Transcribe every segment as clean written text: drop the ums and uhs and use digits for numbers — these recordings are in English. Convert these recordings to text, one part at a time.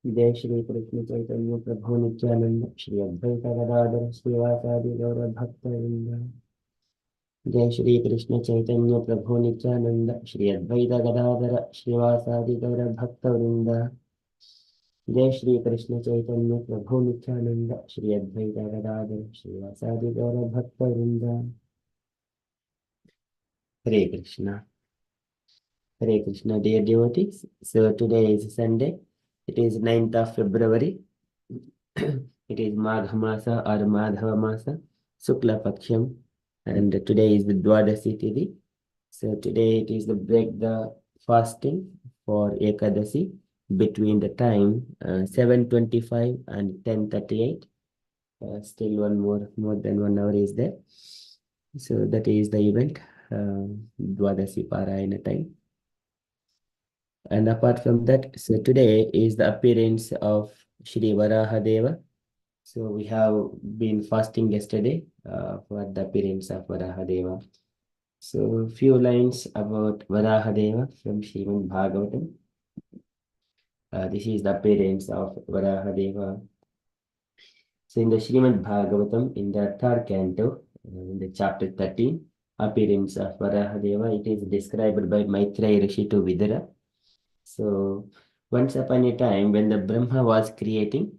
जय श्री कृष्ण चैतन्य प्रभु नित्यानंद श्री अद्वैत गदाधर श्रीवासादि गौर भक्तवृंद। जय श्री कृष्ण चैतन्य प्रभु नित्यानंद श्री अद्वैत गदाधर श्रीवासादि गौर भक्तवृंद। जय श्री कृष्ण चैतन्य प्रभु नित्यानंद श्री अद्वैत गदाधर श्रीवासादि गौर भक्तवृंद। हरे Krishna dear devotees. So today is Sunday. It is 9th of February. It is Magha Masa or Madhava Masa, Sukla Paksham, and today is the Dwadasi Tithi. So today it is the break the fasting for Ekadasi between the time 7:25 and 10:38. Still more than 1 hour is there. So that is the event, Dwadasi Parayana time. And apart from that, so today is the appearance of Shri Varahadeva. So we have been fasting yesterday for the appearance of Varahadeva. So few lines about Varahadeva from Srimad Bhagavatam. This is the appearance of Varahadeva. So in the Srimad Bhagavatam, in the third canto, in the chapter 13, appearance of Varahadeva, it is described by Maitreya Rishi to Vidura. So once upon a time, when the Brahma was creating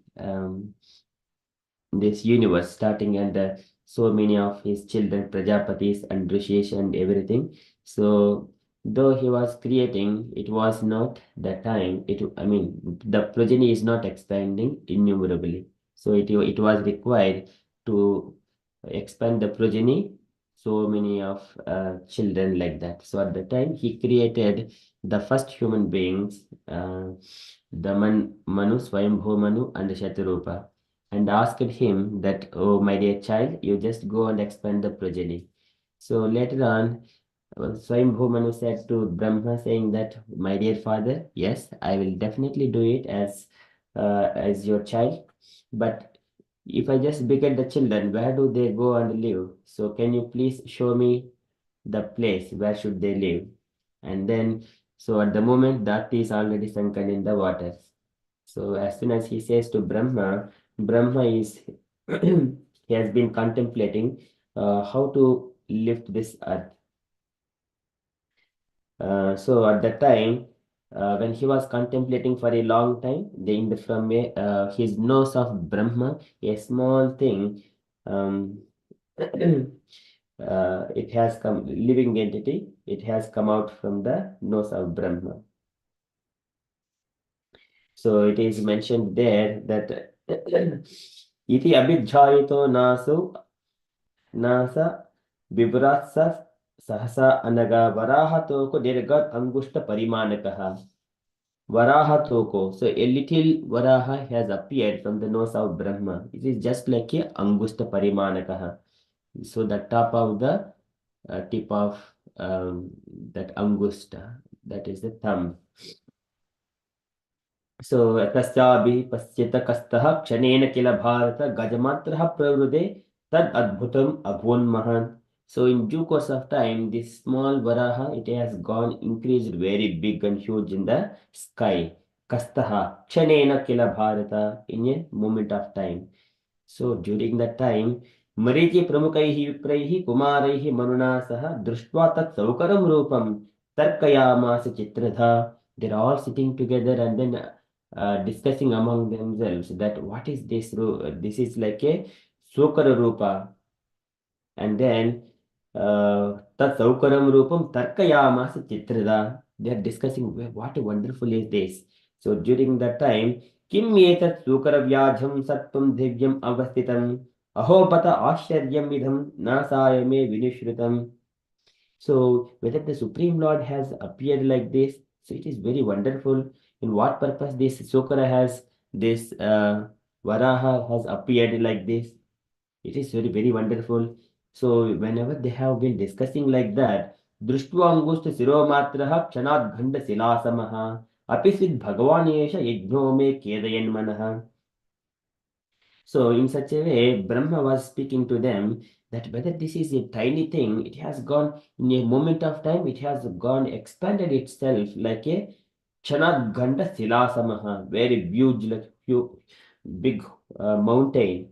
this universe, starting and so many of his children, Prajapatis and Rishis and everything. So though he was creating, it was not the time. The progeny is not expanding innumerably. So it was required to expand the progeny, so many of children like that. So at the time he created the first human beings, the Manu, Swayambhu Manu and Shatarupa, and asked him that, "Oh, my dear child, you just go and expand the progeny." So later on, Swayambhu Manu said to Brahma, saying that, "My dear father, yes, I will definitely do it as your child, but if I just beget the children, where do they go and live? So can you please show me the place where should they live?" And then, so at the moment, that is already sunken in the waters. So as soon as he says to Brahma, Brahma is he has been contemplating how to lift this earth. So at that time, when he was contemplating for a long time, from his nose of Brahma, a small thing, it has come, living entity, it has come out from the nose of Brahma. So it is mentioned there that iti abhijayito nasa vibratsa sahasa anaga varahatoko dirgat angushta parimanakaha. Varahatoko. So a little Varaha has appeared from the nose of Brahma. It is just like a angushta parimanakaha. So the top of the tip of that angushta, that is the thumb. So तस्याभिः पश्येत कस्तः क्षणेन kill Bharat गजमात्रः प्रवृदे tad adbhutam abhonmahan. So in due course of time, this small Varaha, it has gone increased very big and huge in the sky. Kastaha kshanena kila bharata, in a moment of time. So during that time, Marichi Pramukaihi Vipraihi Kumaraihi Manuna Saha Društva Tat Saukaram Rupam Tarkayamasa Chitradha. They're all sitting together and then discussing among themselves that what is this? This is like a Sukara Rupa. And then Tat Saukaram Rupam Tarkayamasa Chitradha. They are discussing what wonderful is this. So during that time, किम एतत् सूकरव्याजं सत्त्वं दिव्यम् अवस्थितम् अहोपत आश्चर्यम् इदं नासाय मे विनिश्रुतम्. So whether the Supreme Lord has appeared like this, so it is very wonderful. In what purpose this Sukara has, this Varaha has appeared like this? It is very, very wonderful. So whenever they have been discussing like that, दृष्ट्वा अंगुष्ठ शिरोमात्रः क्षणात् गण्डशिलासमः अपि सिद्ध भगवान् एष यज्ञो मे खेदयन् मनः. So in such a way, Brahma was speaking to them that whether this is a tiny thing, it has gone in a moment of time, it has gone expanded itself like a Kshanaganda Silasamaha, very huge, like big mountain.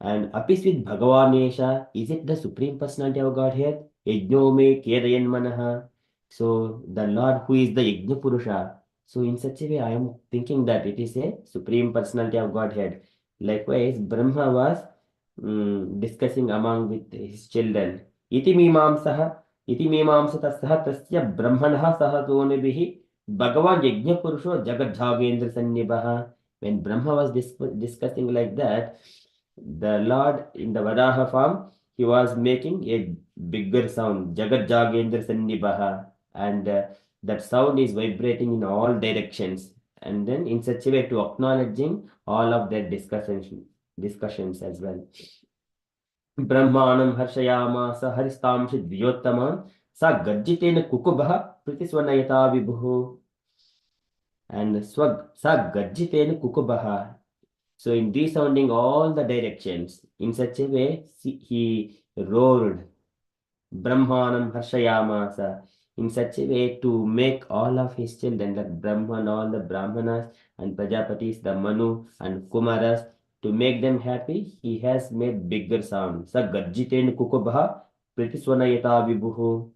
And apis with Bhagavanesha, is it the Supreme Personality of Godhead? Yajno me kedayan manaha. So the Lord who is the Yajna Purusha. So in such a way, I am thinking that it is a Supreme Personality of Godhead. Likewise, Brahma was discussing among with his children. Iti mimamsatah tasya brahmanah sah sonibhi Bhagavan Yajna Purusho Jagat Jhagendra Sannibhaha. When Brahma was discussing like that, the Lord in the Varaha form, he was making a bigger sound, Jagat Jagendra Sannibaha, and that sound is vibrating in all directions. And then in such a way to acknowledging all of their discussions as well. Brahmanam Harshayamasa Haristamshi Dviyottaman Sa Gajjitena Kukubha Pritiswanayata Vibhu and Sa Gajjitena Kukubaha. So in resounding all the directions, in such a way, he roared, Brahmanam Harshayamasa, in such a way to make all of his children, like Brahman, all the Brahmanas and Prajapatis, the Manu and Kumaras, to make them happy, he has made bigger sound. Sa Gajjiten Kukubaha Pritiswanayata Vibhuhu.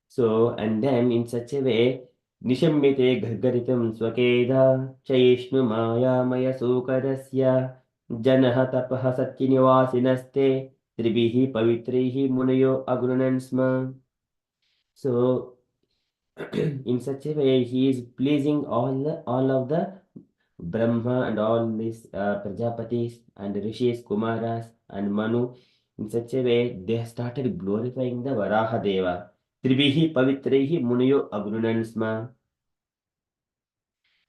So, and then in such a way, Nishammite Gargaritam Swakeda Chaishnu Maya Maya Sukarasya Janaha Tapaha Satyinivasinaste Tribihi Pavitrihi Munayo Agunansma. So, in such a way, he is pleasing all of the Brahma and all these Prajapatis and Rishis, Kumaras and Manu. In such a way, they started glorifying the Varaha Deva. Tribihi Pavitrehi Muniyo Agrunansma.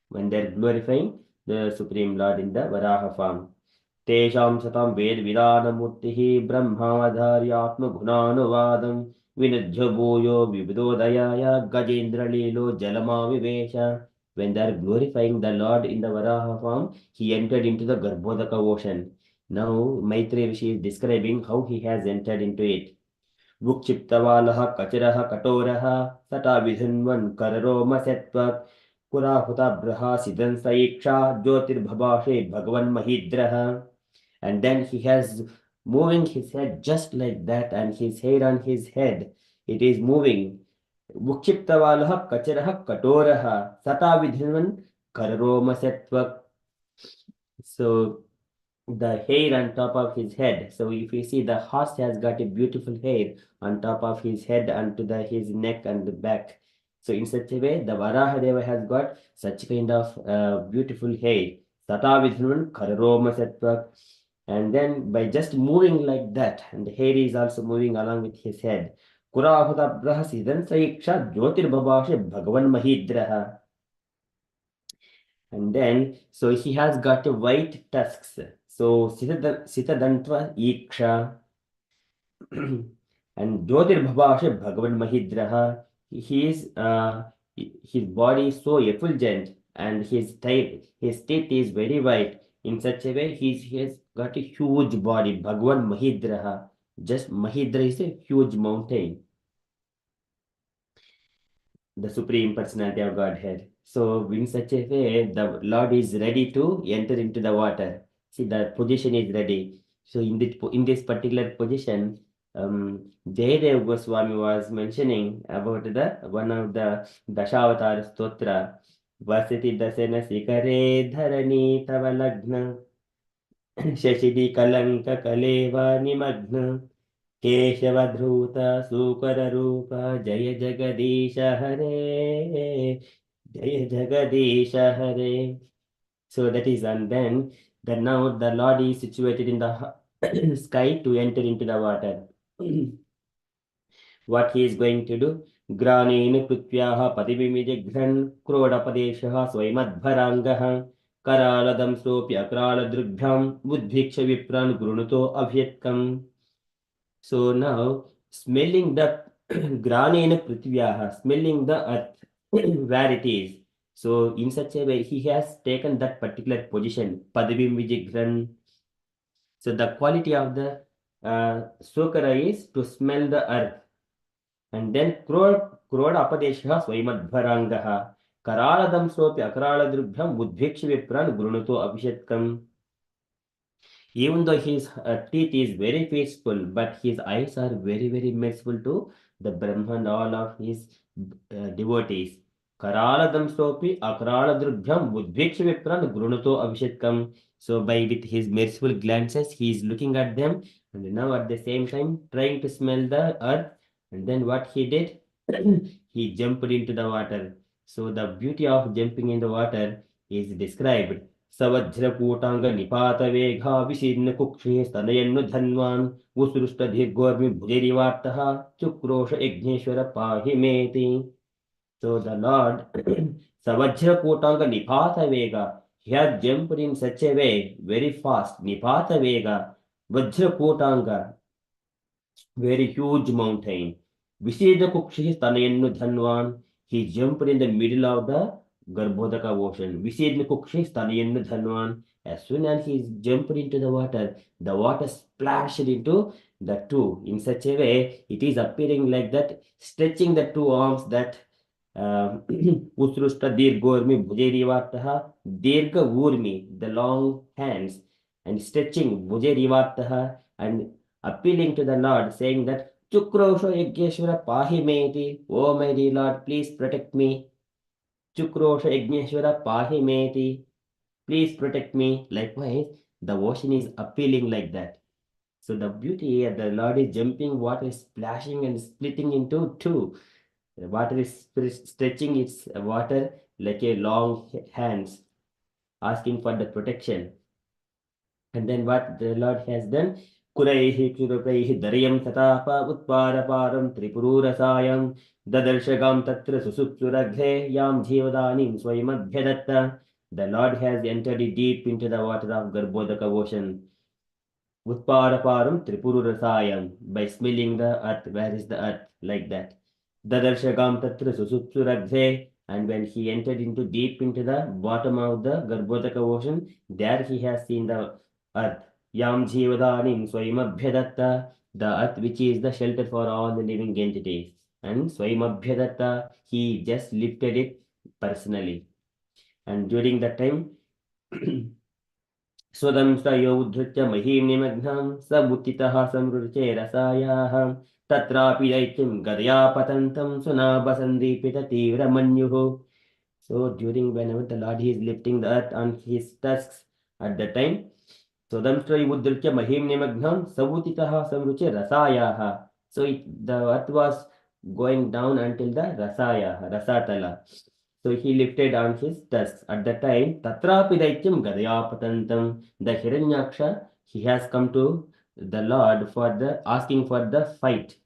When they're glorifying the Supreme Lord in the Varaha form. Tesham satam ved vidanamurtihi brahmadharyatma gunanuvadam vinajjabhoyo vividodayaya gajendra lilo jalama vivesha. When they are glorifying the Lord in the Varaha form, he entered into the Garbhodaka ocean. Now Maitreya Rishi is describing how he has entered into it. Vukshiptavalah kachirah katorah sata vidhanvan kararoma setvat Purahuta Braha Siddhan Saiksha Jyotir Bhabashe Bhagavan Mahidraha. And then he has moving his head just like that, and his hair on his head, it is moving. Vukshiptavalaha Kacharaha Katoraha Sata Vidhanvan Kararoma Setva. So the hair on top of his head. So if you see, the horse has got a beautiful hair on top of his head and to his neck and the back. So in such a way, the Varahadeva has got such kind of beautiful hair. Tata Vidhanvan Kararoma Sattva. And then by just moving like that, and the hair is also moving along with his head. Kurahuta Brahasidan Saiksha Jyotir Babashe Bhagavan Mahidraha. And then, so he has got a white tusks. So Sitadantva Iksha and Jyotir Bhabashe Bhagavan Mahidraha. His body is so effulgent and his teeth is very white. In such a way, he has got a huge body, Bhagavan Mahidraha. Just Mahidra is a huge mountain, the Supreme Personality of Godhead. So, in such a way, the Lord is ready to enter into the water. See, the position is ready. So, in this particular position, Jayadev Goswami was mentioning about the one of the Dashavatar Stotra. Vasiti Dasena Sikare Dharani Tavalagna Shashidi Kalanka Kaleva Nimagna केशवधूत सूकररूप जय जगदीश हरे जय जगदीश हरे. So that is, and then now the Lord is situated in the sky to enter into the water. What he is going to do? Granin prithvyaha patibimijigran krodapadeshaha swaimadbharangah karaladam sopya kraladrugbhyam buddhiksha vipran grunuto avyatkam. So now, smelling the granena prithvyaha, smelling the earth where it is. So in such a way, he has taken that particular position, Padavim Vijigran. So the quality of the Sokara is to smell the earth. And then क्रोड अपदेशः स्वयमध्वराङ्गः करालदंसोऽपि अकरालदृभ्यम् उद्भिक्ष्य विप्रान् गृणुतो अभिषेत्कम्. Even though his teeth is very peaceful, but his eyes are very, very merciful to the Brahman, all of his devotees. Karaladam sopi akraladrubhyam budbhiksha vipran grunato abhishetkam. So by with his merciful glances, he is looking at them, and now at the same time trying to smell the earth. And then what he did, he jumped into the water. So the beauty of jumping in the water is described. सवज्रकूटांग निपात वेघा विशीर्ण कुक्षे स्तनयन्नु धन्वान् उत्सृष्ट दीर्घोर्मि भुजरिवार्तः चुक्रोश यज्ञेश्वर पाहि मेति. So the Lord Savajrakotanga Nipata Vega, he has jumped in such a way very fast. Nipata Vega, Vajrakotanga, very huge mountain. Viseda Kukshi Tanayannu Dhanwan, he jumped in the middle of the Garbhodaka ocean. Viseda Kukshi Tanayannu Dhanwan. As soon as he jumped into the water splashed into the two. In such a way, it is appearing like that, stretching the two arms that Usrusta Dirgormi Bhujerivartaha, Dirga Urmi, the long hands, and stretching Bhujerivartaha, and appealing to the Lord, saying that Chukrosho Yajneshwara Pahi Meti, O my dear Lord, please protect me. Chukrosho Yajneshwara Pahi Meti, please protect me. Likewise, the ocean is appealing like that. So the beauty here, the Lord is jumping, water is splashing and splitting into two. The water is stretching its water like a long hands, asking for the protection. And then what the Lord has done? Kuraihi Kurupaihi Daryam Tatapa Utparaparam Tripururasayam Dadarshagam Tatra Susupsuraghe Yam Jivadanim Swayamadhyadatta. The Lord has entered deep into the water of Garbhodaka ocean. Utparaparam Tripururasayam, by smelling the earth. Where is the earth? Like that. Dadarshagam Tatra Susupsuraghe. And when he entered into deep into the bottom of the Garbhodaka ocean, there he has seen the earth. Yam Jivadanim Swayamabhyadatta, the earth which is the shelter for all the living entities. And Swayamabhyadatta, he just lifted it personally. And during that time, स्वदंस्तयो उद्धृत्य महीं निमग्नं समुत्थितः समृचे रसायाः तत्रापि दैत्यं गदया पतन्तं सुनाभसन्दीपिततीव्रमन्युः. So during whenever the Lord is lifting the earth on his tusks at the time, Sodamstray Uddritya Mahim Nimagnam Savutitaha Samruche Rasayaha. So the earth was going down until the Rasaya, Rasatala. So he lifted on his tusks. At that time, Tatrapi Daityam Gadayapatantam, the Hiranyaksha, he has come to the Lord for the asking for the fight.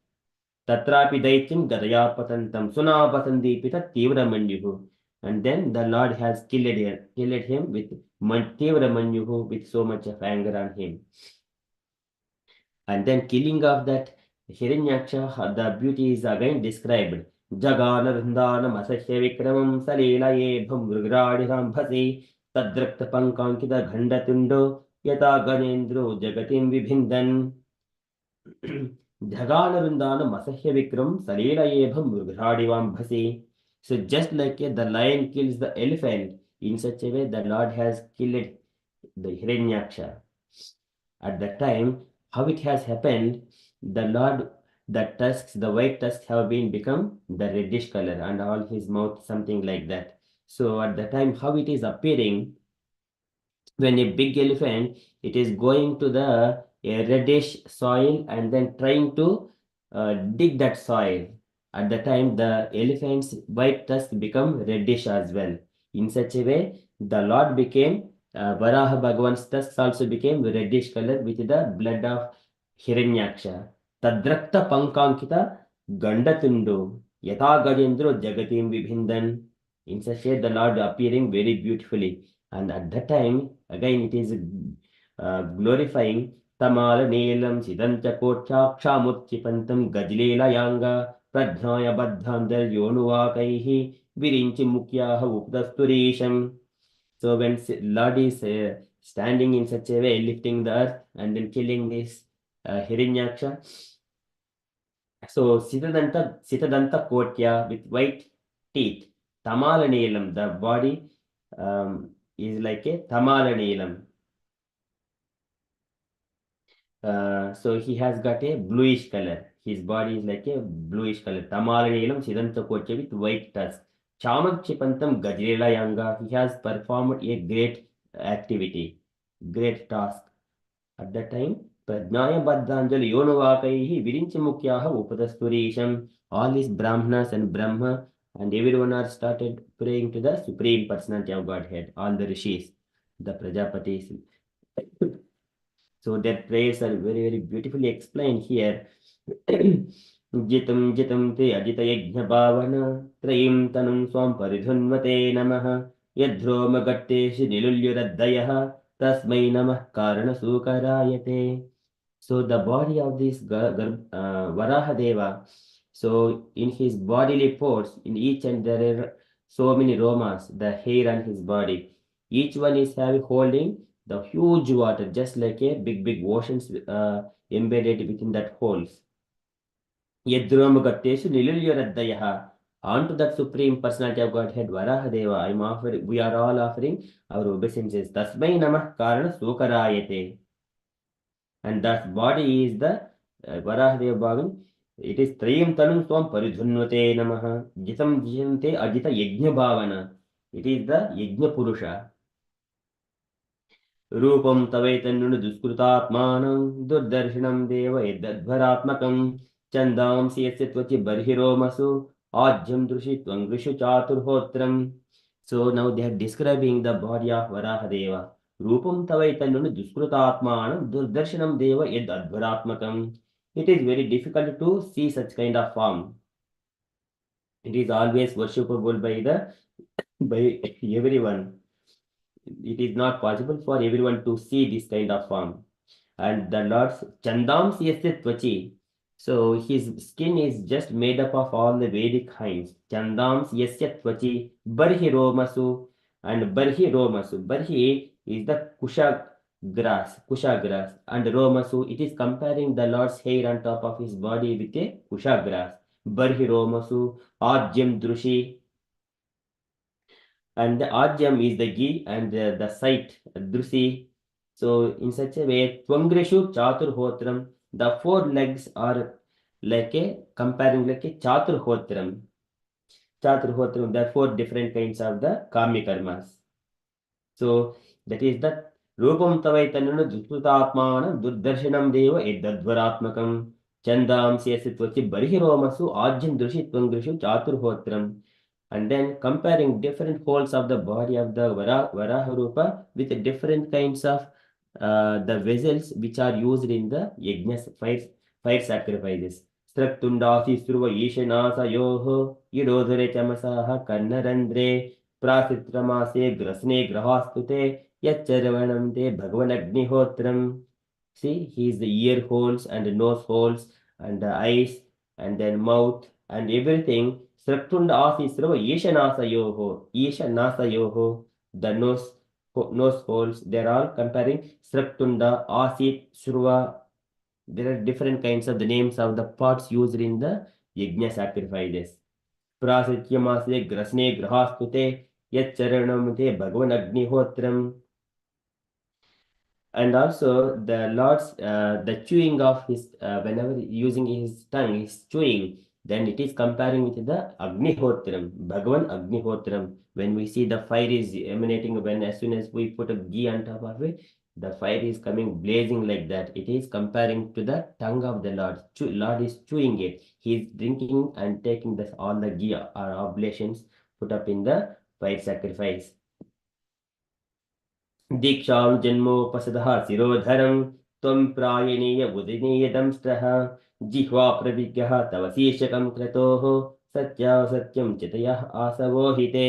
Tatrapi Daityam Gadayapatantam Sunapasandipita Tivramanyuhu. And then the Lord has killed him with Tivramanyuhu, with so much of anger on him. And then killing of that Hiranyaksha, the beauty is again described. Jaganarandhanam asahya vikramam salelaye bhamrugradiram tadrakta pankankita ghandatundo yata ganendro jagatim vibhindan. Jaganarandhanam asahya vikram salelaye bhamrugradivam bhasi. So just like the lion kills the elephant, in such a way the Lord has killed the Hiranyaksha. At that time, how it has happened, the Lord, the tusks, the white tusks have been become the reddish color and all his mouth something like that. So at the time, how it is appearing, when a big elephant, it is going to the reddish soil and then trying to dig that soil. At the time, the elephant's white tusk become reddish as well. In such a way, the Lord became Varaha Bhagavan's tusks also became reddish color with the blood of Hiranyaksha. Tadrakta Pankankita Gandatundu Yata Gajendro Jagatim Vibhindan. In such a way, the Lord appearing very beautifully. And at that time, again it is glorifying Tamala Nelam Sidanta Kochakshamutchipantam Gajlela Pradhnaya Badhandar Yonuakaihi Virinchi Mukyaha Updasturisham. So when Lord is standing in such a way, lifting the earth and then killing this Hiranyaksha, So Sitadanta Kotya with white teeth. Tamalaneelam, the body is like a Tamalaneelam. So he has got a bluish color. His body is like a bluish color. Tamalaneelam Sidanta Kotya with white tusk. Chamakchipantam Gajrela Yanga. He has performed a great activity, great task. At that time, Prajnaya Yonuvakaihi Virinchimukyaha Upadasturishan. All these Brahmanas and Brahma and everyone are started praying to the Supreme Personality of Godhead, all the rishis, the Prajapatis. So their prayers are very, very beautifully explained here. Jitam jitam te ajita yajna bhavana trayim tanum swam paridhunvate namah yadhroma gatteshi nilulyuraddayah tasmai namah karana sukarayate. So the body of this Varahadeva, so in his bodily parts, in each and there are so many romas, the hair on his body. Each one is having holding the huge water, just like a big oceans embedded within that holes. Yadromagatesu Nilulyoraddayaha. Onto that Supreme Personality of Godhead, Varahadeva, we are all offering our obeisances. Tasmai Namah Karana Sukarayate. And that body is the Varahadeva Bhagan. It is Trayam Tanum Swam Paridhunvate Namaha. Jitam Jinte Ajita Yajna Bhavana. It is the Yajna Purusha. रूपं तवैतन्नु दुष्कृतात्मानं दुर्दर्शनं देव यद्भरात्मकं चन्दांसि यस्य त्वचि बर्हिरोमसु आज्यं दृशि त्वं दृशु चातुर्होत्रम्. So now they are describing the body of Varahadeva. Rupam tavaitannu duskrutatmanam durdarshanam deva yad advaratmakam. It is very difficult to see such kind of form. It is always worshipable by everyone. It is not possible for everyone to see this kind of form. And the Lord's Chandam Siyasya Tvachi. So his skin is just made up of all the Vedic hinds. Chandam Yasya Tvachi Barhi Romasu and Barhi Romasu. Barhi is the Kusha grass, and Romasu, it is comparing the Lord's hair on top of his body with a Kusha grass. Barhi Romasu, Ajyam Drushi, and the ajyam is the ghee and the sight, drusi. So in such a way, Twangreshu Chaturhotram, the four legs are like a comparing like a Chaturhotram. Chaturhotram, there are four different kinds of the Kami karmas. So that is the Rupam Tavaitanana Duttatmana Durdarshanam Deva Eddadvaratmakam Chandam Siyasitvachi Barihiromasu Ajyam Drushi Twangreshu Chaturhotram. And then comparing different holes of the body of the Varaha Rupa with the different kinds of the vessels which are used in the yajnas, fire sacrifices. Straktundasi Surva Ishanasa Yoho Yidodhare Chamasaha Karnarandre Prasitramase Grasne Grahastute Yacharavanam Te Bhagavan. See, he is the ear holes and the nose holes and the eyes and then mouth and everything. Sraktunda asisrava Yeshanasa Yoho. Yeshanasa Yoho. The nose holes. They're all comparing Sraktunda, Asit, Surva. There are different kinds of the names of the parts used in the Yajna sacrifices. Prasatyamase Grasne Grahastute Yacharanamte Bhagavan Agnihotram. And also the Lord's the chewing of his whenever using his tongue is chewing, then it is comparing with the Agnihotram, Bhagavan Agnihotram. When we see the fire is emanating, when as soon as we put a ghee on top of it, the fire is coming blazing like that. It is comparing to the tongue of the Lord. Lord is chewing it. He is drinking and taking this all the ghee or oblations put up in the fire sacrifice. दीक्षां जन्मोपसदः शिरोधरं त्वं प्रायणीय उदिनीय दंष्ट्रः जिह्वा प्रविज्ञः तव शीर्षकं क्रतोः सत्यं चितयः आसवो हिते.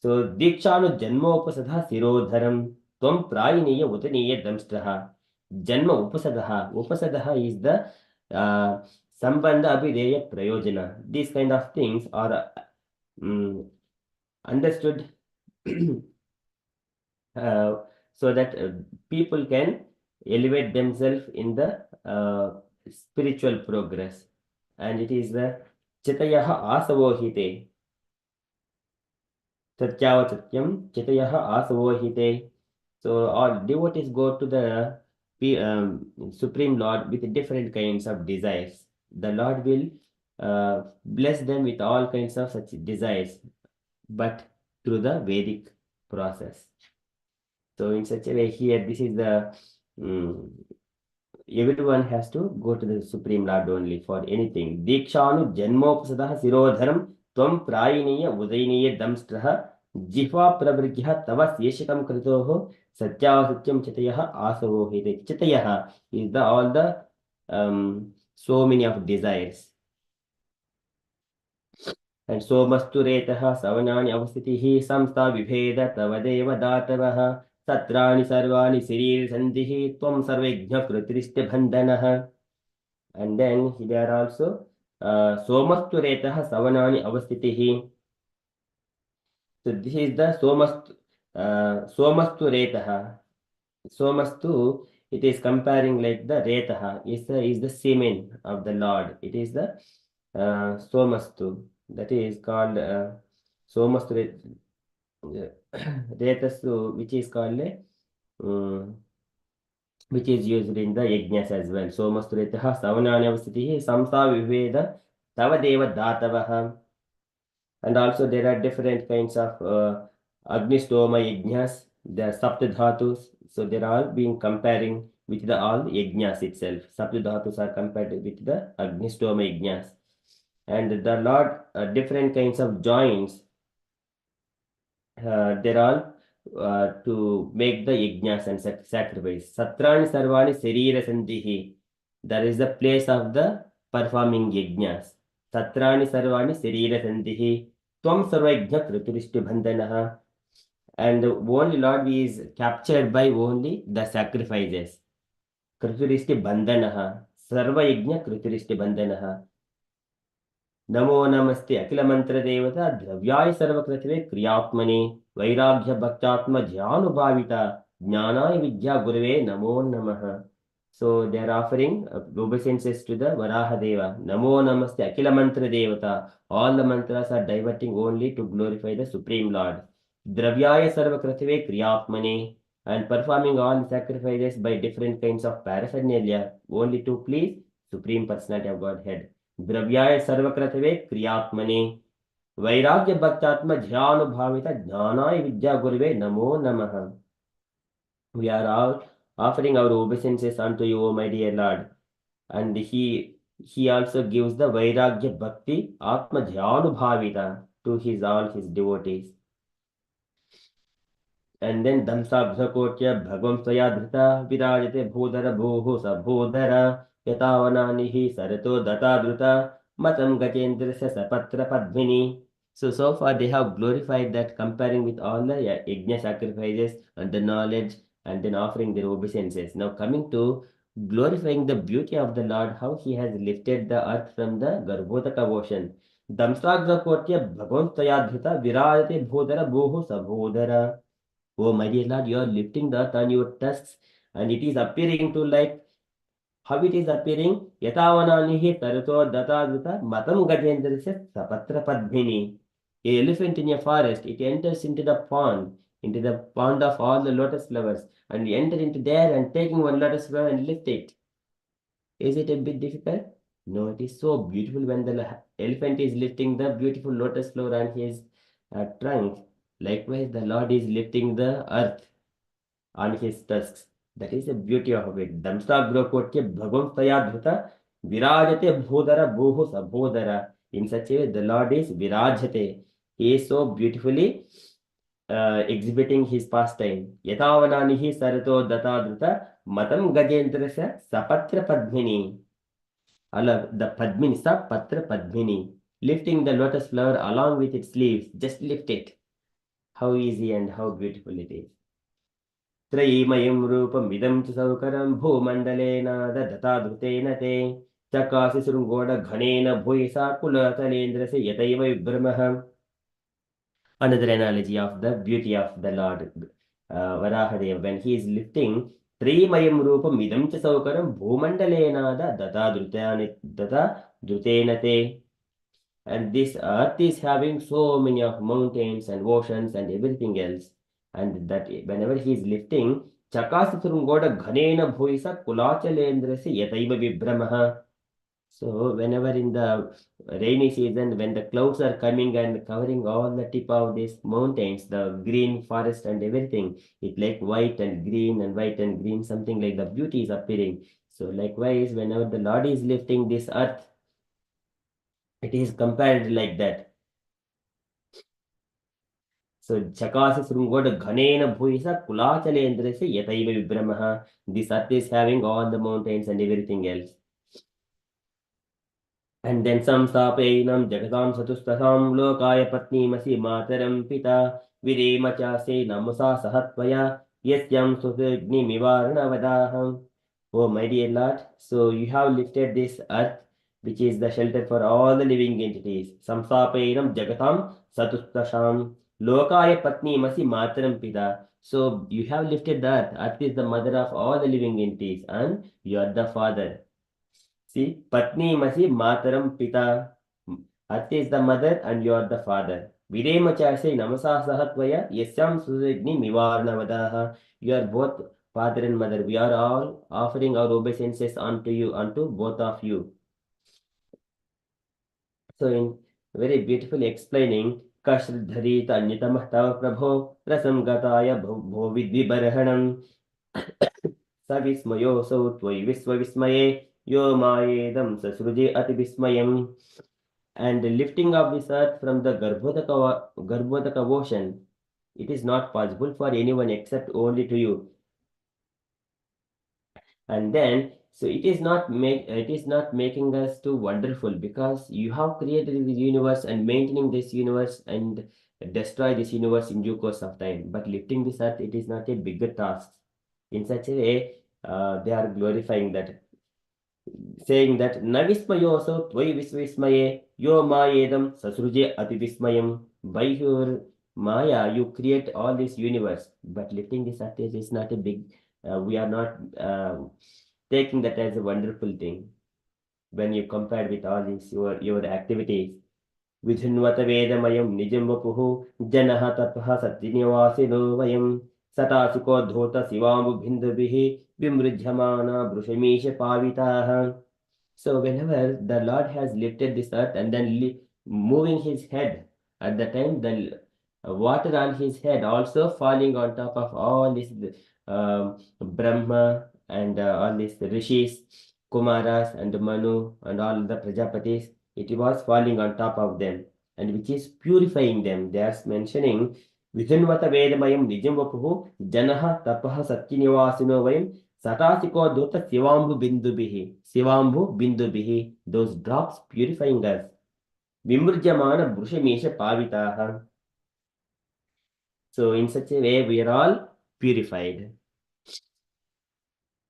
So दीक्षानु जन्मोपसदः शिरोधरं त्वं प्रायणीय उदनीय दंष्ट्रः. Janma Upasadha is the Sambandha Abhideya Prayojana. These kind of things are understood so that people can elevate themselves in the spiritual progress. and it is the Chitayaha Asavohite. Satyavachatyam Chitayaha Asavohite. So all devotees go to the Supreme Lord with different kinds of desires. The Lord will bless them with all kinds of such desires, but through the Vedic process. So in such a way, here this is the mm, everyone has to go to the Supreme Lord only for anything. Dikshanu Janmopasadaha Sirodharam Tvam Prayiniya Udayiniya Damstraha Jihva Pravrigya Tava Yeshikam Kritoho Satyavasatyam Chitayaha Asavohite. Chitayaha is the all the so many of desires. And so Masturetah Savanani Avasitihi Samsta Vibheda Tavadeva Datavaha Satrani Sarvani Sirir Sandhihi Tvam Sarvejna Krutriste Bandhanaha. And then there are also Somasturetah Savanani Avasitihi. So this is the Somasturetah. Somastu, it is comparing like the Retaha is the semen of the Lord. It is the Somastu. That is called Somastu Retasu, which is called which is used in the yajnas as well. Somasturetah Savananyavasitihi Samsa Viveda Tavadeva Datavaha. And also there are different kinds of Agnistoma yajnas, the Saptadhatus. So they are all being comparing with the all yajnas itself. Saptadhatus are compared with the Agnistoma yajnas. And the Lord, different kinds of joints, they're all to make the yajnas and sacrifice. Satrani Sarvani Sarira Sandhihi. That is the place of the performing yajnas. Satrani Sarvani Sarira Sandhihi. Tvam Sarvajna Kriturishti Bandhanaha. And only Lord is captured by only the sacrifices. Krituristi Bandhanaha. Sarva Yajna Krituristi Bandhanaha. नमो नमस्ते अखिल मंत्र देवता द्रव्याय सर्वकृतवे क्रियात्मने वैराग्य भक्तात्म ध्यानुभाविता ज्ञानाय विद्या गुरुवे नमो नमः. So they are offering obeisances to the Varaha Deva. Namo Namaste Akila Mantra Devata. All the mantras are diverting only to glorify the Supreme Lord. Dravyaya Sarva Kratave Kriyatmane. And performing all sacrifices by different kinds of paraphernalia only to please Supreme Personality of Godhead. द्रव्याय सर्वकृतवे क्रियात्मने वैराग्य भक्तात्म ध्यानुभावित ज्ञानाय विद्या गुरुवे नमो नमः. We are all offering our obeisances unto you, O my dear Lord. And he also gives the vairagya bhakti atma dhyanubhavita to all his devotees. And then Damsabhakotya Bhagvam Swayadhrita Virajate Bhodara Bhoho Sabhodara Yatavanaanihi Sarato Datadruta Matam Gajendrasya Sapatra Padmini. So far they have glorified that, comparing with all the yajna sacrifices and the knowledge and then offering their obeisances. Now coming to glorifying the beauty of the Lord, how he has lifted the earth from the Garbhodaka ocean. Damsabhakotya Bhagvam Swayadhrita Virajate Bhodara Bhoho Sabhodara. Oh, my dear Lord, you are lifting the earth on your tusks, and it is appearing to like how it is appearing. Yatavananihi tarato datadruta matam gajendrasya sapatra padmini. A elephant in a forest, it enters into the pond of all the lotus flowers, and you enter into there and taking one lotus flower and lift it. Is it a bit difficult? No, it is so beautiful when the elephant is lifting the beautiful lotus flower on his trunk. Likewise, the Lord is lifting the earth on his tusks. That is the beauty of it. Damsabhakotya Bhagvam Swayadhrita Virajate Bhodara Bhoho Sabhodara. In such a way, the Lord is Virajate. He is so beautifully exhibiting his pastime. Yatavananihi Sarato Datadruta Matam Gajendrasya Sapatra Padmini. The Padmini, Sapatra Padmini. Lifting the lotus flower along with its leaves. Just lift it. How easy and how beautiful it is. Trayimayam rupam idam ch saukaram bhumandalena dadatadrutena te chakasi surungoda ghanena bhuisa kulatalendra se yataiva vibramah. Another analogy of the beauty of the Lord Varahadeva, when he is lifting Trimayam rupam idam ch saukaram bhumandalena dadatadrutena Drutena te. And this earth is having so many of mountains and oceans and everything else. And that whenever he is lifting, Chakasathrungoda Ghanena Bhuisa Kulachalendrasi Yataiva Vibramaha. So whenever in the rainy season, when the clouds are coming and covering all the tip of these mountains, the green forest and everything, it like white and green and white and green, something like the beauty is appearing. So likewise, whenever the Lord is lifting this earth, it is compared like that. So Chakasa Srungoda Ghanena Bhuisa Kulachalendrese Yataiva Vibramaha. This earth is having all the mountains and everything else. And then samstapainam jagatam satustasam lokaya patnimasi mataram pita virema chase namusa sahatvaya yasyam susagni mivaranavadaham. Oh my dear Lord, so you have lifted this earth which is the shelter for all the living entities. Samstapainam jagatam satustasam lokaya patnimasi mataram pita. So you have lifted the earth. Earth is the mother of all the living entities and you are the father. See, Patni Masi Mataram Pita. Earth is the mother and you are the father. Virema Chase Namasa Sahatvaya Yasyam Susigni Mivarnavadaha. You are both father and mother. We are all offering our obeisances unto you, unto both of you. So, in very beautifully explaining, Kashdharita Anyatamah Tava Prabho Rasam Gataya Bhovidvibarhanam Savismayo Tvai Vismye Yo Mayedam Sasruji Ati Vismayam. And lifting of this earth from the Garbhodaka ocean, it is not possible for anyone except only to you. And then, so it is not making us too wonderful because you have created this universe and maintaining this universe and destroy this universe in due course of time. But lifting this earth, it is not a bigger task. In such a way, they are glorifying that, saying that Navismayoso Tvai Visvismaye Yo Mayedam Sasruje Ati Vismayam. By your Maya, you create all this universe. But lifting this earth is not a big, we are not taking that as a wonderful thing when you compare with all these your activities. Vidhinvata Vedamayam Nijam Vapuhu Janaha Tatpaha Satyinivasino Vayam Satasiko Dhota Sivamu Bhindabihi Vimrijhamana Brushamisha Pavitaha. So whenever the Lord has lifted this earth and then moving his head, at the time the water on his head also falling on top of all this Brahma and all these rishis, Kumaras and Manu and all the Prajapatis, it was falling on top of them and which is purifying them. They are mentioning Vidhanvata Vedamayam Nijam Vapuhu Janaha Tapaha Satyinivasino Vayam Satasiko Dutta Sivambu Bindubihi. Sivambu Bindubihi. Those drops purifying us. Vimurjamana Brushamesha Pavitaha. So in such a way we are all purified.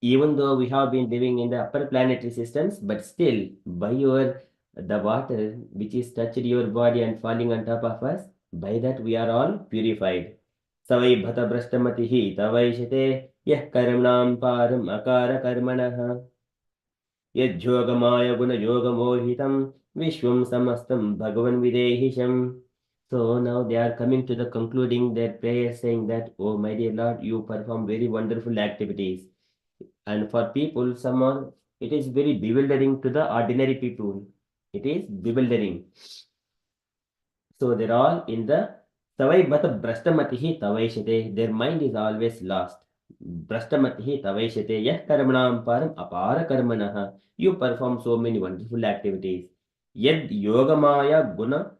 Even though we have been living in the upper planetary systems, but still by the water which is touched your body and falling on top of us, by that we are all purified. Savai bhata brashtamatihi tavaishate yah karmnam param akara karmanaha yajyogamaya guna yogamohitam vishwam samastam bhagavan videhisham. So now they are coming to the concluding their prayer saying that, oh my dear Lord, you perform very wonderful activities. And for people, it is very bewildering to the ordinary people. It is bewildering. So they're all in the Savai Bata Brashtamatihi Tavaishate. Their mind is always lost. Brashtamatihi Tavaishate Yah Karmanam Param Apara Karmanaha. You perform so many wonderful activities. Yad Yogamaya Guna,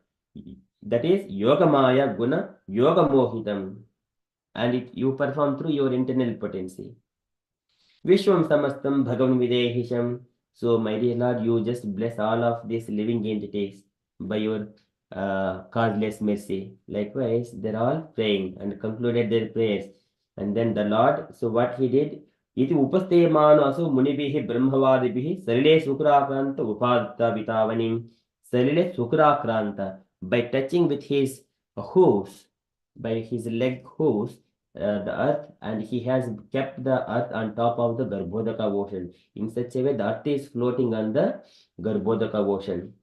that is Yogamaya Guna Yoga Mohitam. And you perform through your internal potency. Vishwam Samastam Bhagavan Videhisham. So, my dear Lord, you just bless all of these living entities by your causeless mercy. Likewise, they're all praying and concluded their prayers. And then the Lord, so what he did, iti upasteyamanasu munibihi brahmavadibihi sarile sukrakranta upadta vitavanim. Sarile sukrakranta. By touching with his hooves, by his leg hooves, the earth, and he has kept the earth on top of the Garbhodaka ocean. In such a way, the earth is floating on the Garbhodaka ocean.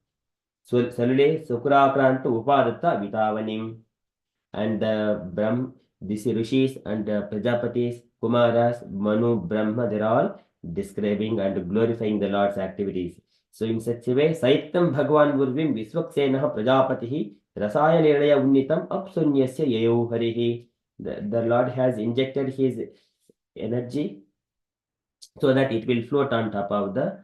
So, Salule Sukrakranta Upadatta Vitavanim, and the these rishis and Prajapatis, Kumaras, Manu, Brahma, they're all describing and glorifying the Lord's activities. So in such a way, Saitam Bhagwan Gurvim Viswaksenah Prajapatihi Rasaya Niraya Unnitam Apsunyasya Yayu Harihi. The Lord has injected his energy so that it will float on top of the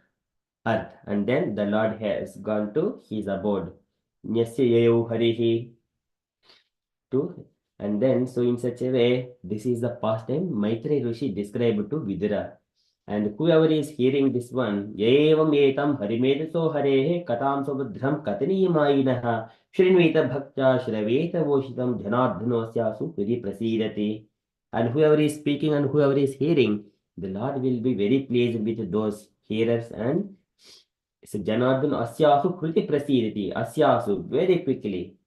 earth, and then the Lord has gone to his abode. Nyasya Yayu Harihi. To and then so in such a way, this is the pastime Maitreya Rishi described to Vidura. And whoever is hearing this one, Evam etam harimedaso harehe katam sobadhram kataniyamayinaha shrinvita bhakta shraveta voshitam janardhanosyasu puri prasidati. And whoever is speaking and whoever is hearing, the Lord will be very pleased with those hearers. And so Janardhan asyasu kriti prasidati, asyasu, very quickly.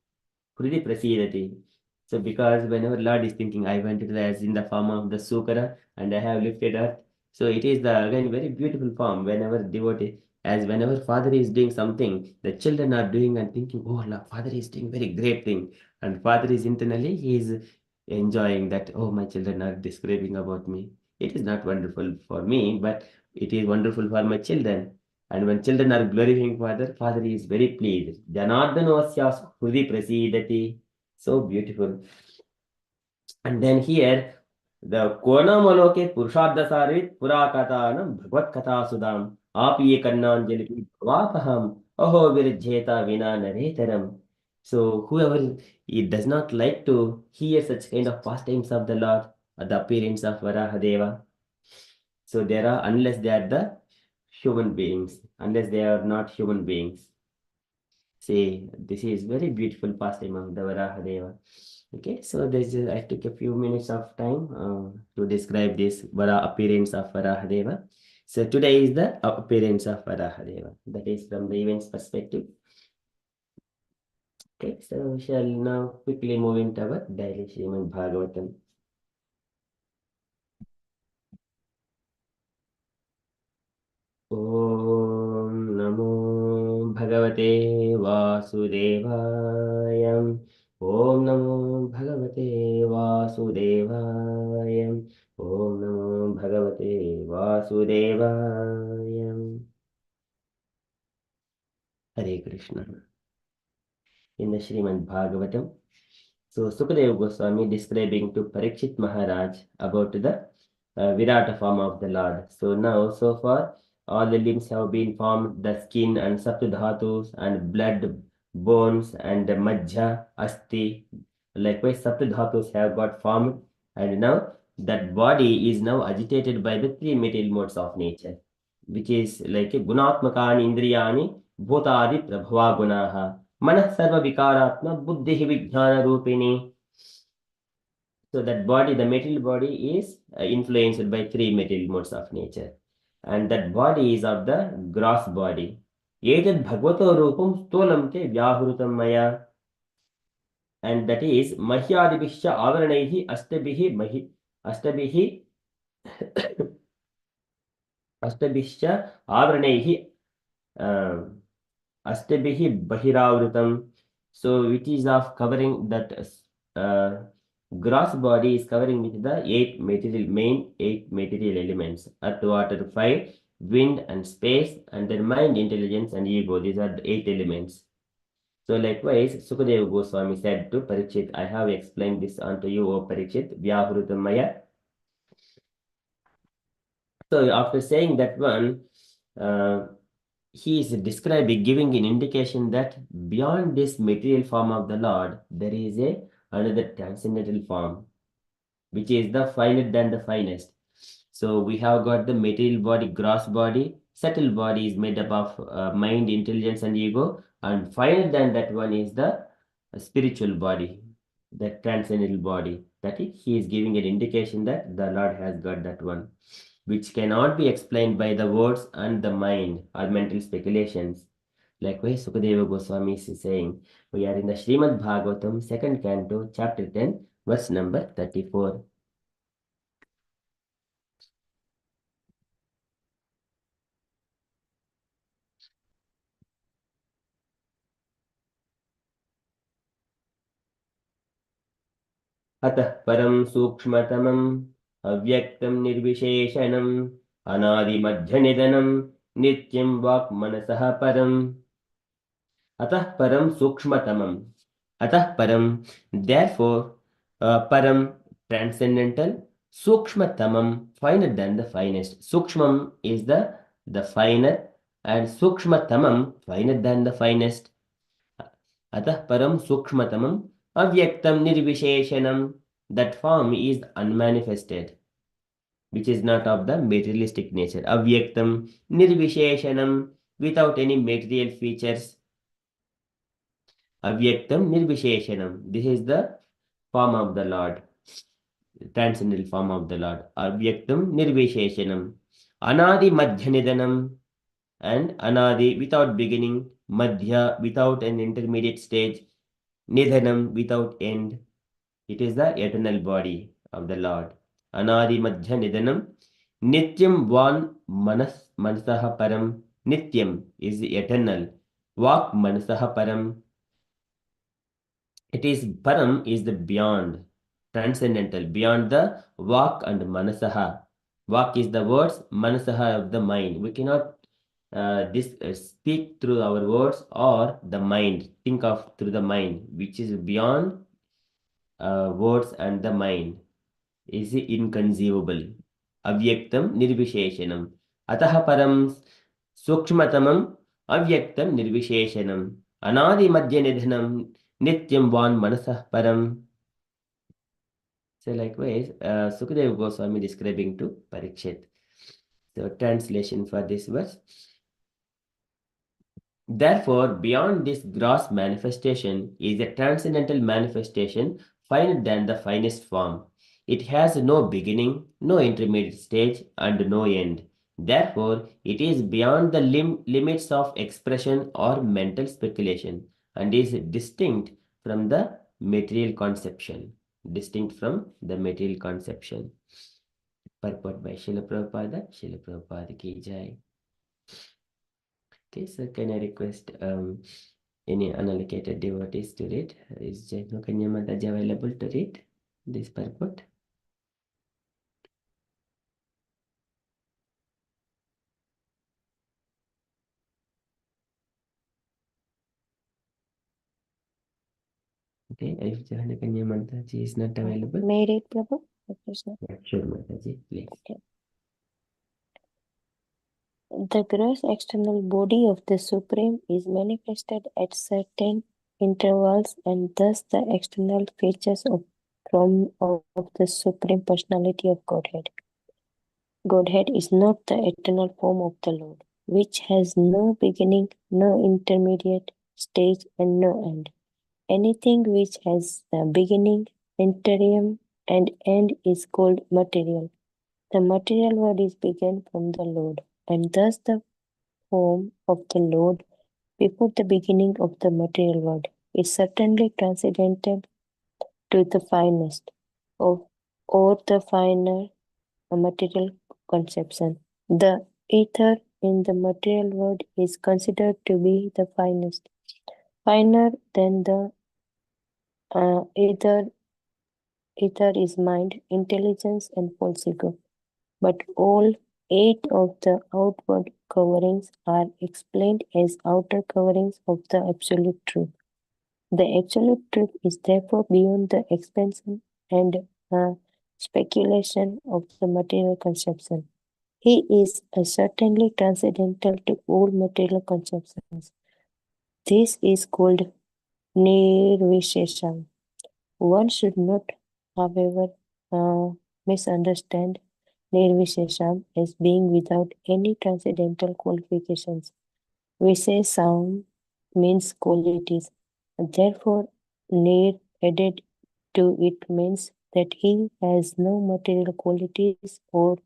Kriti prasidati. So because whenever Lord is thinking, I went to as in the form of the Sukara and I have lifted earth. So it is the again very beautiful form whenever devotee, as whenever Father is doing something, the children are doing and thinking, oh Lord, Father is doing very great thing. And Father is internally, he is enjoying that, oh, my children are describing about me. It is not wonderful for me, but it is wonderful for my children. And when children are glorifying Father, Father is very pleased. Janardhanasya Hudi Prasidati. So beautiful. And then here, the Konamaloke Purushadha Sarit Purakatanam Bhagavad Katha Sudam Api Kannanjali Bhavakaham Aho Virjeta Vina Naretaram. So whoever it does not like to hear such kind of pastimes of the Lord, the appearance of Varahadeva. So there are, unless they are the human beings, unless they are not human beings. See, this is very beautiful pastime of the Varahadeva. Okay, so I took a few minutes of time to describe this appearance of Varahadeva. So today is the appearance of Varahadeva. That is from the event's perspective. Okay, so we shall now quickly move into our daily Srimad Bhagavatam. Om Namo Bhagavate Vasudevaya. Om Namo Bhagavate Vasudevaya. Om Namo Bhagavate Vasudevaya. Hare Krishna. In the Srimad Bhagavatam, so Sukadeva Goswami describing to Parikshit Maharaj about the Virata form of the Lord. So now, so far, all the limbs have been formed, the skin and Saptadhatus and blood, bones and the Majja, Asti. Likewise, Saptadhatus have got formed, and now that body is now agitated by the three material modes of nature, which is like a Gunatmakani Indriyani Bhutadi Prabhava Gunaha. Manah Sarva Vikaratma Buddhi Vijnana Rupini. So that body, the material body is influenced by three material modes of nature. And that body is of the gross body. Etad Bhagavato Rupam Stolam Te Vyahrutam Maya. And that is Mahyadibhisha Avaranaihi Astabihi Astabhisha Avaranaihi Astabihi Bahiravrutam. So it is of covering that gross body is covering with the main eight material elements: earth, water, fire, wind, and space, and then mind, intelligence, and ego. These are the 8 elements. So likewise, Sukadeva Goswami said to Parikshit, I have explained this unto you, O Parikshit, Vyahrutam Maya. So after saying that one, he is describing, giving an indication that beyond this material form of the Lord, there is another transcendental form, which is the finer than the finest. So we have got the material body, gross body, subtle body is made up of mind, intelligence, and ego, and finer than that one is the spiritual body, the transcendental body. That is, he is giving an indication that the Lord has got that one, which cannot be explained by the words and the mind or mental speculations. Likewise, Sukadeva Goswami is saying, we are in the Srimad Bhagavatam, 2nd canto, chapter 10, verse number 34. अतः परं सूक्ष्मतमम् अव्यक्तं निर्विशेषणम् अनादिमध्यनिधनं नित्यं वाक् मनसः परम् अतः परं सूक्ष्मतमम् अतः param, therefore param, transcendental, sukshmatamam, finer than the finest. Sukshmam is the finer, and sukshmatamam, finer than the finest. Atah param sukshmatamam avyaktam nirvisheshanam, that form is unmanifested, which is not of the materialistic nature. Avyaktam nirvisheshanam, without any material features. Avyaktam nirvisheshanam, this is the form of the Lord, transcendental form of the Lord. Avyaktam nirvisheshanam. Anadi madhyanidanam, and anadi without beginning, madhya without an intermediate stage, nidhanam without end. It is the eternal body of the Lord. Anadi madhya nidanam. Nityam van manasaha param. Nityam is eternal. Vak manasaha param. It is param is the beyond, transcendental, beyond the vak and manasaha. Vak is the words, manasaha of the mind. We cannot speak through our words or the mind, think of through the mind, which is beyond words and the mind, is inconceivable. Avyaktam nirvisheshanam. Ataha param sukshmatamam avyaktam nirvisheshanam. Anadi madhya nidhanam nityam van manasah param. So likewise, Sukadeva Goswami describing to Parikshit. So translation for this verse. Therefore, beyond this gross manifestation is a transcendental manifestation finer than the finest form. It has no beginning, no intermediate stage, and no end. Therefore, it is beyond the limits of expression or mental speculation and is distinct from the material conception. Distinct from the material conception. Purport by Srila Prabhupada. Srila Prabhupada ki jai. Okay, so can I request any unallocated devotees to read? Is Jaino Kanya Mataji available to read this purport? Okay, if Jaino Kanya Mataji is not available. May I read, Prabhu? Krishna. Yeah, sure, Mataji, please. Okay. The gross external body of the Supreme is manifested at certain intervals, and thus the external features of the Supreme Personality of Godhead. Godhead is not the eternal form of the Lord, which has no beginning, no intermediate stage, and no end. Anything which has a beginning, interim, and end is called material. The material world is begun from the Lord, and thus the form of the Lord before the beginning of the material world is certainly transcendental to the finest of or the finer material conception. The ether in the material world is considered to be the finest, finer than the ether. Ether is mind, intelligence, and false ego. But all 8 of the outward coverings are explained as outer coverings of the Absolute Truth. The Absolute Truth is therefore beyond the expansion and speculation of the material conception. He is certainly transcendental to all material conceptions. This is called Nirvishesham. One should not, however, misunderstand Nirvishesham as being without any transcendental qualifications. Vishesham means qualities. Therefore, Nir added to it means that he has no material qualities or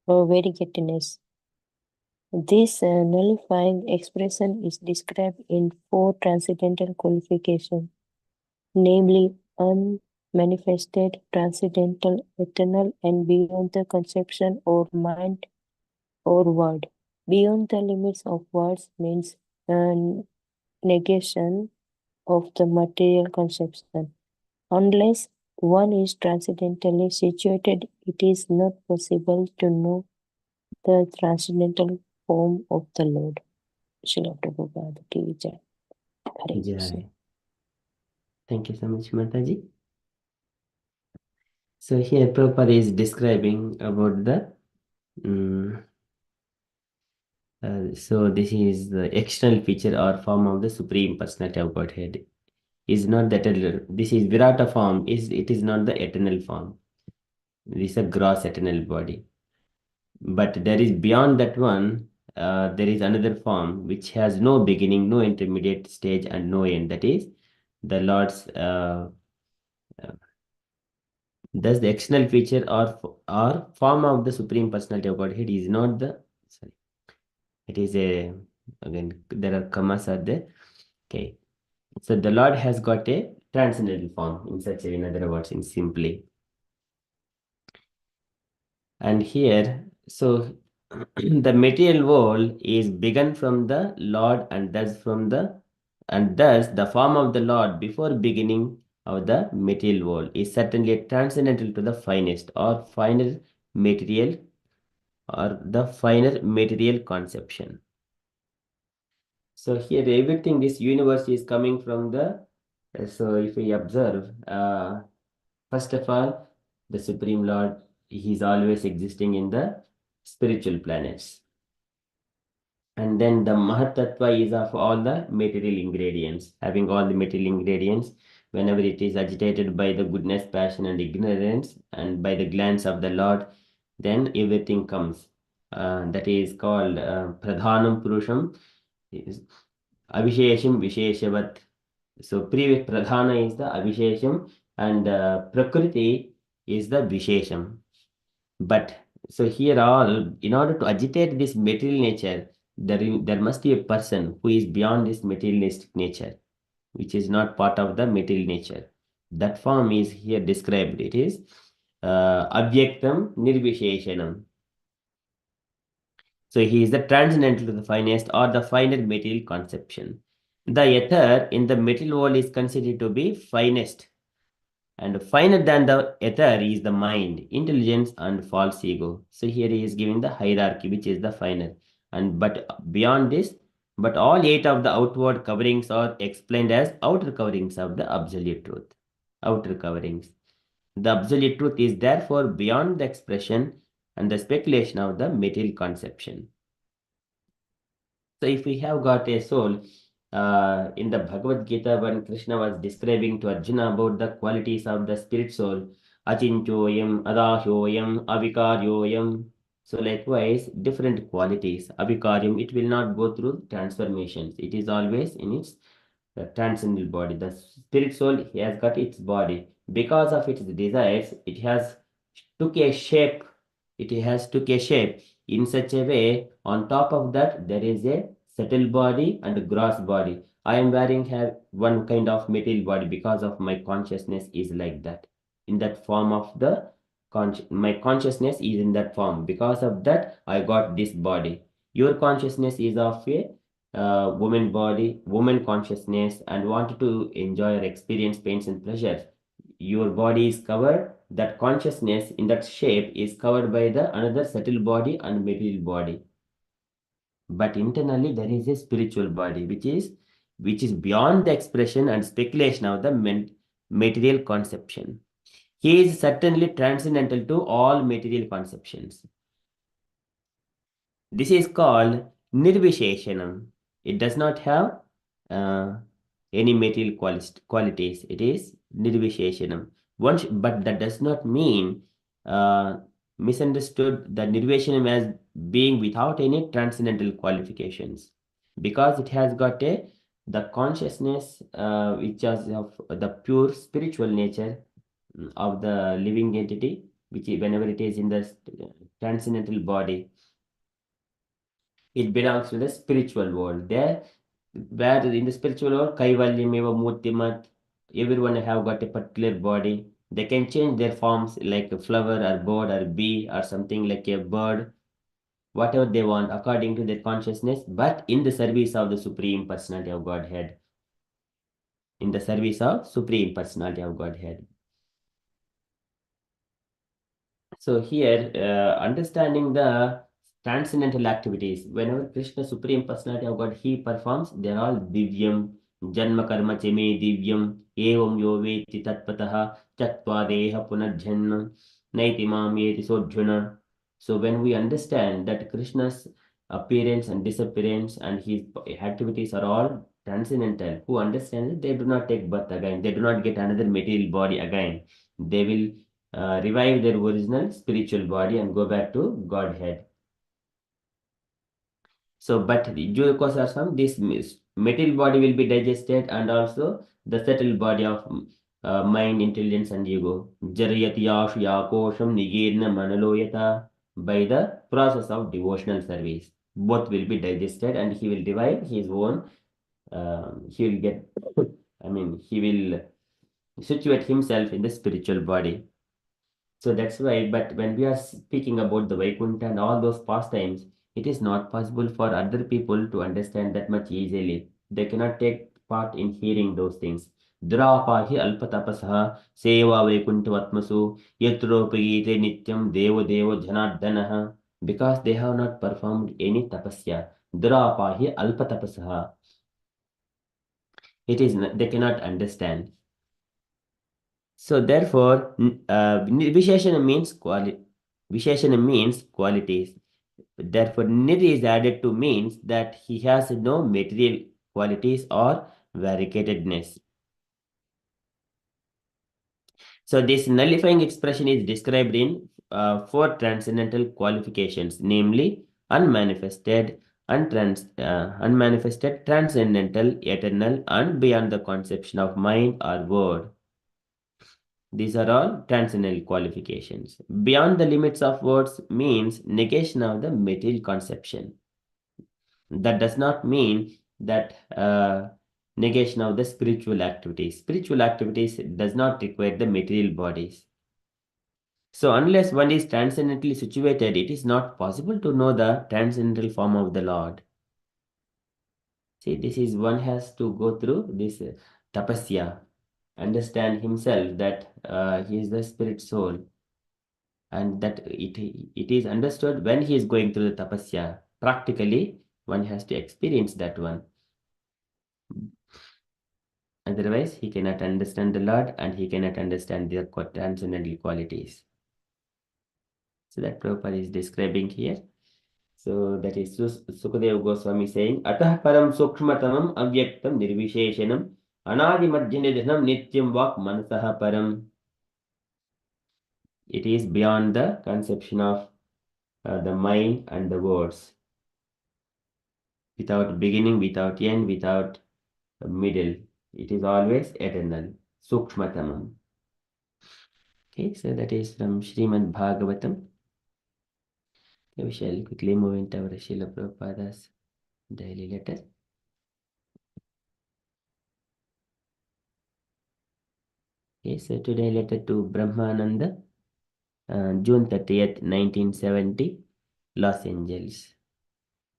variegatedness. This nullifying expression is described in 4 transcendental qualifications, namely unmanifested, transcendental, eternal, and beyond the conception or mind or word. Beyond the limits of words means negation of the material conception. Unless one is transcendently situated, it is not possible to know the transcendental form of the Lord. Srila Prabhupada ki jai. Hare Krishna. Jai. Thank you so much, Mataji. So here Prabhupada is describing about the so this is the external feature or form of the Supreme Personality of Godhead. Is not that this is Virata form, it is not the eternal form. This is a gross eternal body. But there is beyond that one, there is another form which has no beginning, no intermediate stage, and no end. That is the Lord's. Thus, the external feature or form of the Supreme Personality of Godhead is not the. Sorry, it is a, again there are commas are there. Okay, so the Lord has got a transcendental form in such a, in other words, in simply. And here, so the material world is begun from the Lord, and thus the form of the Lord before beginning of the material world is certainly transcendental to the finest or finer material or the finer material conception. So here everything, this universe is coming from the, so if we observe, first of all, the Supreme Lord, he is always existing in the spiritual planets. And then the Mahatattva is of all the material ingredients, having all the material ingredients. Whenever it is agitated by the goodness, passion, and ignorance, and by the glance of the Lord, then everything comes. That is called Pradhanam Purusham, is Avishesham Visheshavat. So previous Pradhana is the Avishesham, and Prakriti is the Vishesham. But so here all, in order to agitate this material nature, there must be a person who is beyond this materialistic nature, which is not part of the material nature. That form is here described. It is Avyaktam Nirvisheshanam. So he is the transcendental to the finest or the finer material conception. The ether in the material world is considered to be finest. And finer than the ether is the mind, intelligence, and false ego. So here he is giving the hierarchy, which is the finer. And but beyond this, but all eight of the outward coverings are explained as outer coverings of the absolute truth. Outer coverings. The absolute truth is therefore beyond the expression and the speculation of the material conception. So if we have got a soul, in the Bhagavad Gita, when Krishna was describing to Arjuna about the qualities of the spirit soul, Achinchoyam, Adahyoyam, Avikaryoyam. So likewise, different qualities. Avikaryam, it will not go through transformations. It is always in its transcendental body. The spirit soul has got its body. Because of its desires, it has took a shape. It has took a shape in such a way. On top of that, there is a subtle body and a gross body. I am wearing have one kind of material body because of my consciousness is like that. In that form of the my consciousness is in that form. Because of that, I got this body. Your consciousness is of a woman body, woman consciousness, and wanted to enjoy or experience pains and pleasures. Your body is covered, that consciousness in that shape is covered by the another subtle body and material body. But internally there is a spiritual body which is beyond the expression and speculation of the material conception. He is certainly transcendental to all material conceptions. This is called Nirvisheshanam. It does not have uh, any material qualities. It is Nirvisheshanam. But that does not mean misunderstood the Nirvisheshanam as being without any transcendental qualifications. Because it has got the consciousness which is of the pure spiritual nature of the living entity, which whenever it is in the transcendental body, it belongs to the spiritual world. There, where in the spiritual world, Kaivalyameva Murtimat, everyone have got a particular body. They can change their forms like a flower or bird or bee or something like a bird, whatever they want according to their consciousness, but in the service of the Supreme Personality of Godhead. In the service of Supreme Personality of Godhead. So here, understanding the transcendental activities, whenever Krishna, Supreme Personality of God, he performs, they are all divyam, janma karma cheme divyam, evam yo veti tatpataha, chatvadeha punarjanma, naitimam yeti sodhjuna. So when we understand that Krishna's appearance and disappearance and his activities are all transcendental, who understands it, they do not take birth again, they do not get another material body again. They will revive their original spiritual body and go back to Godhead. So, but due because of some, this material body will be digested and also the settled body of mind, intelligence, and ego. Jarayati yashya kosham nigirna manaloyata by the process of devotional service. Both will be digested and he will revive his own. He will get, I mean, he will situate himself in the spiritual body. So that's why, but when we are speaking about the Vaikuntha and all those pastimes, it is not possible for other people to understand that much easily. They cannot take part in hearing those things. Drapahi alpatapasaha seva vaikunthavatmasu yatropagite nityam deva deva janardanaha, because they have not performed any tapasya. Drapahi alpatapasaha. It is they cannot understand. So therefore, Visheshana means quality. Visheshana means qualities. Therefore, nir is added to means that he has no material qualities or variegatedness. So this nullifying expression is described in four transcendental qualifications, namely unmanifested, unmanifested, transcendental, eternal, and beyond the conception of mind or word. These are all transcendental qualifications. Beyond the limits of words means negation of the material conception. That does not mean that negation of the spiritual activities. Spiritual activities does not require the material bodies. So unless one is transcendently situated, it is not possible to know the transcendental form of the Lord. See, this is one has to go through this tapasya, understand himself that he is the spirit soul, and that it is understood when he is going through the tapasya. Practically, one has to experience that one. Otherwise, he cannot understand the Lord and he cannot understand their transcendental qualities. So that Prabhupada is describing here. So that is Sukadeva Goswami saying, Atah param sukshmatamam avyaktam nirvisheshanam anadi madhyanidhanam nityam vak manasaha param. It is beyond the conception of the mind and the words. Without beginning, without end, without middle. It is always eternal. Sukshmatamam. Okay, so that is from Srimad Bhagavatam. Okay, we shall quickly move into our Srila Prabhupada's daily letter. Okay, so today letter to Brahmananda, June 30th, 1970, Los Angeles.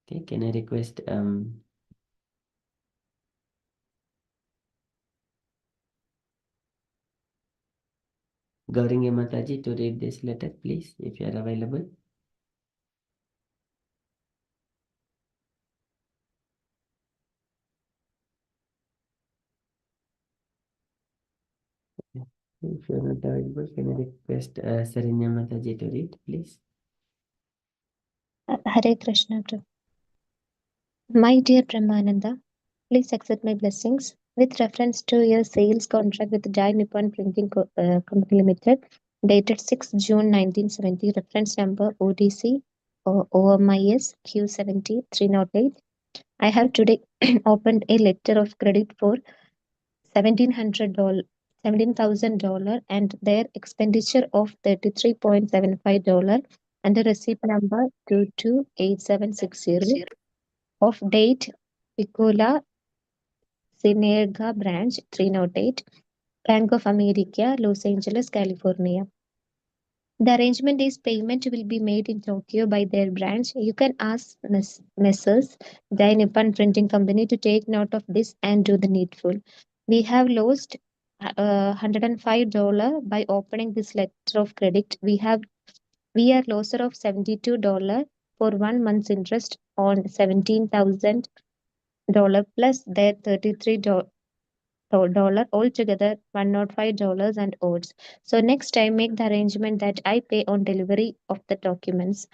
Okay, can I request Gauringa Mataji to read this letter, please, if you are available. If you are not available, can I request Saranya Mataji to read, please? Hare Krishna. My dear Brahmananda, please accept my blessings. With reference to your sales contract with Dai Nippon Printing Company Limited, dated 6 June 1970, reference number ODC OMIS Q70 308, I have today opened a letter of credit for $1,700, $17,000 and their expenditure of $33.75 and the receipt number 228760 of date Picola Cienega branch 308 Bank of America, Los Angeles, California. The arrangement is payment will be made in Tokyo by their branch. You can ask Messrs. Dai Nippon Printing Company to take note of this and do the needful. We have lost $105 by opening this letter of credit. We have we are loser of $72 for 1 month's interest on $17,000 plus their $33 altogether $105 and odds. So next time make the arrangement that I pay on delivery of the documents.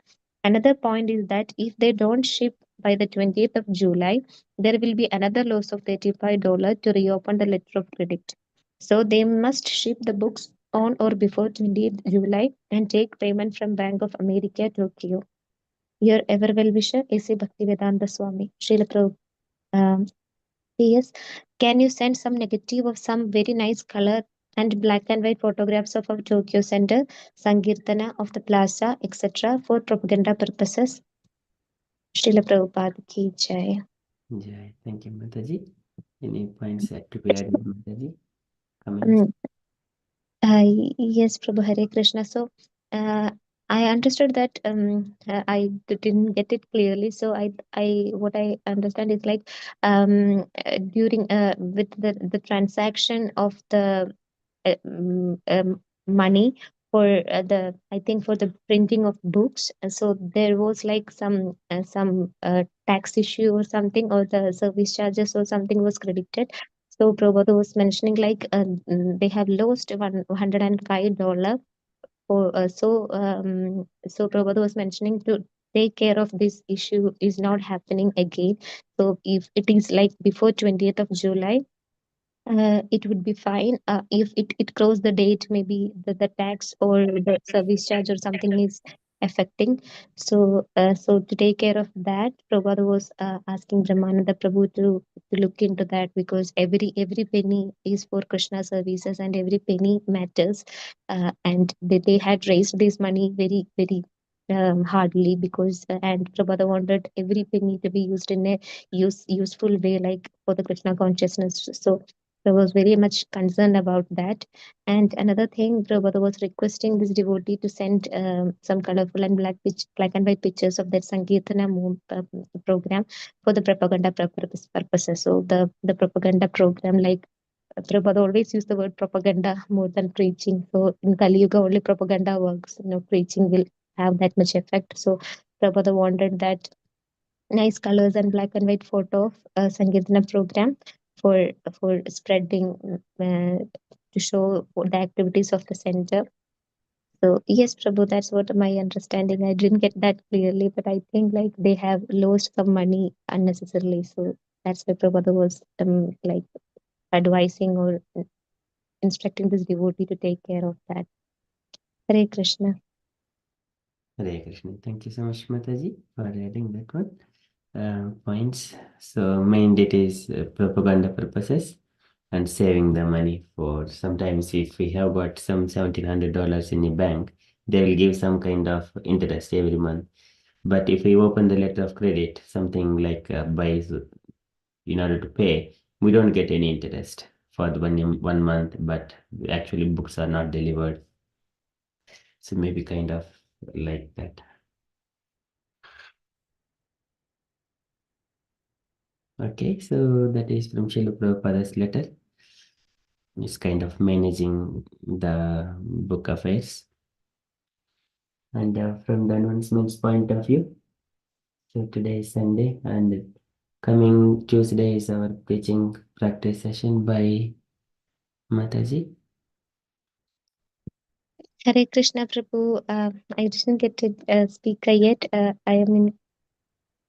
Another point is that if they don't ship by the 20th of July, there will be another loss of $35 to reopen the letter of credit. So they must ship the books on or before 20th July and take payment from Bank of America, Tokyo. Your ever well wisher, A.C. Bhaktivedanta Swami. Srila Prabhu. Yes. Can you send some negative of some very nice color and black and white photographs of our Tokyo Center, Sankirtana of the plaza, etc. for propaganda purposes? Srila Prabhupada ki jai. Jai. Thank you, Mataji. Any points to be added, Mataji? Comments? Mm, yes, Prabhu Hare Krishna. So, I understood that didn't get it clearly. So, what I understand is like during with the transaction of the money for the I think for the printing of books. So there was like some tax issue or something, or the service charges or something was credited. So Prabhupada was mentioning like they have lost $105 for so Prabhupada was mentioning to take care of this issue is not happening again. So if it is like before 20th of July, it would be fine. If it crossed the date, maybe the tax or the service charge or something is affecting. So to take care of that, Prabhupada was asking Brahmananda Prabhu to look into that, because every penny is for Krishna services and every penny matters. And they had raised this money very hardly, because and Prabhupada wanted every penny to be used in a useful way, like for the Krishna consciousness. So I was very much concerned about that. And another thing, Prabhupada was requesting this devotee to send some colorful and black and white pictures of that Sankirtana program for the propaganda purposes. So the propaganda program, like Prabhupada always used the word propaganda more than preaching. So in Kali Yuga, only propaganda works. Preaching will have that much effect. So Prabhupada wanted that nice colors and black and white photo of Sankirtana program for spreading to show the activities of the center. So yes, Prabhu, that's what my understanding. I didn't get that clearly, but I think like they have lost some money unnecessarily. So that's why Prabhupada was like advising or instructing this devotee to take care of that. Hare Krishna. Hare Krishna. Thank you so much, Mataji, for adding that one. Points. So main it is propaganda purposes and saving the money for sometimes if we have got some $1,700 in a bank, they will give some kind of interest every month. But if we open the letter of credit, something like buys in order to pay, we don't get any interest for the 1 month, but actually books are not delivered. So maybe kind of like that. Okay, so that is from Srila Prabhupada's letter. It's kind of managing the book affairs. And from the announcements point of view, so today is Sunday, and coming Tuesday is our preaching practice session by Mataji. Hare Krishna, Prabhu. I didn't get to speaker yet. I am in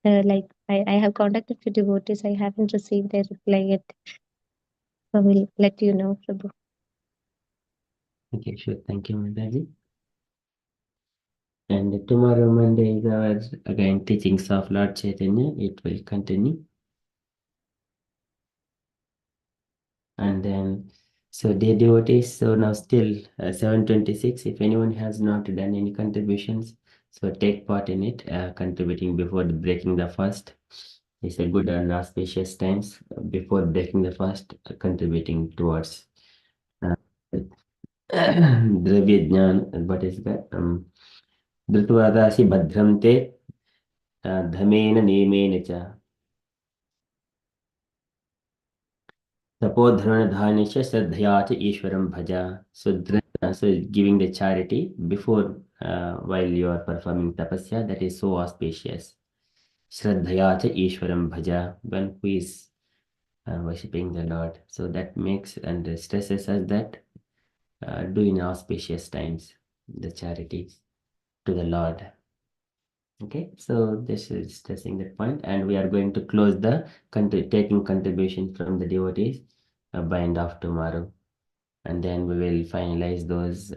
like I have contacted few devotees. I haven't received a reply yet. I will let you know, Prabhu. Okay, sure. Thank you, Mataji. And tomorrow, Monday, is our again teachings of Lord Chaitanya. It will continue. And then, so dear devotees, so now still 7:26. If anyone has not done any contributions, so take part in it. Contributing before breaking the fast is a good and auspicious times before breaking the fast. Contributing towards uh, Dravya Jnana. What is that? Dhrutvadasi Bhadram Te Dhamena Nemena Cha Tapodharana Dhanisha Sadhyata Ishwaram Bhaja. So, so giving the charity before while you are performing tapasya, that is so auspicious. Shraddhaya cha Ishwaram bhaja, one who is worshipping the Lord. So that makes and stresses us that do in auspicious times the charities to the Lord. Okay, so this is stressing that point, and we are going to close the taking contribution from the devotees by end of tomorrow, and then we will finalize those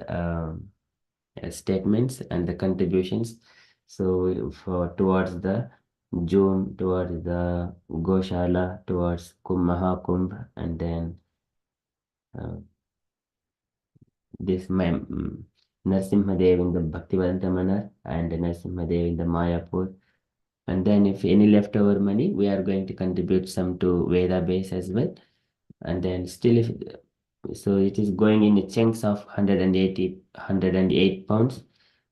statements and the contributions. So for towards the June, towards the Goshala, towards Mahakumbh, and then uh, this Narsimhadev in the Bhaktivedanta Manar and Narsimhadev in the Mayapur. And then if any leftover money, we are going to contribute some to Veda base as well. And then still if so it is going in chunks of 108 pounds.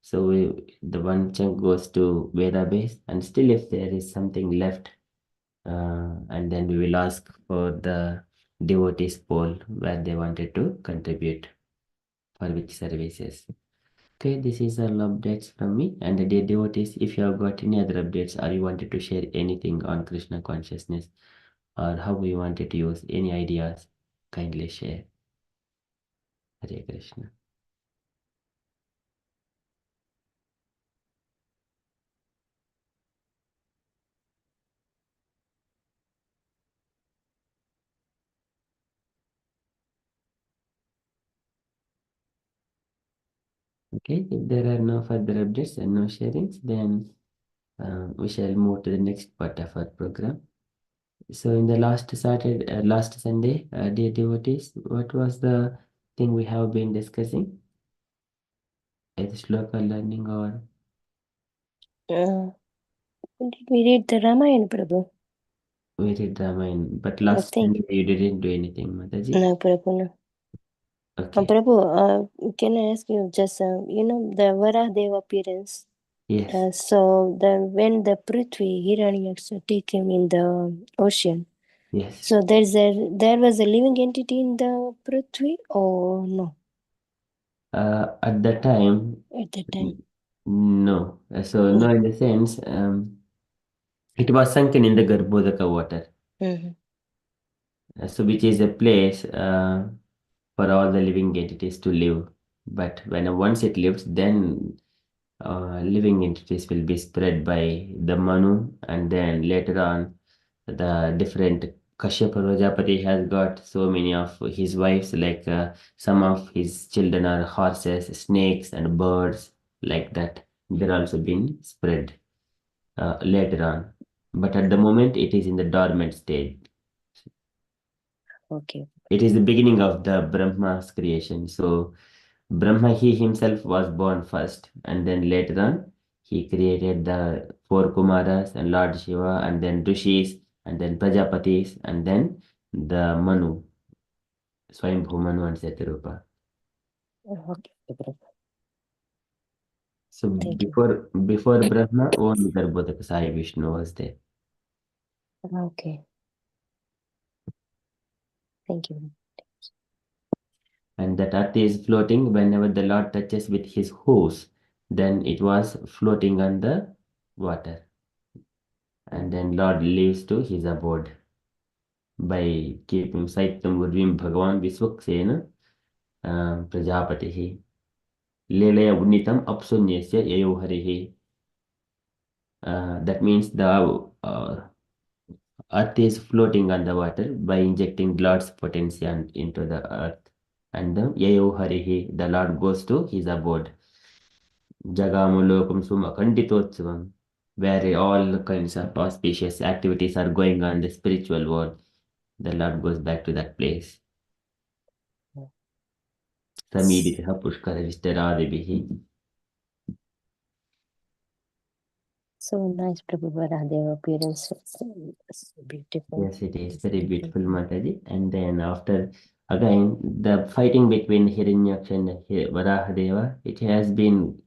So the one chunk goes to Veda base, and still if there is something left, and then we will ask for the devotees poll where they wanted to contribute for which services. Okay, this is all updates from me. And the dear devotees, if you have got any other updates or you wanted to share anything on Krishna consciousness or how we wanted to use any ideas, kindly share. Hare Krishna. Okay, if there are no further updates and no sharings, then we shall move to the next part of our program. So in the last Sunday, dear devotees, what was the thing we have been discussing? Is Sloka learning or Did we read the Ramayana, Prabhu? we read Ramayana? But last think. Sunday you didn't do anything, Mataji. No, Prabhu, no. Okay. Prabhu, can I ask you just, the Varahdeva appearance? Yes. So when the Prithvi Hiranyaksha take him in the ocean, Yes. so there was a living entity in the Prithvi or no At the time, at that time? no. So no, No. in the sense, it was sunken in the Garbhodaka water. Mm-hmm. So which is a place for all the living entities to live. But when once it lives, then living entities will be spread by the Manu, and then later on, the different Kashyapa Prajapati has got so many of his wives, like some of his children are horses, snakes, and birds, like that. They're also been spread later on. But at the moment, it is in the dormant stage. Okay. It is the beginning of the Brahma's creation. So Brahma, he himself was born first, and then later on, he created the four Kumaras and Lord Shiva, and then Rishis, and then Prajapatis, and then the Manu, Swayambhu Manu and Satarupa. Okay, Prabhu. So Thank you. before Brahma, only Garbhodaka Sai Vishnu was there. Okay. Thank you. And that earth is floating whenever the Lord touches with his hose, then it was floating on the water. And then Lord leaves to his abode by keeping Saitam Gurvim Bhagavan Viswaksena Prajapatihi Lelaya Unitam Apsunyasya Yayoharihi. That means the earth is floating on the water by injecting Lord's potency into the earth. And the Yayoharihi, the Lord goes to his abode. Jagamulokam Sumakanditotsavam, where all kinds of auspicious activities are going on in the spiritual world. The Lord goes back to that place. Samiditah Pushkaravishtaraadibihi. So nice, Prabhu Varahdeva appearance. So beautiful. Yes, it is very beautiful, Mataji. And then after, again, the fighting between Hiranyaksha and Varahadeva, it has been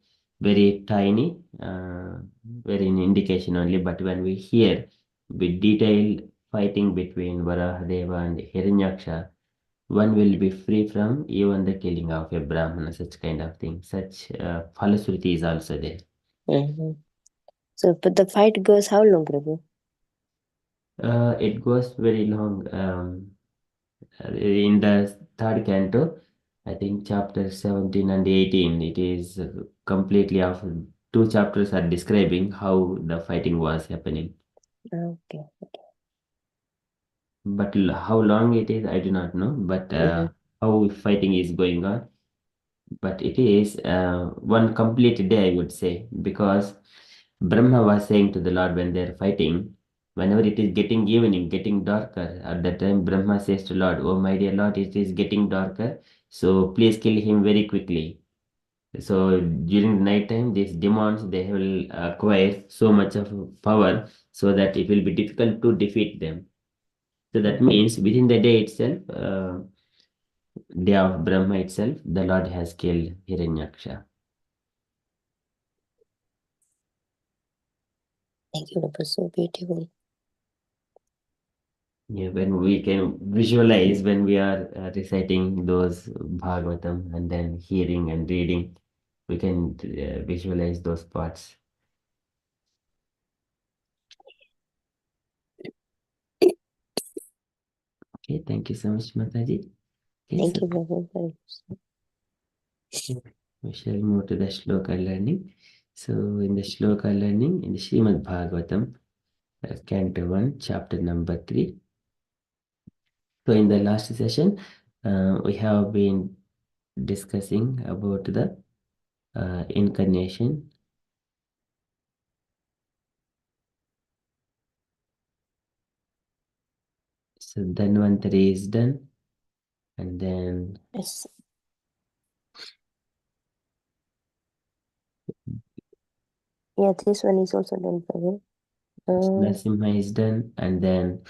very tiny, very in indication only. But when we hear with detailed fighting between Varahadeva and Hiranyaksha, one will be free from even the killing of a Brahmana, such kind of thing. Such Falasruti is also there. Mm-hmm. So, but the fight goes how long, Prabhu? It goes very long. In the third canto, I think chapter 17 and 18, it is completely of two chapters are describing how the fighting was happening. Okay. But how long it is, I do not know. But Mm-hmm. how fighting is going on. But it is one complete day, I would say, because Brahma was saying to the Lord when they are fighting, whenever it is getting evening, getting darker, at that time Brahma says to Lord, "Oh my dear Lord, it is getting darker, so please kill him very quickly." So during the night time, these demons they will acquire so much of power so that it will be difficult to defeat them. So that means within the day itself, day of Brahma itself, the Lord has killed Hiranyaksha. Thank you, Prabhu. So beautiful. Yeah, when we can visualize when we are reciting those Bhagavatam and then hearing and reading, we can visualize those parts. Okay, thank you so much, Mataji. Okay, Thank so you, Prabhu. we shall move to the Shloka learning. So in the Shloka learning, in the Srimad Bhagavatam, Canto 1, chapter number 3. So in the last session, we have been discussing about the incarnation. So Dhanvantari is done, and then Yes. Yeah, this one is also done, Prabhu. Narasimha is done, and then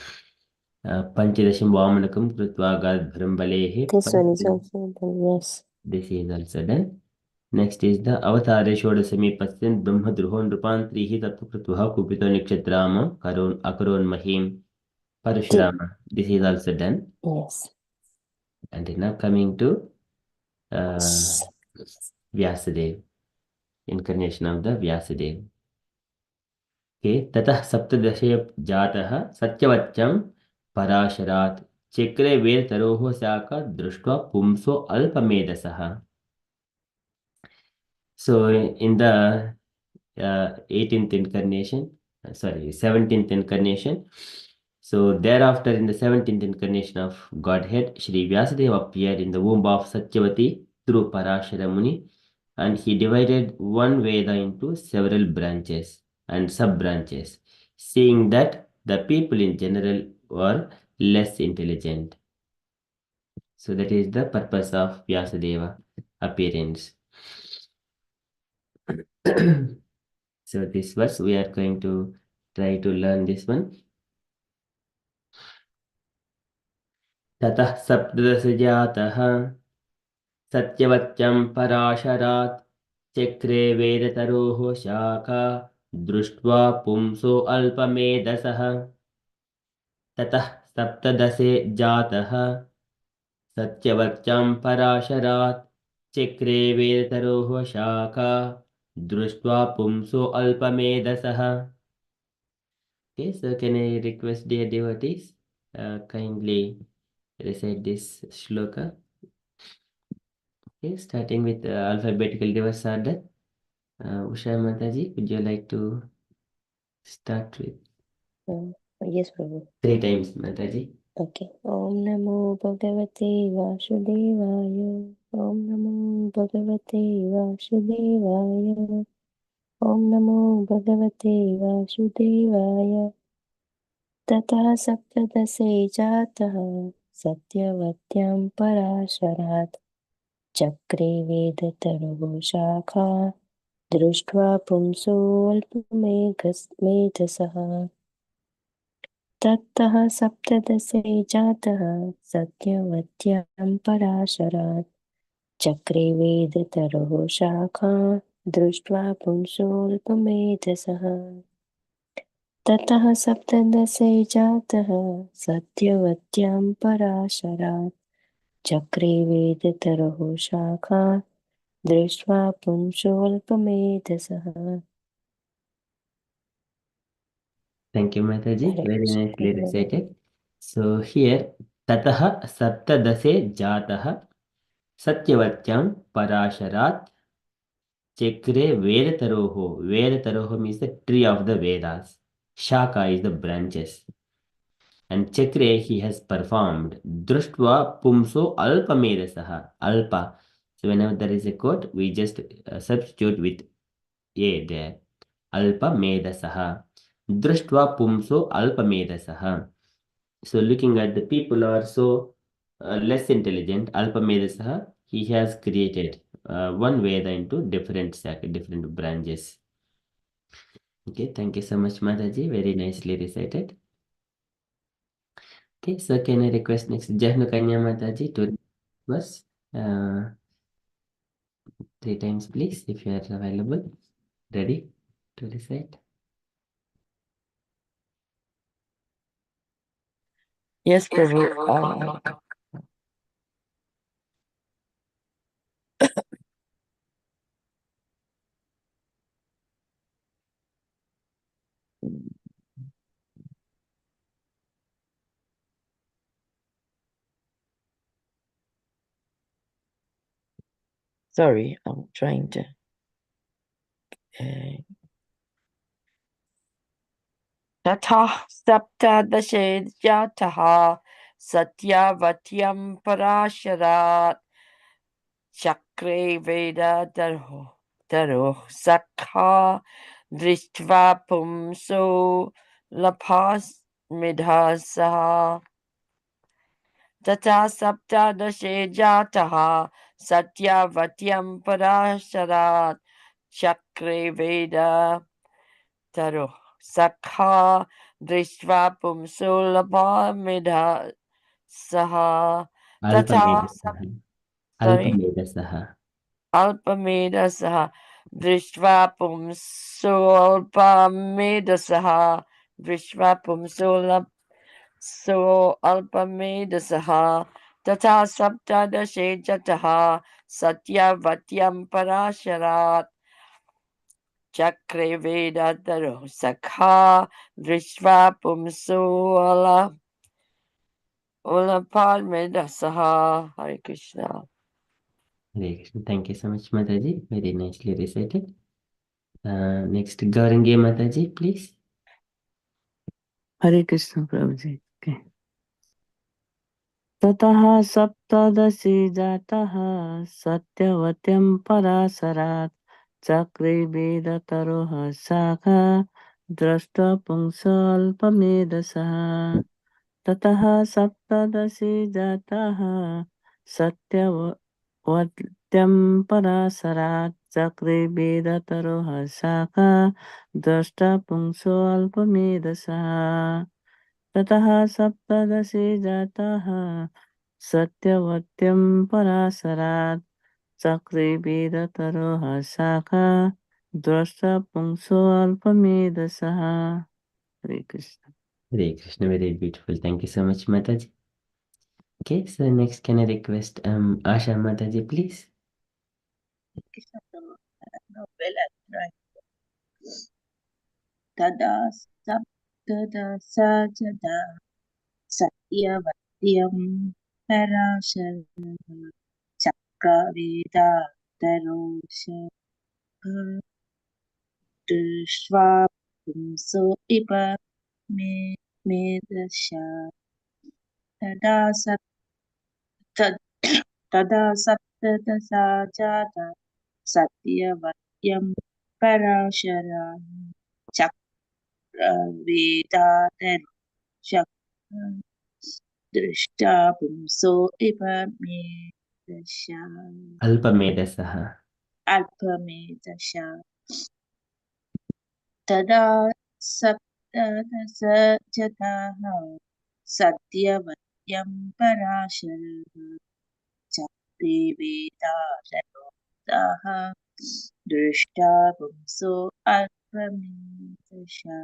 Panchadasham Vamanakam Krutva Gadbharam Balehe. This one is also done, yes. This is also done. Next is the Avatare Shodasami Pasyan Brahma Druhon Rupantrihi Tattva Krutva Kupito Nikshatrama Akaron Mahim Parashurama. This is also done. Yes. And now coming to Vyasadeva, incarnation of the Vyasadeva. Okay, ततः सप्तदशे जातः सत्यवत्यं पराशरात् चक्रे वेदतरोः शाखा दृष्ट्वा पुंसो अल्पमेधसः. So in the 18th incarnation, 17th incarnation. So thereafter, in the 17th incarnation of Godhead, Shri Vyasadeva appeared in the womb of Satyavati through Parashara Muni, and he divided one Veda into several branches and sub-branches, seeing that the people in general were less intelligent. So that is the purpose of Vyasadeva appearance. So this verse we are going to try to learn this one. ततः सप्तदश जातः सत्यवत्यं पराशरात् चक्रे वेदतरोः शाखा दृष्ट्वा पुंसो अल्पमेधसः. ततः सप्तदशे जातः सत्यवत्यं पराशरात् चक्रे वेदतरोः शाखा दृष्ट्वा पुंसो अल्पमेधसः. Okay, so can I request dear devotees, kindly recite this shloka. Okay, starting with alphabetical reverse order. Usha Mataji, would you like to start with Yes, Prabhu. 3 times, Mataji? Okay. Om Namo Bhagavate Vasudevaya. Om Namo Bhagavate Vasudevaya. Om Namo Bhagavate Vasudevaya. ततः सप्तदशे जातः सत्यवत्यां पराशरात् चक्रे वेदतरुः शाखा दृष्ट्वा पुंसोऽल्पमेधसः. ततः सप्तदशे जातः सत्यवत्यां पराशरात् चक्रे वेदतरुः शाखा दृष्ट्वा पुंसोऽल्पमेधसः. ततः सप्तदशे जातः सत्यवत्यां पराशरात् चक्रे वेदतरः शाखा दृष्ट्वा पुंसोऽल्पमेधसः. Thank you, Mataji. Hare Very Krishna. nicely recited. So here, Tatah Saptadase Jatah Satyavatyam Parasharat Chakre Vedataroho. Vedataroho means the tree of the Vedas. Shaka is the branches. And Chakre he has performed. Drushtva Pumso Alpamedasaha. Alpa. So whenever there is a quote, we just substitute with A there. Alpamedasaha. Drushtva Pumso Alpamedasaha. So looking at the people are so less intelligent, Alpamedasaha, he has created one Veda into different branches. Okay, thank you so much, Mataji. Very nicely recited. Okay, so can I request next Jahnu Kanya Mataji to verse three times, please, if you are available, ready to recite. Yes, Prabhu. Sorry, I'm trying to. तथा सप्तदशे जातः सत्यावत्यं पराशरात् चक्रे वेदतरोः सखा दृष्ट्वा पुंसो लभास्मिधासः तथा सप्तदशे जातः सत्यावत्यं पराशरात् चक्रे वेदतरोः सखा दृष्ट्वा पुंसो लभामिधासः तथा sorry Alpamedasaha. अल्पमेधसः दृष्ट्वा पुंसोऽल्पमेधसः दृष्ट्वा पुंसोऽल्पमेधसः तथा सप्तदशे जतः सत्यवत्यं पराशरात् चक्रे वेदतरोः सखा दृष्ट्वा पुंसोऽल्पमेधसः. Hare Krishna. Hare Krishna. Thank you so much, Mataji. Very nicely recited. Next, Gaurangi Mataji, please. Hare Krishna Prabhuji. Okay. ततः सप्तदशी जातः सत्यवत्यं पराशरात् चक्रे वेदतरोः शाखा द्रष्टपुंसल्पमेधसः ततः सप्तदशी जातः सत्यवत्यं पराशरात् चक्रे वेदतरोः शाखा द्रष्टपुंसोऽल्पमेधसः ततः सप्तदशे जातः सत्यवत्यं पराशरात् चक्रे वेदतरोः शाखा द्रष्टपुंसोऽल्पमेधसः. हरे Krishna. Hare Krishna, very beautiful. Thank you so much, Mataji. Okay, so next, can I request Asha Mataji, please? तदा सप्तदशजदा सत्यवत्यं पराशरः चक्रवेदातरोष दृष्ट्वा पुंसो इव मे मेदश तदा तदा सप्तदशा जाता सत्यवत्यं पराशरः चक्रवेदातरोष दृष्टा पुंसो इव मे दशा Alpamedasaha. अल्पमेधशा तदा सप्तदशजताः सत्यवत्यं पराशरः चक्रे वेदाशरोक्तः दृष्टा पुंसो अल्पमेधशा.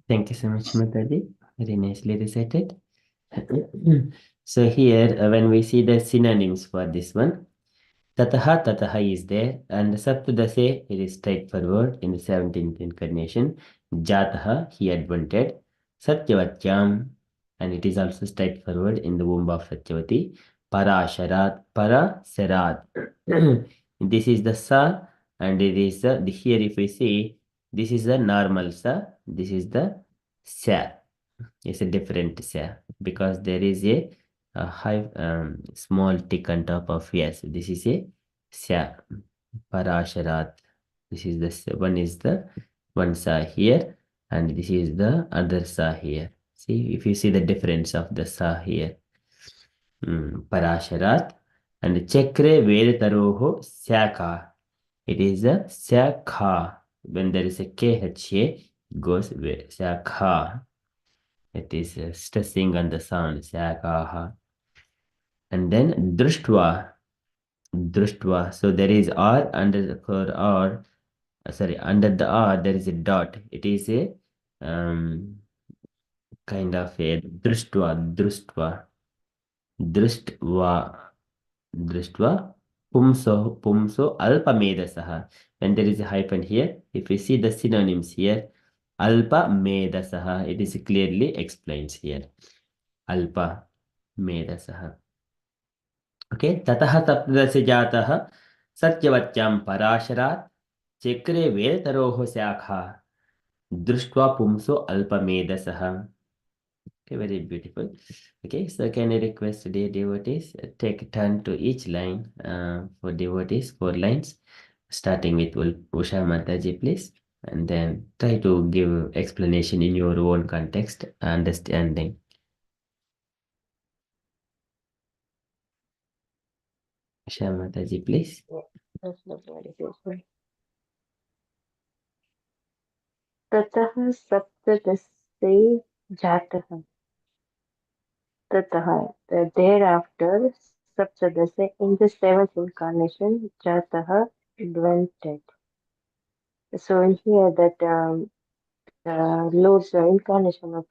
Thank you so much, Mataji. Very nicely recited. So here, when we see the synonyms for this one, Tataha, Tataha is there, and Saptadase, it is straightforward in the 17th incarnation. Jataha, he had wanted. Satyavatyam, and it is also straightforward in the womb of Satyavati. Parasharat, Parasarat. This is the Sa, and it is here if we see, this is the normal Sa, this is the Sa. It's a different Sa because there is a high small tick on top of yes. This is a Sa Parasharat. This is the one is the one Sa here, and this is the other Sa here. See if you see the difference of the Sa here. Parasharat and Chakre Vedataroho Syaka. It is a Syakha. When there is a KH, it goes with Syakha. It is stressing on the sound, Syakaha. And then Drushtva. Drushtva. So there is R under the R. Sorry, under the R there is a dot. It is a kind of a Drushtva. Drushtva. Drushtva. Pumso alpamedasaha. When there is a hyphen here, if we see the synonyms here, alpamedasaha, it is clearly explains here. Alpamedasaha. Okay, tatah tapdasya jatah satyavatyam parasharat chakre vedataroho syakha drishtva pumso alpamedasaha. Okay, very beautiful. Okay, so can I request the devotees take a turn to each line for devotees, 4 lines, starting with Usha Mataji, please, and then try to give explanation in your own context, understanding. Usha Mataji, please. That's the body movement. ततः सप्तदशे जातः ततः thereafter Saptadase in the 7th incarnation Jataha invented. So in here that the Lord's incarnation of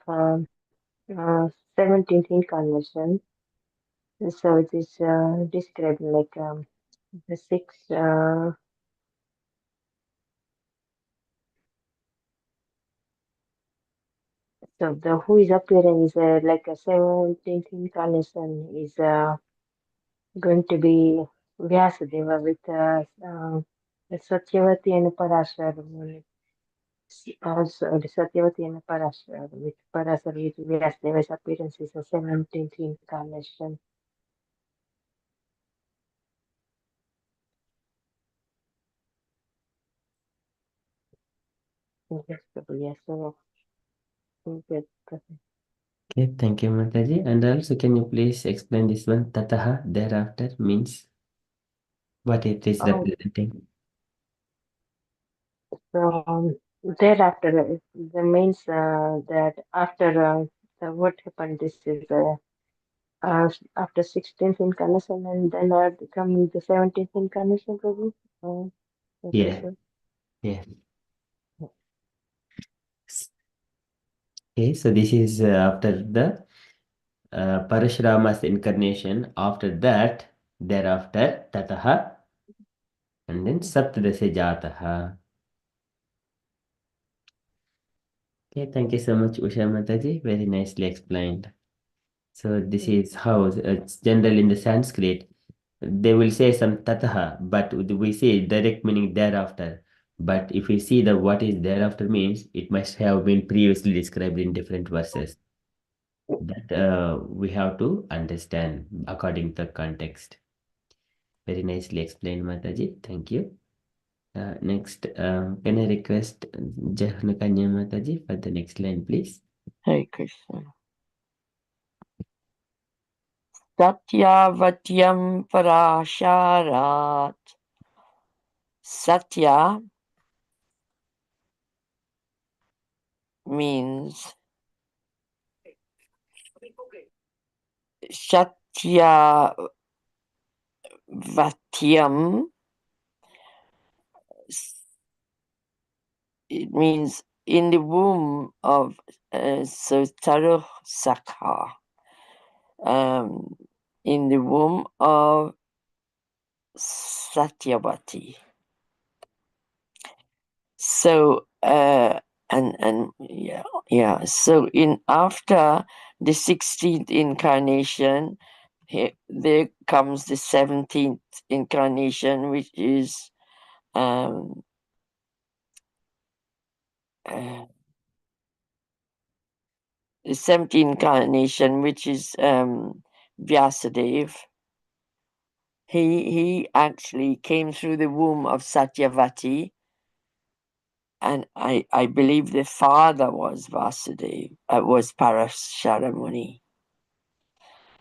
17th incarnation, so it is described like the 6 so the who is appearing is like a 17th incarnation is going to be Vyasadeva with Satyavati and Parashar. Also, the Satyavati and Parashar with Parashar with Vyasadeva's appearance is a 17th incarnation. Yes, yes, so good. Okay, thank you, Mataji. And also, can you please explain this one? Tataha, thereafter, means what it is representing? So thereafter, the means that after what happened, this is after 16th incarnation and then coming the 17th incarnation, Prabhu. Yeah, yeah. Okay, so this is after the Parashurama's incarnation. After that, thereafter, Tataha, and then Saptadasya Jataha. Okay, thank you so much, Usha Mataji. Very nicely explained. So this is how it's general in the Sanskrit. They will say some tataha, but we say direct meaning thereafter. But if we see the what is thereafter means, it must have been previously described in different verses. That we have to understand according to the context. Very nicely explained, Mataji. Thank you. Next, can I request Jahnakanya Mataji for the next line, please? Hare Krishna. Satyavatyam Parasharat. Satya means Satyavatyam. It means in the womb of Sutaru Sakha. in the womb of Satyavati. So and yeah. So in after the 16th incarnation, there comes the 17th incarnation, which is um, uh, the 17th incarnation, which is Vyasadeva. He actually came through the womb of Satyavati, and I believe the father was Vasudeva, was Parashara Muni.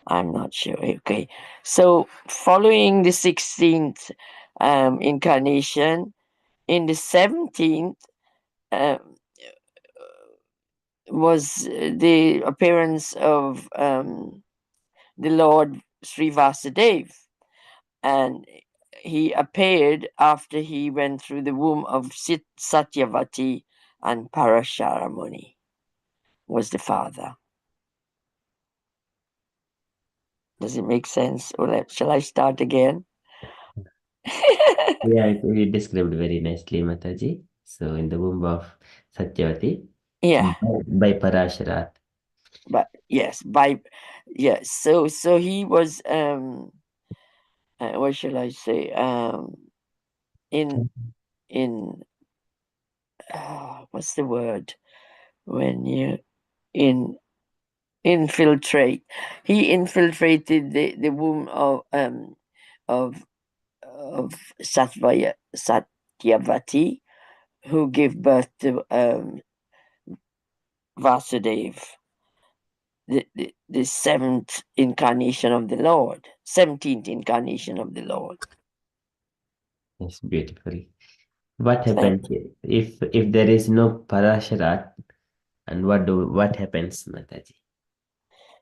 I'm not sure. Okay, so following the 16th incarnation, in the 17th was the appearance of the Lord Sri Vasudeva, and he appeared after he went through the womb of Satyavati, and Parashara Muni was the father. Does it make sense? Or shall I start again? Yeah, you described very nicely, Mataji. So in the womb of Satyavati, Yeah, by Parasharat. but yes, so he was what shall I say, in what's the word when you in infiltrate, he infiltrated the womb of Satyavati, who gave birth to Vasudeva, the seventh incarnation of the Lord, 17th incarnation of the Lord. Yes, beautiful. What Thank happens if there is no Parasharat, and what happens, Mataji?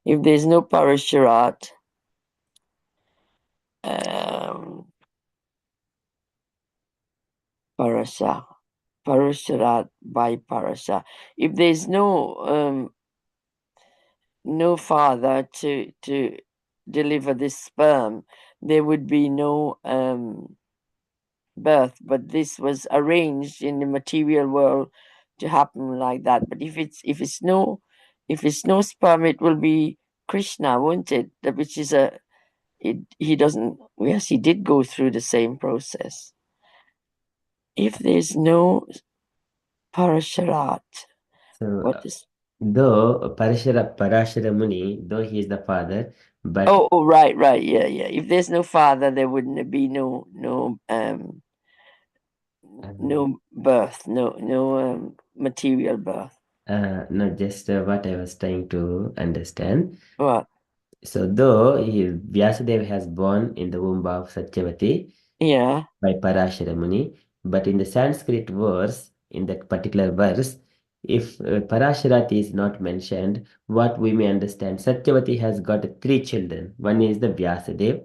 If there's no Parasharat, Parasharat by Parasha. If there's no father to deliver this sperm, there would be no birth. But this was arranged in the material world to happen like that. But if it's no sperm, it will be Krishna, won't it? Which is he doesn't. Yes, he did go through the same process. If there's no Parasharat, So, what is? though Parashara Muni, though he is the father, but Oh, right, yeah. If there's no father, there wouldn't be no birth, no material birth. no, just what I was trying to understand. What? So, though Vyasadeva has born in the womb of Satyavati Yeah. by Parashara Muni, but in the Sanskrit verse, in that particular verse, if Parasharati is not mentioned, what we may understand, Satyavati has got three children. One is the Vyasadeva,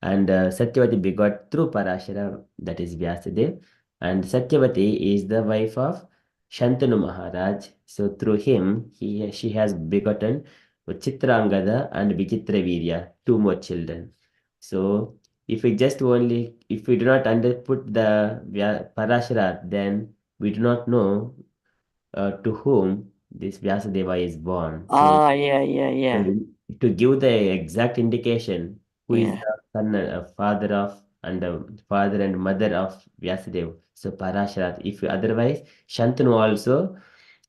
and Satyavati begot through Parashara, that is Vyasadeva, and Satyavati is the wife of Shantanu Maharaj. So through him, she has begotten Chitrangada and Vichitravirya, two more children. So if we do not put the Parashara, then we do not know to whom this Vyasadeva is born. So Yeah. to give the exact indication who is Yeah. the son, father and mother of Vyasadeva. So Parasharat. If otherwise, Shantanu also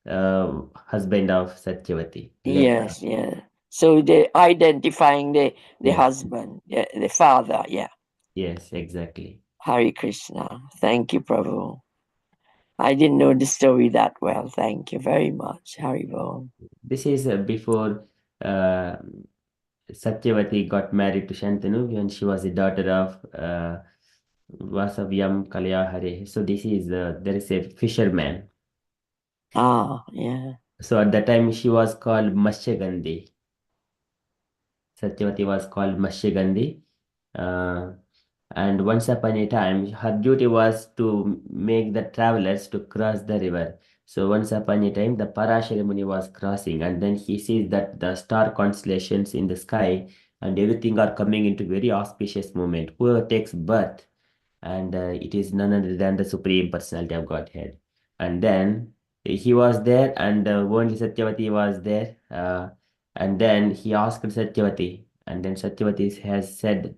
husband of Satyavati. Yes, yeah. So they're identifying the Yes, husband, the father, yeah. yes, exactly. Hare Krishna. Thank you, Prabhu. I didn't know the story that well. Thank you very much. Haribol. This is before uh, Satyavati got married to Shantanu when she was the daughter of Vasavyam Kalyahare. So this is there is a fisherman. Ah, yeah. So at that time she was called Mashyagandhi. Satyavati was called Mashyagandhi. Uh, and once upon a time, her duty was to make the travelers to cross the river. So once upon a time, the Parashara Muni was crossing, and then he sees that the star constellations in the sky and everything are coming into very auspicious moment. Whoever takes birth, and it is none other than the Supreme Personality of Godhead. And then he was there, and only Satyavati was there. And then he asked Satyavati, and then Satyavati has said,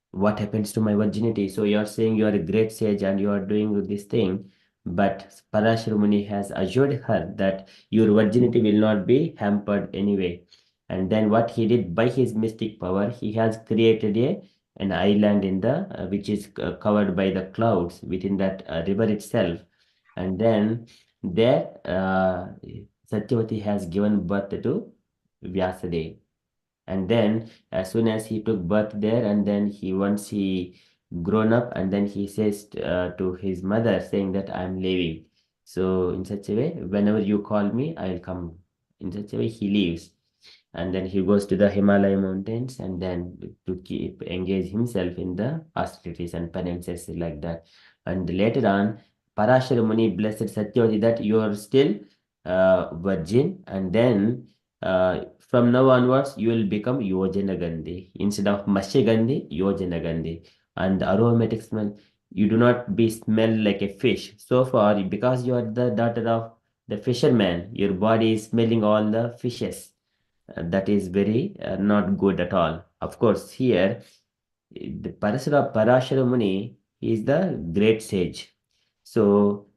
"What happens to my virginity? So you are saying you are a great sage and you are doing this thing." But Parashara Muni has assured her that your virginity will not be hampered anyway. And then what he did by his mystic power, he has created an island in the which is covered by the clouds within that river itself. And then there Satyavati has given birth to Vyasadeva. And then as soon as he took birth there, and then once he grown up, and then he says to his mother saying that I'm leaving. So in such a way, whenever you call me, I'll come. In such a way, he leaves, and then he goes to the Himalaya mountains, and then to keep engage himself in the austerities and penances like that. And later on, Parashara Muni blessed Satyavati that you are still virgin, and then from now onwards you will become Yojana Gandhi instead of Masya Gandhi, Yojana Gandhi. And the aromatic smell, you do not be smell like a fish. So far, because you are the daughter of the fisherman, your body is smelling all the fishes. That is very not good at all. Of course, here the Parashara Muni is the great sage. So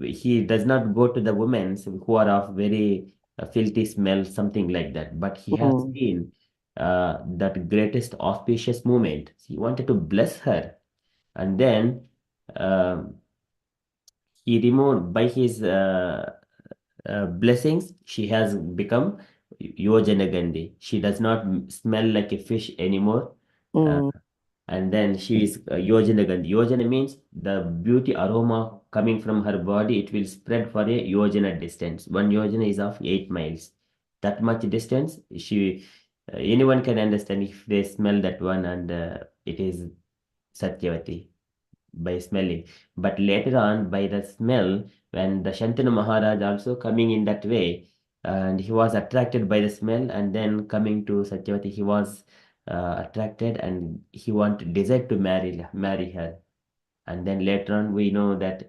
he does not go to the women who are of very filthy smell, something like that. But he has Mm. seen that greatest auspicious moment. He wanted to bless her, and then um he removed by his blessings. She has become Yojana Gandhi. She does not smell like a fish anymore. Uh, Mm. and then she is Yojana Gandhi. Yojana means the beauty aroma coming from her body. It will spread for a Yojana distance. One Yojana is of 8 miles. That much distance, anyone can understand if they smell that one, and it is Satyavati by smelling. But later on, by the smell, when the Shantanu Maharaj also coming in that way, and he was attracted by the smell, and then coming to Satyavati, he was attracted, and he wanted desire to marry her. And then later on, we know that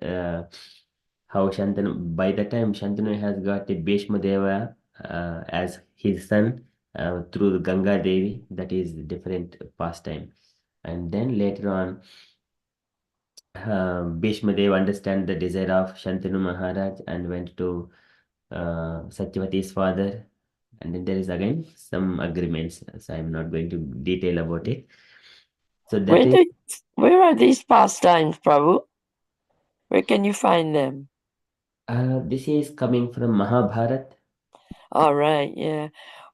how Shantanu, by the time Shantanu has got a Bhishma Deva as his son through the Ganga Devi, that is different pastime. And then later on, Bhishma Dev understand the desire of Shantanu Maharaj and went to Satyavati's father. And then there is again some agreements. So I'm not going to detail about it. So that is Where are these pastimes, Prabhu? Where can you find them? this is coming from Mahabharat. All right, yeah.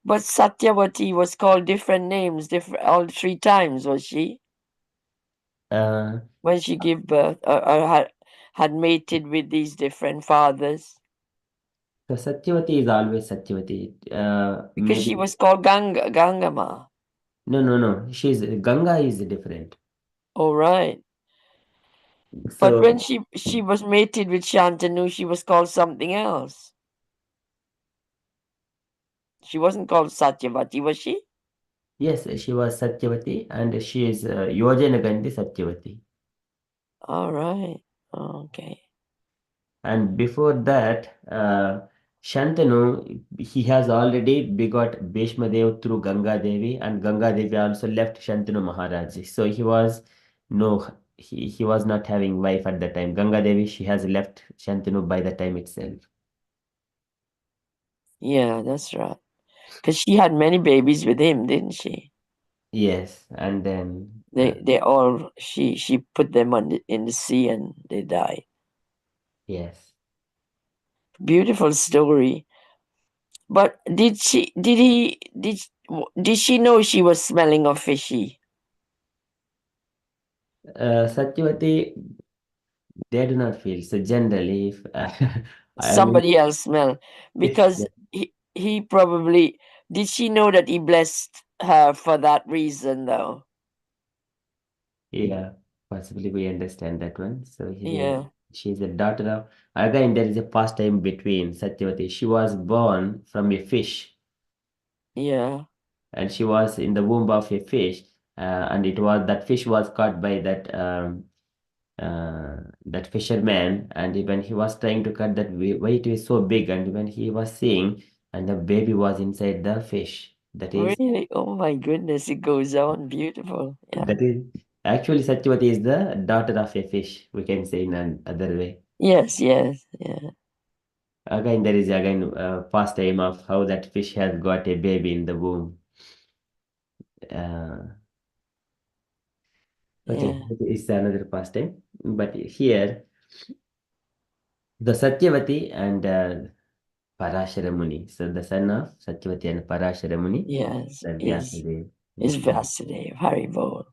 But Satyavati was called different names, different all 3 times, was she? Uh, When she gave birth, or had mated with these different fathers? so Satyavati is always Satyavati. Because she Maybe was called Gangama. no. She's Ganga is different. All right. But So when she was mated with Shantanu, she was called something else. She wasn't called Satyavati, was she? yes, she was Satyavati, and she is Yojana Gandhi Satyavati. All right. Okay. And before that, Shantanu, he has already begot Bhishma Dev through Ganga Devi, and Ganga Devi also left Shantanu Maharaj. So no, he was not having wife at the time. Ganga Devi, she has left Shantanu by the time itself. Yeah, that's right. Because she had many babies with him, didn't she? Yes, and then They all she put them in the sea and they died. yes. Beautiful story. But did she know she was smelling of fishy? Satyavati, they do not feel. So generally, if I will, Somebody else smell, if because he probably did. She know that he blessed her for that reason, though. yeah, possibly we understand that one. So he Yeah. She is the daughter of. Again, there is a pastime between Satyavati. She was born from a fish, Yeah. and she was in the womb of a fish, and it was that fish was caught by that fisherman, and when he was trying to cut that, why it is so big, and when he was seeing, and the baby was inside the fish. That is Really? Oh my goodness, it goes on. Beautiful. Yeah. that is actually Satyavati is the daughter of a fish. We can say in another way. Yes, yes, yeah. Again, there is again pastime of how that fish has got a baby in the womb. Uh, okay, Yeah. it's another pastime. But here, the Satyavati and Parashara Muni. So the son of Satyavati and Parashara Muni, Yes. the Is Vyasadeva. Vasudev, Haribol.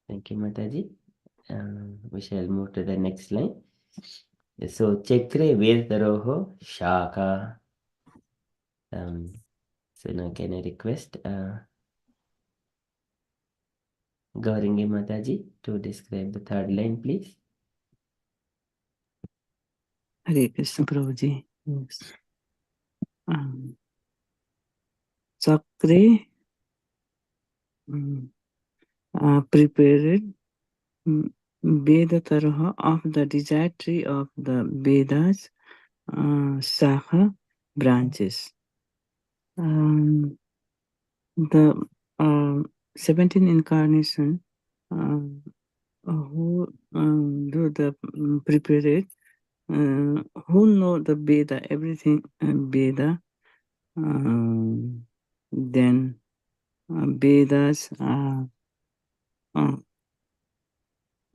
Thank you, Mataji. We shall move to the next line. So Chakre Vedtaroho Shaka. So now can I request Gauringi Mataji to describe the third line, please? Hare Krishna Prabhuji. Yes. Chakre prepared Veda Taraha of the desired tree of the Vedas, Sakha branches. The 17 incarnation who do the prepared, who know the Veda, everything Veda, then Vedas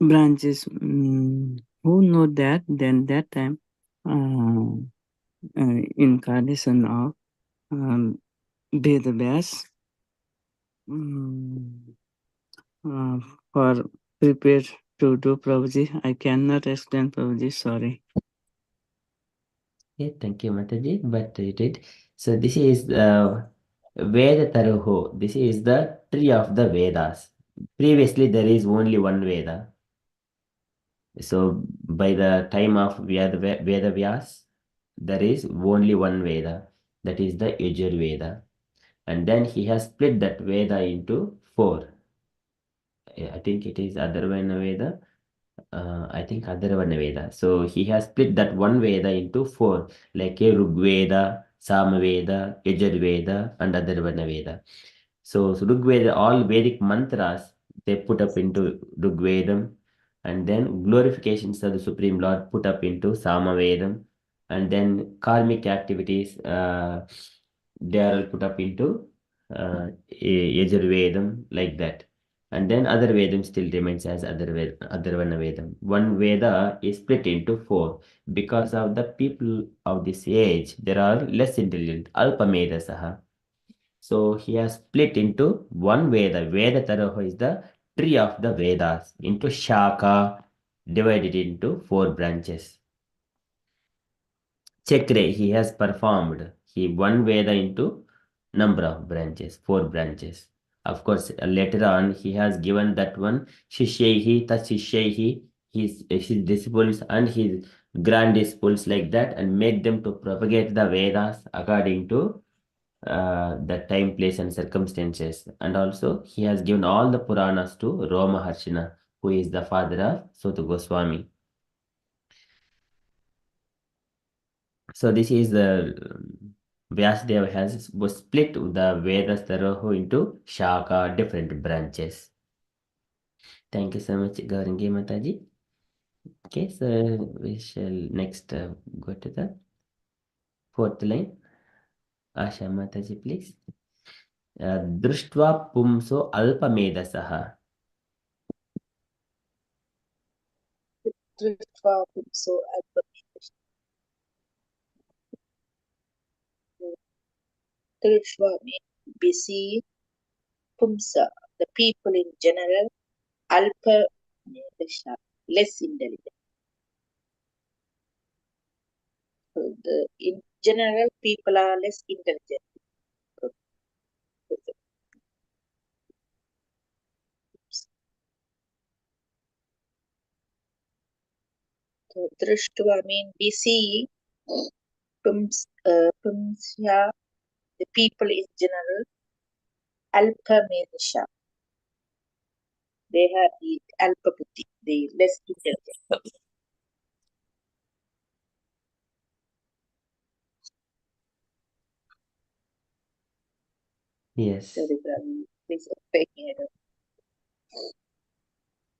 branches, who know that, then that time incarnation of Veda Vyas for prepared to do Prabhuji. I cannot explain Prabhuji, sorry. Okay, thank you, Mataji. But you did. So this is Veda Taruho. This is the tree of the Vedas. Previously, there is only one Veda. So by the time of Veda Vyas, there is only one Veda. That is the Yajur Veda. And then he has split that Veda into four. I think it is Adharvana Veda. I think Adharvana Veda. So he has split that one Veda into four, like a Rig Veda, Sama Veda, Yajur Veda, and Adharvana Veda. So Rig Veda, all Vedic mantras, they put up into Rig Vedam, and then glorifications of the Supreme Lord put up into Sama Vedam, and then karmic activities, they are all put up into Yajur Vedam, like that. And then other Vedam still remains as Adharvana Vedam. One Veda is split into four. Because of the people of this age, there are less intelligent, Alpamedasaha. So he has split into one Veda. Veda Taraho is the tree of the Vedas, into Shaka, divided into four branches. Chakre, he has performed. He one Veda into number of branches, four branches. Of course, later on, he has given that one Shishyehi, Tashishyehi, his disciples and his grand disciples like that, and make them to propagate the Vedas according to the time, place, and circumstances. And also, he has given all the Puranas to Roma Harshina, who is the father of Suta Goswami. So this is the Vyasadeva has was split the Vedas Tarohu into Shaka, different branches. Thank you so much, Gaurangi Mataji. Okay, so we shall next go to the fourth line. Asha Mataji, please. Drishtva pumso alpamedasaha. Dritva pumso Dritva means busy. Pumsa, the people in general. Alpa, less intelligent. So in general, people are less intelligent. So, Drishtva mean we see Pumsya, the people in general, Alpa Medisha. They have the Alpa Buddhi, the less intelligent. Yes. Sorry, Prabhu. Please explain it.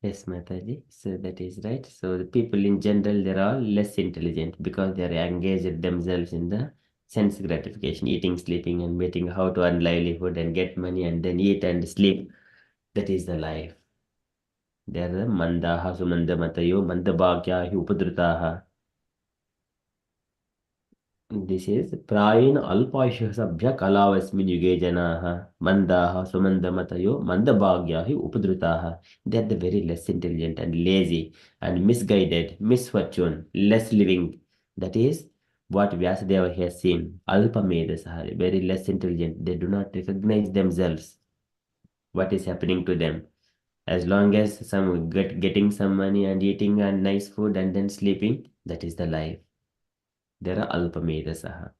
Yes, Mataji. So that is right. So the people in general, they're all less intelligent because they are engaged themselves in the sense gratification, eating, sleeping, and waiting how to earn livelihood and get money and then eat and sleep. That is the life. They are the mandaha sumanda matayo mandabhagya hi upadrutaha. This is Prayin Alpaisha Sabhya Kalavasmin Yuge Janaha Mandaha Sumandamatayo Mandabhagyahi Upadrutaha. They are the very less intelligent and lazy and misguided, misfortune, less living. That is what Vyasadeva has seen. Alpa Medasaha, very less intelligent. They do not recognize themselves, what is happening to them. As long as getting some money and eating and nice food and then sleeping, that is the life. There are Alpa Medasaha.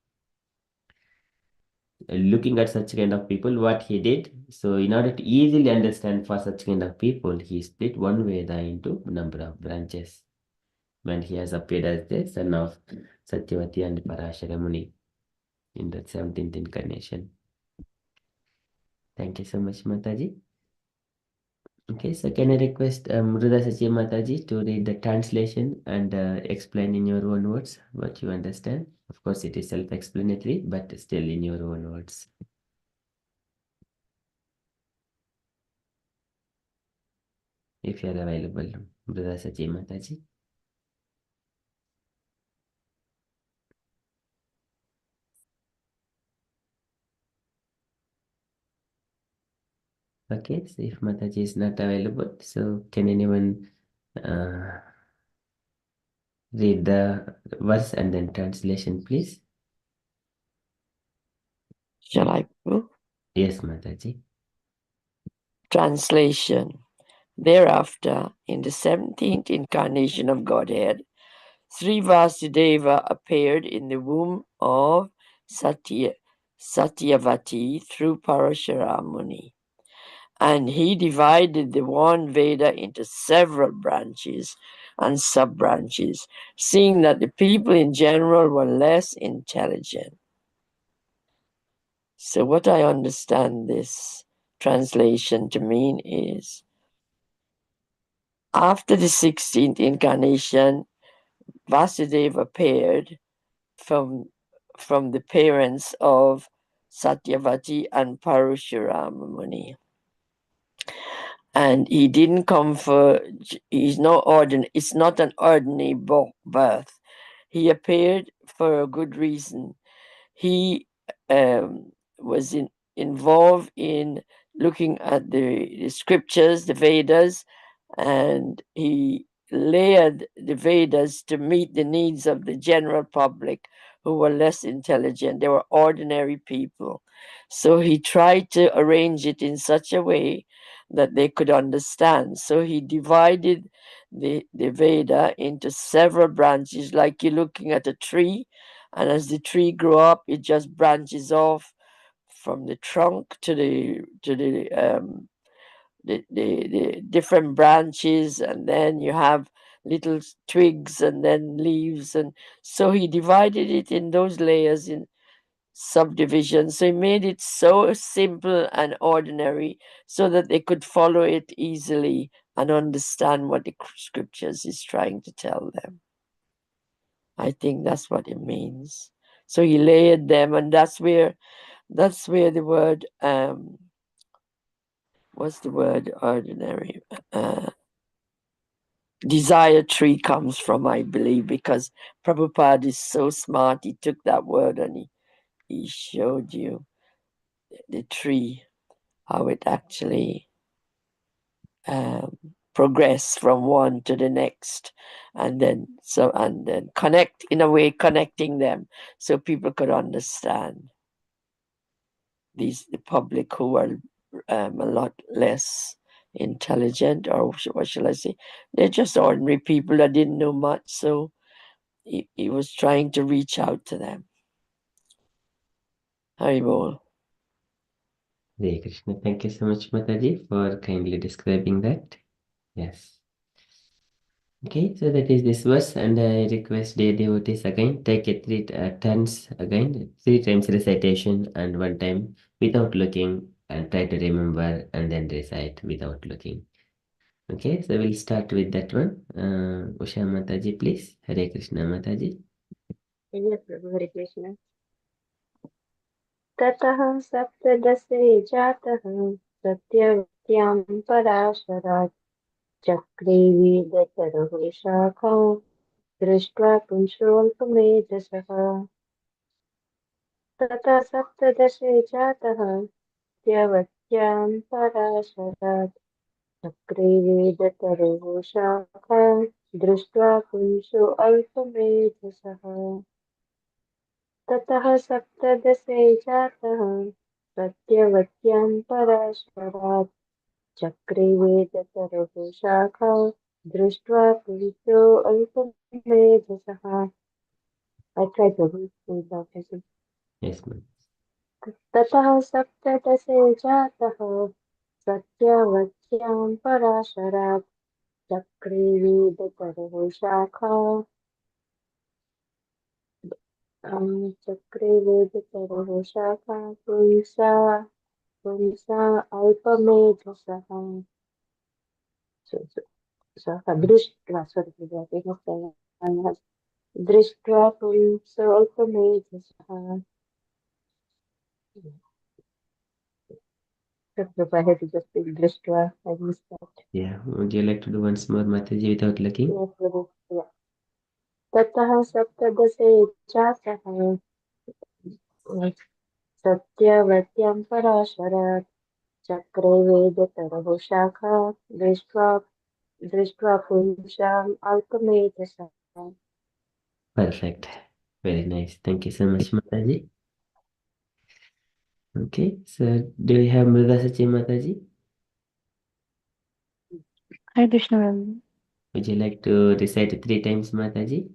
Looking at such kind of people, what he did, so in order to easily understand for such kind of people, he split one Veda into number of branches. When he has appeared as the son of Satyavati and Parashara Muni in the 17th incarnation. Thank you so much, Mataji. Okay, so can I request Mruda Sachi Mataji to read the translation and explain in your own words what you understand? Of course, it is self-explanatory, but still in your own words. If you are available, Mruda Sachi Mataji. Okay, so if Mataji is not available, so can anyone read the verse and then translation, please? Shall I go? Yes, Mataji. Translation. Thereafter, in the 17th incarnation of Godhead, Sri Vasudeva appeared in the womb of Satyavati through Parashara Muni. And he divided the one Veda into several branches and sub-branches, seeing that the people in general were less intelligent. So what I understand this translation to mean is, after the 16th incarnation, Vasudeva appeared from the parents of Satyavati and Parashurama Muni. And he didn't come for, it's not an ordinary birth. He appeared for a good reason. He was involved in looking at the scriptures, the Vedas, and he layered the Vedas to meet the needs of the general public who were less intelligent. They were ordinary people. So he tried to arrange it in such a way that they could understand. So he divided the Veda into several branches, like you're looking at a tree, and as the tree grew up, it just branches off from the trunk to the different branches, and then you have little twigs and then leaves, and so he divided it in those layers in subdivisions. So he made it so simple and ordinary so that they could follow it easily and understand what the scriptures is trying to tell them. I think that's what it means. So he layered them, and that's where the word what's the word ordinary desire tree comes from, I believe, because Prabhupada is so smart. He took that word and he showed you the tree, how it actually progress from one to the next, and then connect, in a way, connecting them so people could understand. The public who are a lot less intelligent, or what shall I say? They're just ordinary people that didn't know much, so he was trying to reach out to them. Haribol. Hare Krishna. Thank you so much, Mataji, for kindly describing that. Yes. Okay, so that is this verse, and I request the devotees again take it three turns again, 3 times recitation and 1 time without looking, and try to remember and then recite without looking. Okay, so we'll start with that one. Usha Mataji, please. Hare Krishna Mataji. Yes, Prabhu, Hare Krishna. ततः सप्तदशे जातः सत्यवत्यां पराशरात् चक्रे वेदतरुः शाखौ दृष्ट्वा पुंसोऽल्पमेधसः ततः सप्तदशे जातः सत्यवत्यां पराशरात् चक्रे वेदतरुः शाखा दृष्ट्वा पुंसो अल्पमेधसः ततः सप्तदशे जातः सत्यवत्यां पराशरात् चक्रे वेदतरुः शाखा दृष्ट्वा पुंसो अल्पमेधसः I tried to read without it. Yes, ma'am. ततः सप्तदशे जातः सत्यवत्यां पराशरात् चक्रे वेदतरुः शाखा चक्रे वेदतरुः शाखा पुंसा अल्पमेधसः सः दृष्ट्वा दृष्ट्वा पुंस अल्पमेधसः I had to just speak drishtva. I missed that. Yeah, would you like to do once more Mataji without looking? Yes, Prabhu. Yeah. ततः सप्तदशे जातः सत्यवत्यां पराशरात् चक्रे वेदतरुः शाखा दृष्ट्वा पुंसाम् अल्पमेधसः. Perfect. Very nice. Thank you so much, Mataji. Okay, so do you have Mrida Sachi Mataji? Hare Krishna, Prabhuji. Would you like to recite 3 times, Mataji?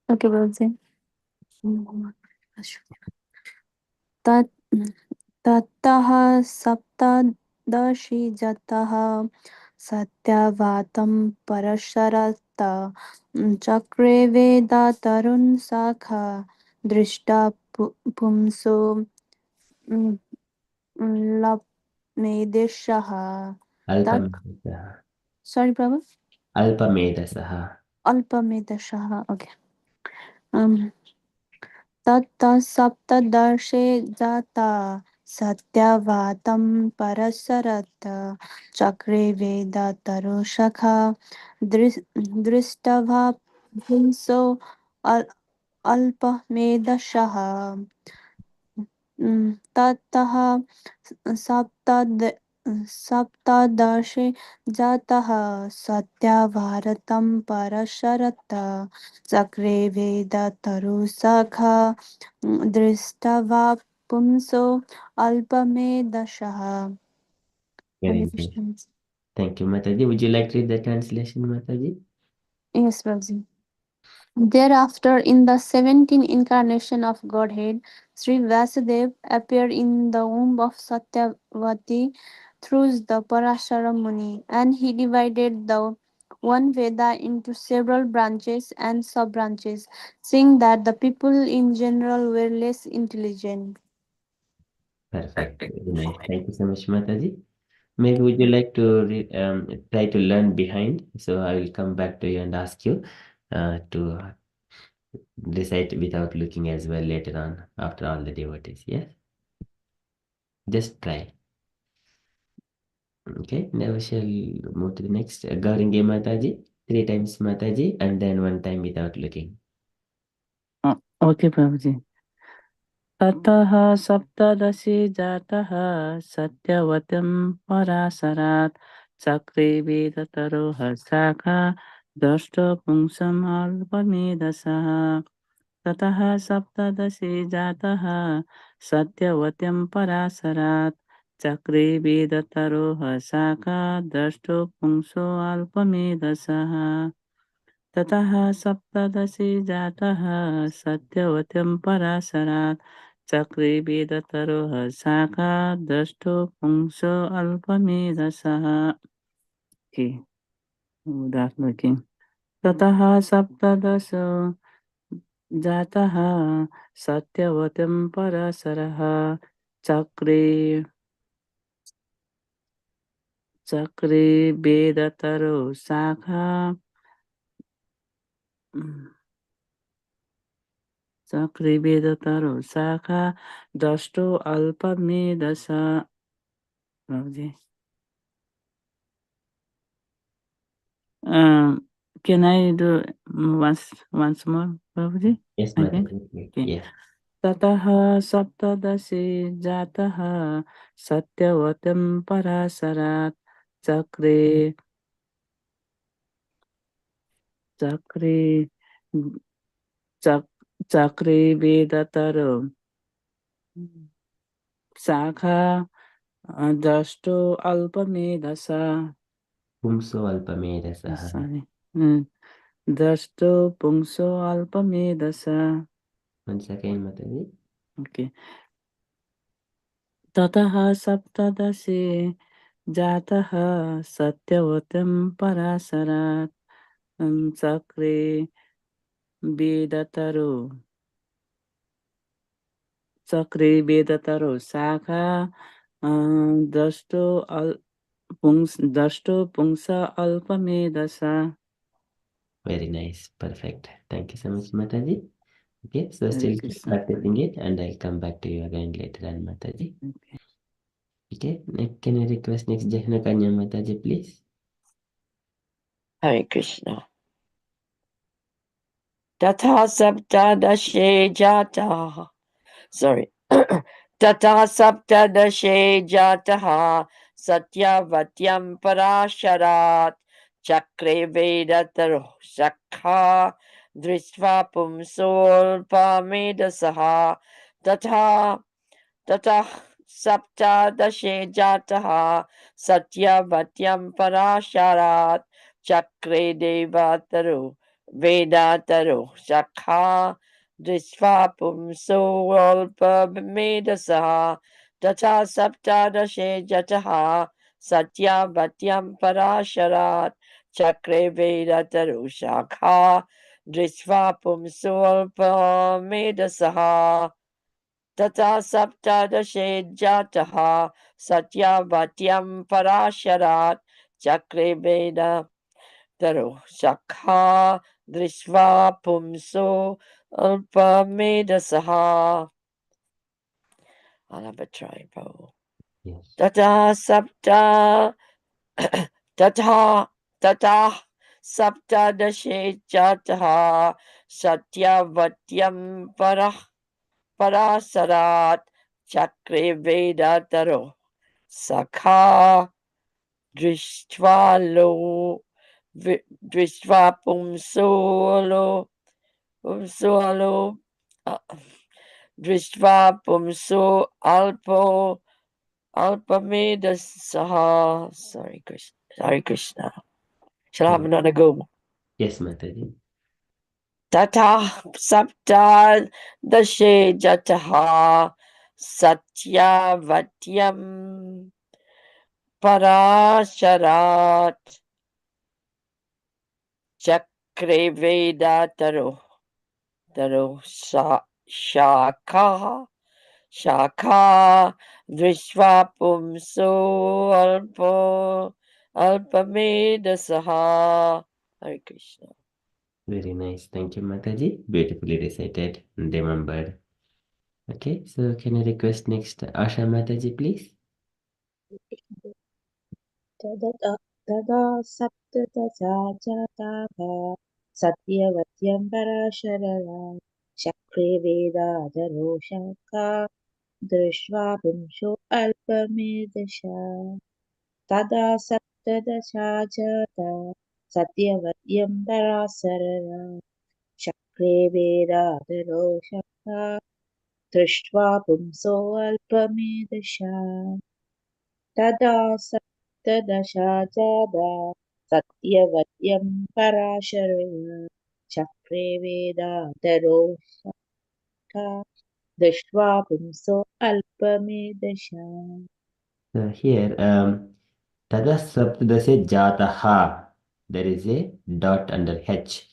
Okay, Prabhuji. tat ततः सप्तदशि जातः सत्यवातं परशरत चक्रे वेदातरुन् शाखा दृष्टा पुंसो लप्मेदेशः Alpamedasah. Sorry, Prabhu. Alpamedasah. अल्पमेधशः. Okay. ततः सप्तदशे जाता सत्यवातं परसरत चक्रे वेदतरुशाखा दृष्ट्वा पुंसो अल्पमेधसः ततः सप्तदशे जातः सत्यवारतं परशरत चक्रे वेदतरुशाखा दृष्ट्वा पुंसो अल्पमेधसः. Very nice. Thank you, Mataji. Would you like to read the translation, Mataji? Yes, Prabhuji. Thereafter, in the 17th incarnation of Godhead, Sri Vasudev appeared in the womb of Satyavati through the Parashara Muni, and he divided the one Veda into several branches and sub-branches, seeing that the people in general were less intelligent. Perfect. Very nice. Thank you so much, Mataji. Maybe would you like to try to learn behind? So I will come back to you and ask you to recite without looking as well later on after all the devotees. Yes? Just try. Okay, now we shall move to the next. Gauringi Mataji, 3 times Mataji, and then 1 time without looking. Okay, Prabhuji. ततः सप्तदशे जातः सत्यवतं पराशरात् चक्रे वेदतरुः शाखा दष्टपुंसम् अल्पमेधसः ततः सप्तदशे जातः सत्यवत्यं पराशरात् चक्रे वेदतरोः शाखा द्रष्टो पुंसो अल्पमेधसः ततः सप्तदशे जातः सत्यवत्यं पराशरात् चक्रे वेदतरोः शाखा द्रष्टो पुंसो अल्पमेधसः Okay, that's looking. ततः सप्तदश जातः सत्यवतं पराशरः चक्रे चक्रे वेदतरो शाखा चक्रे वेदतरो शाखा दष्टो अल्पमेधस प्रभुजी can I do once more Prabhuji Yes, okay Mataji. okay Yes. ततः सप्तदशे जातः सत्यवतं पराशरात् चक्रे चक्रे चक्रे वेदतरो शाखा दष्टो अल्पमेधस Pumso Alpamedasah. sorry दष्टो पुंसो अल्पमेधस Once again, Mataji. okay ततः सप्तदशे जातः सत्यवतं पराशरात् चक्रे वेदतरो चक्रे वेदतरो शाखा दष्टो पुंस अल्पमेधसा Very nice. Perfect. Thank you so much, Mataji. Okay, so Hare still keep Krishna. practicing it, and I'll come back to you again later on, Mataji. Okay. Okay, can I request next Jehna Kanya Mataji, please? Hare Krishna. Tatha saptadashe jataha. Sorry. Tatha saptadashe jataha satyavatyam parasharat chakre vedataro shakha drisva pumsolpamedasaha tatha ततः सप्तदशे जातः सत्यवत्यं पराशरात् चक्रे देवातरो वेदातरो शखा दृष्ट्वा पुंसोऽल्पमेधसः तथा सप्तदशे जातः सत्यवत्यं पराशरात् चक्रे वेदातरो शाखा दृष्ट्वा पुंसोऽल्पमेधसः तथा सप्तदशे जातः सत्यवत्यं पराशरात् चक्रे वेदतरो शखा दृष्ट्वा पुंसो अल्पमेधसः I'll have a try, Paul. Yes. तथा सप्तदशे जातः सत्यवत्यं पराशरात् चक्रे वेदतरो सखा दृष्ट्वा पुंसोलो दृष्ट्वा पुंसो अल्पमेधसः. Sorry, Krishna. Shall I have another go? Yes, Mataji. तथा सप्तदशे जातः सत्यवत्यं पराशरात् चक्रे वेदतरो शाखा दृष्ट्वा पुंसो अल्पमेधसः. Hare Krishna. Very nice. Thank you, Mataji. Beautifully recited and remembered. Okay, so can I request next Asha Mataji, please? तदा सप्तदशा जाताः सत्यवत्यं पराशरः चक्रे वेदाधरो शङ्का दृष्ट्वा पुंसो अल्पमेधशा तदा सप्तदशा जाता सत्यवत्यं पराशरः चक्रे वेदाधरो शङ्का दृष्ट्वा पुंसो अल्पमेधशा तदा सप्तदशा जाता सत्यवत्यं पराशरया चक्रे वेदाधरो शठा दृष्ट्वा पुंसो अल्पमेधशा. So here, Tada Saptadase Jataha. There is a dot under H.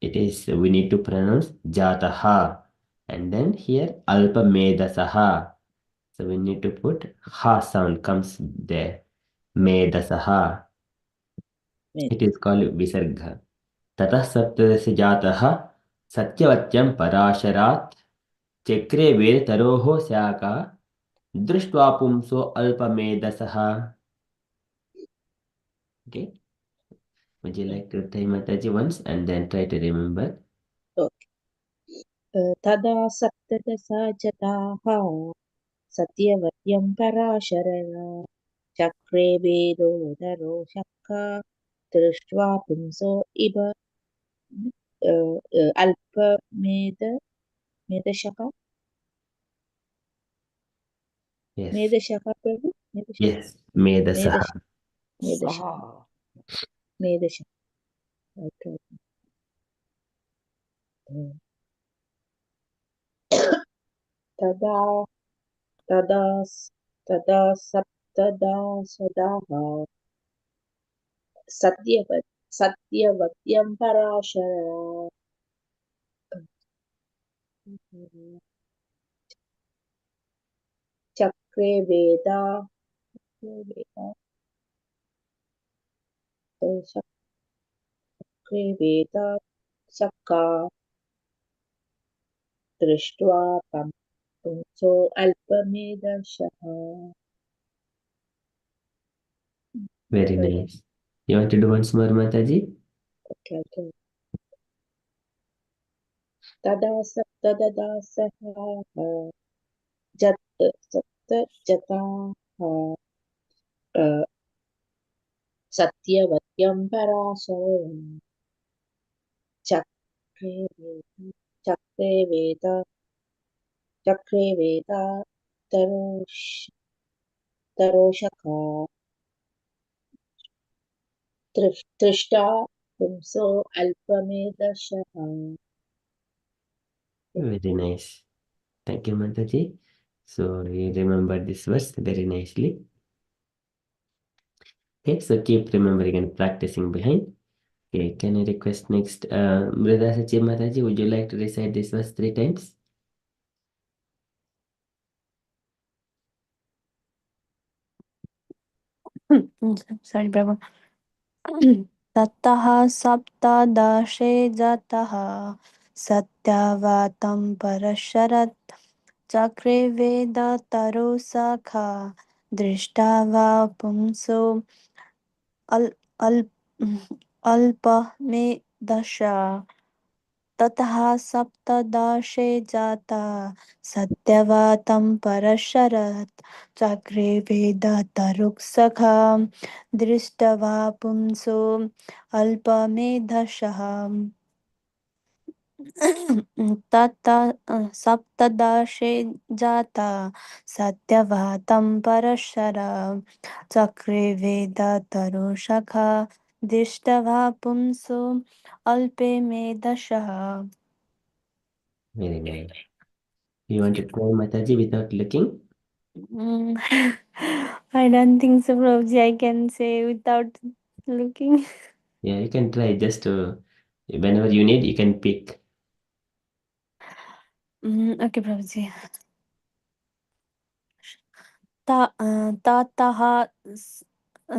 It is, we need to pronounce Jataha. And then here, Alpa Medasaha. So we need to put Ha sound comes there. Medasaha. It is called Visarga. Tata Saptadase Jataha Satyavatyam Parasharat Chakre Ved Taroho Syaka Drishtva Pumso Alpamedasaha. Okay. Would you like to try Mataji once and then try to remember? तदा सप्तदशा जताः सत्यवत्यं पराशरया चक्रे वेदोदरो शक्का दृष्ट्वा पुंसो इव मेदशका Yes. मेदशका प्रभु Yes. Medasaha. मेदशका Saha. मेदशका Okay. तदा तदा तदा सप्तदा सदाः सत्यवत्यं पराशरया चक्रे वेदा चक्रे वेदा शक्का दृष्ट्वा पुंसो अल्पमेधशः. Very nice. You want to do once more, Mataji? Okay. तदा सप्तददासः सप्तजताः सत्यवत्यं पराशरं चक्रे वेदा तरोशका दृष्टा पुंसो अल्पमेधशः. Very nice. Thank you, Mataji. So you remember this verse very nicely. Okay, so keep remembering and practicing behind. Okay, can I request next, Brother Sachi Mataji, would you like to recite this verse 3 times? Sorry, Prabhu. ततः सप्तदशे जातः सत्यवातं परशरत् चक्रे वेदतरो सखा दृष्टा वा पुंसो अल् अल् अल्पमेधशा ततः सप्तदशे जाता सत्यवातं परशरत् चक्रे वेदतरुक्सखा दृष्ट्वा पुंसो अल्पमेधशः सप्तदशे जाता सत्यवातं परशर चक्रे वेदतरुषखा दृष्ट्वा पुंसो अल्पे मेधशः. Very nice. You want to try Mataji without looking? I don't think so, Prabhuji. I can say without looking. Yeah, you can try just to, whenever you need, you can pick. Okay, Prabhuji. ततः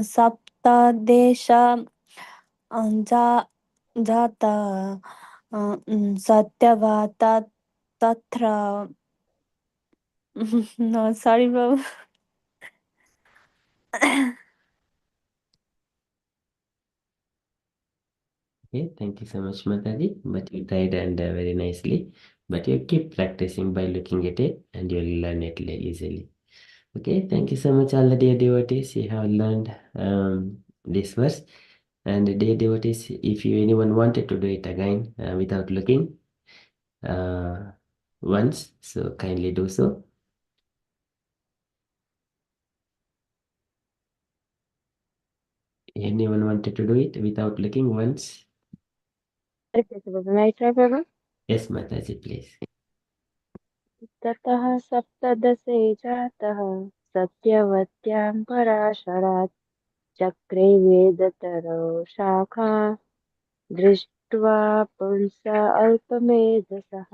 सप्तदेश जाता सत्यवाता तत्र no, sorry, Prabhu. Okay, thank you so much, Mataji. But you tried and very nicely. But you keep practicing by looking at it and you'll learn it easily. Okay, thank you so much, all the dear devotees. You have learned this verse. And dear devotees, if you anyone wanted to do it again without looking once, so kindly do so. Anyone wanted to do it without looking once? May I try, Prabhu? Yes, Mataji, please. ततः सप्तदशे जातः सत्यवत्यां पराशरात् चक्रे वेदतरो शाखा दृष्ट्वा पुंसा अल्पमेधसः.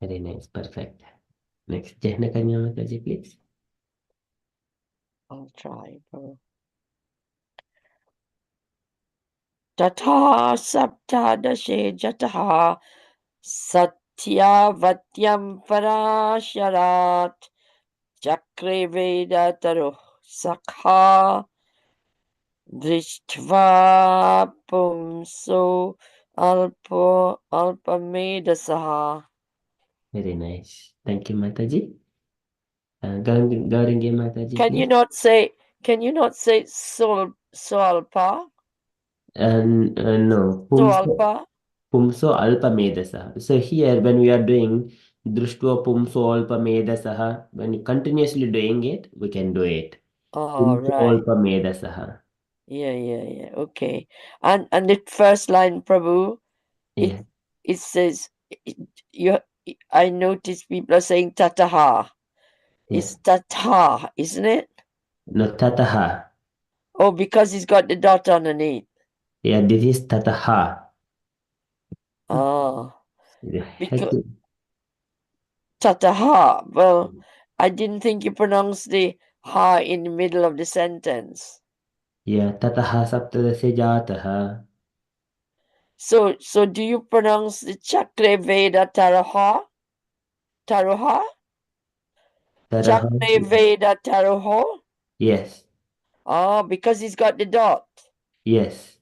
Very nice, perfect. Next, Jahnakanya Mataji, please. I'll try. Tatha saptadashe jataha satyavatyam parasharat chakre vedataruh sakha drishtva pumso alpamedasaha. Very nice. Thank you, Mataji. Gauringi Mataji, Can please. you not say solpa? No, Solpa? Pumso Alpamedasa. So here, when we are doing Društva Pumso Alpamedasaha, when you continuously doing it, we can do it. Oh, Pumso right. Alpamedasaha. Yeah. Okay. And the first line, Prabhu, Yeah. it says I notice people are saying tataha. It's tata, isn't it? No, Tataha. Oh, because it's got the dot underneath. Yeah, this is Tataha. Oh, The because H- tataha. Well, I didn't think you pronounced the ha in the middle of the sentence. Yeah, Tataha Saptadasya Jataha. So do you pronounce the chakre veda taraha? Taroha? Taraha. Chakre veda taroho? Yes, Oh, because it's got the dot. yes.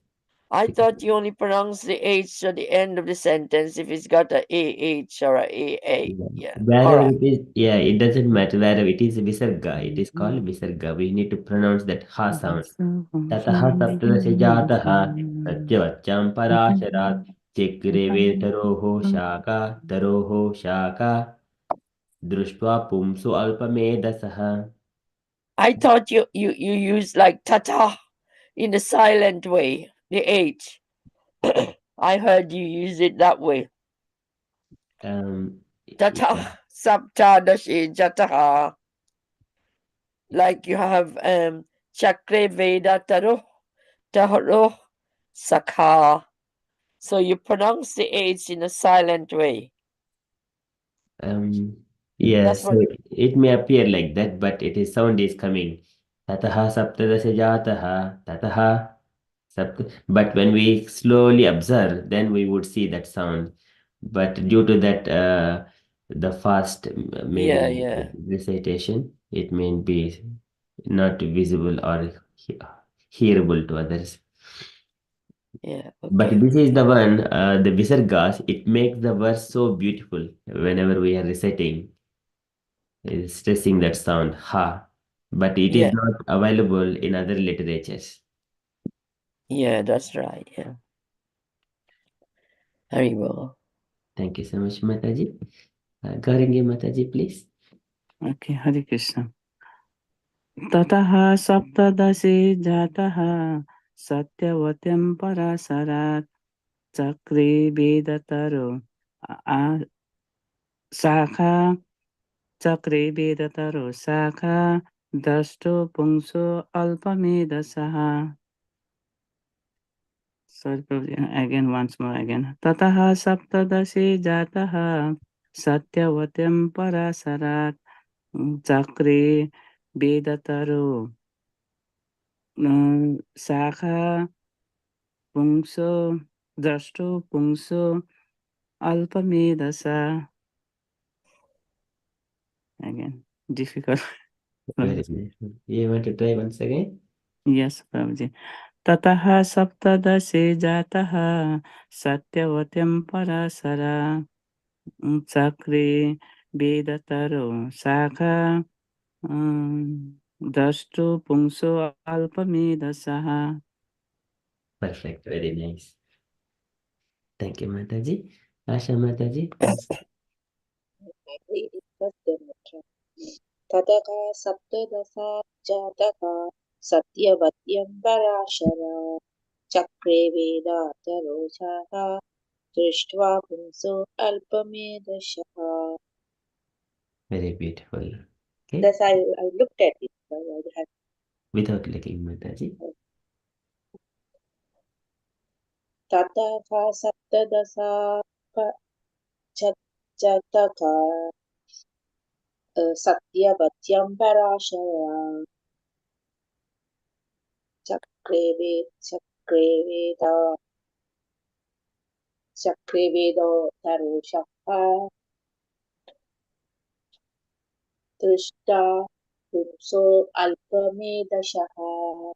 I thought you only pronounce the H at the end of the sentence if it's got a AH or a AA. Yeah. All Wherever right. it is, yeah, it doesn't matter. Wherever it is Visarga, it is called Visarga. We need to pronounce that Ha sound. Tataha Saptadasya Jataha Satyavacham Parasharat Chikre Taroho Shaka Taroho Shaka Društva Pumsu Alpamedasaha. I thought you use like tata in the silent way, the H. I heard you use it that way. Tata sapta dashi jataha. Like you have chakre veda taro sakha. So you pronounce the H in a silent way. Yes, That's so what. it may appear like that, but it is sound is coming. Tataha Saptadasya Jataha Tataha Sapt. But when we slowly observe, then we would see that sound. But due to that, the fast maybe Yeah. recitation, it may be not visible or hearable to others. Yeah. But Okay. this is the one, the Visargas, it makes the verse so beautiful whenever we are reciting, stressing that sound, ha. But it is Yeah. not available in other literatures. Yeah, that's right. Yeah. Very well. Thank you so much, Mataji. Gauringi Mataji, please. Okay, Hare Krishna. Tataha saptadasi jataha satyavatyam parasarat chakre vedataro Saka Chakre Vedataro Saka Dasto Pungso Alpamedasaha. Sorry, again, once more again. Tataha Saptadasi Jataha Satyavatyam Parasarat Chakre Vedataro Saka Pungso Dasto Pungso Alpamedasa. Again, difficult. Very nice. You want to try once again? Yes, Prabhuji. Tataha saptadasi jataha satyavatyam parasara chakre vedataro saka dastu pungso alpamedasaha. Perfect. Very nice. Thank you, Mataji. Asha Mataji, please. I read it first then I try. Tadaka Saptadasa Jataka Satyavatyam Parashara Chakre Vedatharoshaha Drishtva Pumso Alpamedashaha. Very beautiful. Okay. Thus I looked at it. I had Without looking, Mataji. Tatha Saptadasa Chataka Satyavatyam Parashara Chakre Vedatharoshaha Drishta Pumso Alpamedashaha.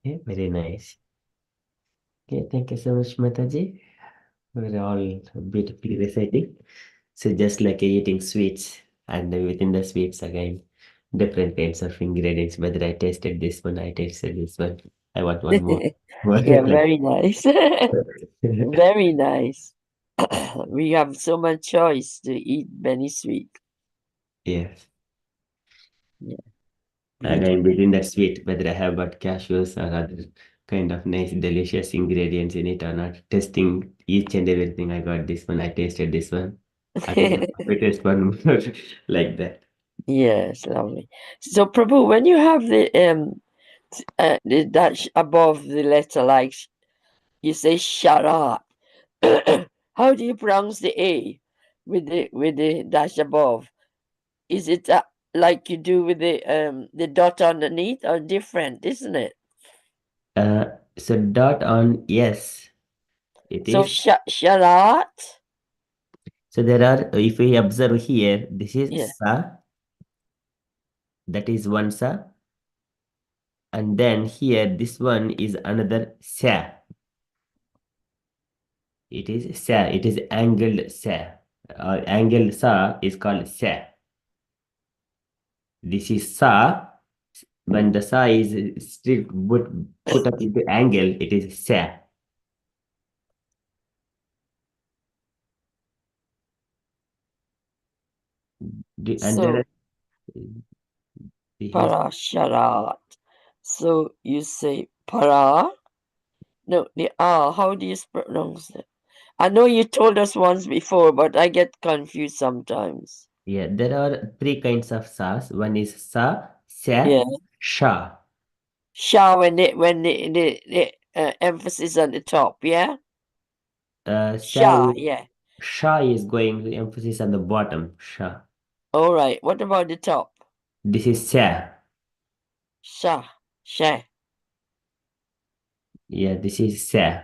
Okay, very nice. Okay, thank you so much, Mataji. We're all beautifully reciting. So just like eating sweets, and within the sweets again, different kinds of ingredients. Whether I tasted this one, I tasted this one. I want one more. Yeah, Like, very nice. Very nice. We have so much choice to eat many sweet. yes. Yeah. Again, within the sweet, whether I have got cashews or other kind of nice, delicious ingredients in it or not, testing each and everything. I got this one, I tasted this one. Again, I taste one more, like that. Yes, lovely. So, Prabhu, when you have the dash above the letter, like you say "sharat," how do you pronounce the A with the dash above? Is it like you do with the dot underneath, or different, isn't it? So dot on yes, it So is. sharat, So there are, if we observe here, this is yeah. sa, that is one sa, and then here this one is another sa. It is sa. It is angled sa. Angled sa is called sa. This is sa. When the sa is still put up into angle, it is sa. And there So are his parasharat. So you say para. No, the R. How do you pronounce it? I know you told us once before, but I get confused sometimes. yeah. There are three kinds of sas. One is sa, Yeah, sha. sha when the emphasis on the top. Yeah, Sa sha. Yeah. Sha is going to emphasis on the bottom. Sha. All right. What about the top? This is sa. Sha, sha. Yeah, this is sa.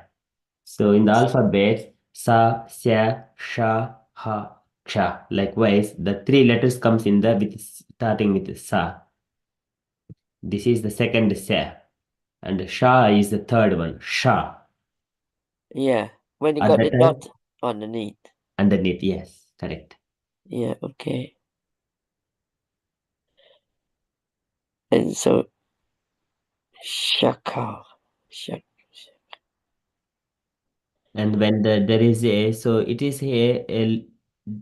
So in the alphabet, sa, sa, sha, ha, ksha. Likewise, the three letters comes in the with starting with sa. This is the second sa, and sha is the third one. Sha. Yeah. When you At got that the time, dot underneath. underneath. Yes, correct. Yeah. Okay. And so shaka, shak. And when there is a, so it is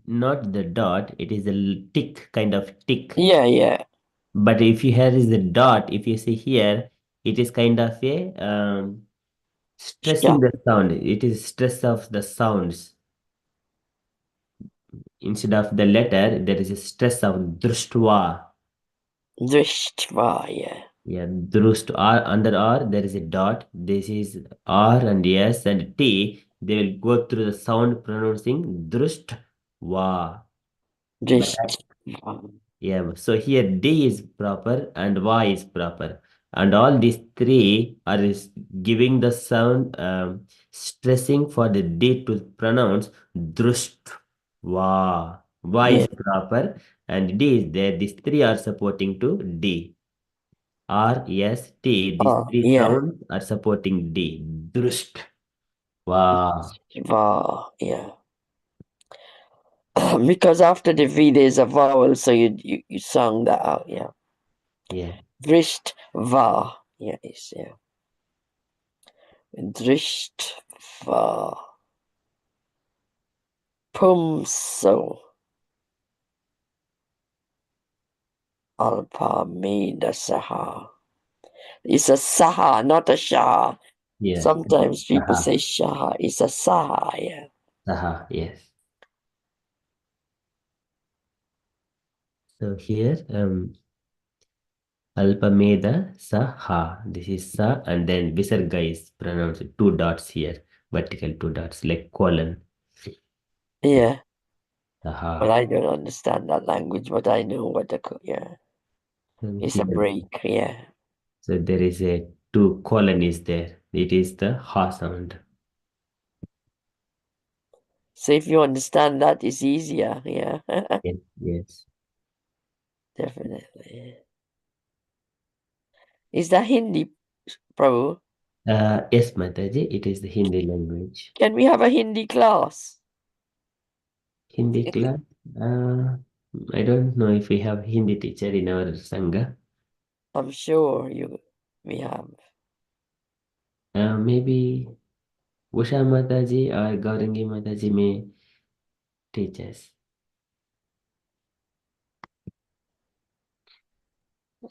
not the dot, it is a tick, kind of tick. Yeah. Yeah. But if here is the dot, if you see here, it is kind of a stressing Sha. the sound. It is stress of the sounds. Instead of the letter, there is a stress of društva. Drishtva. Yeah. Yeah, drust R, under R there is a dot. This is R and S and T. They will go through the sound pronouncing društva. But Drishtva. yeah, so here D is proper and Y is proper. And all these three are giving the sound, stressing for the D to pronounce drust. Y. Y Yeah. is proper and D is there. These three are supporting to D. R, S, T. These Oh, three yeah. sounds are supporting D. Drust. Wow. Va. Yeah. Because after the V there's a vowel, so you sung that out. Yeah. Yeah. Drishtva. Yes. Yeah. Drishtva. Pumso. Alpa Medasaha. It's a saha, not a shaha. Yeah. Sometimes people Saha. say shaha. It's a saha, yeah. Saha, yes. So here, Alpameda Saha. This is Sa, and then Visarga is pronounced two dots here, vertical two dots, like colon. Yeah, but Saha. I don't understand that language, but I know what yeah. It's a Here. break, yeah. So there is a two colon is there. It is the ha sound. So if you understand that, it's easier, yeah. Yes, yes. Definitely. Is that Hindi, Prabhu? Yes, Mataji, it is the Hindi language. Can we have a Hindi class? Hindi class? I don't know if we have Hindi teacher in our Sangha. I'm sure we have. Maybe Usha Mataji or Gaurangi Mataji may teach us.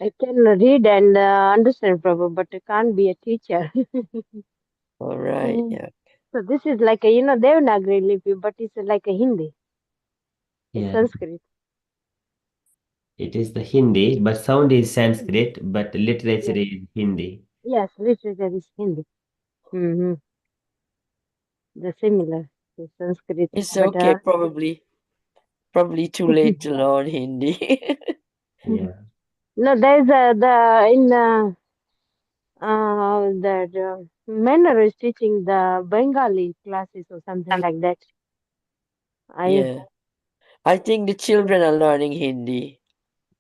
I can read and understand, Prabhu, but I can't be a teacher. All right, Mm. yeah. So this is like a, Devanagari Lipi, but it's like a Hindi. It's Yeah, Sanskrit. it is the Hindi, but sound is Sanskrit, but literature Yes, is Hindi. yes, literature is Hindi. Mm-hmm. The similar to Sanskrit, It's but okay, probably too late to learn Hindi. Yeah, no, there's the in that Manner is teaching the Bengali classes or something like that. I Yeah. I think the children are learning Hindi.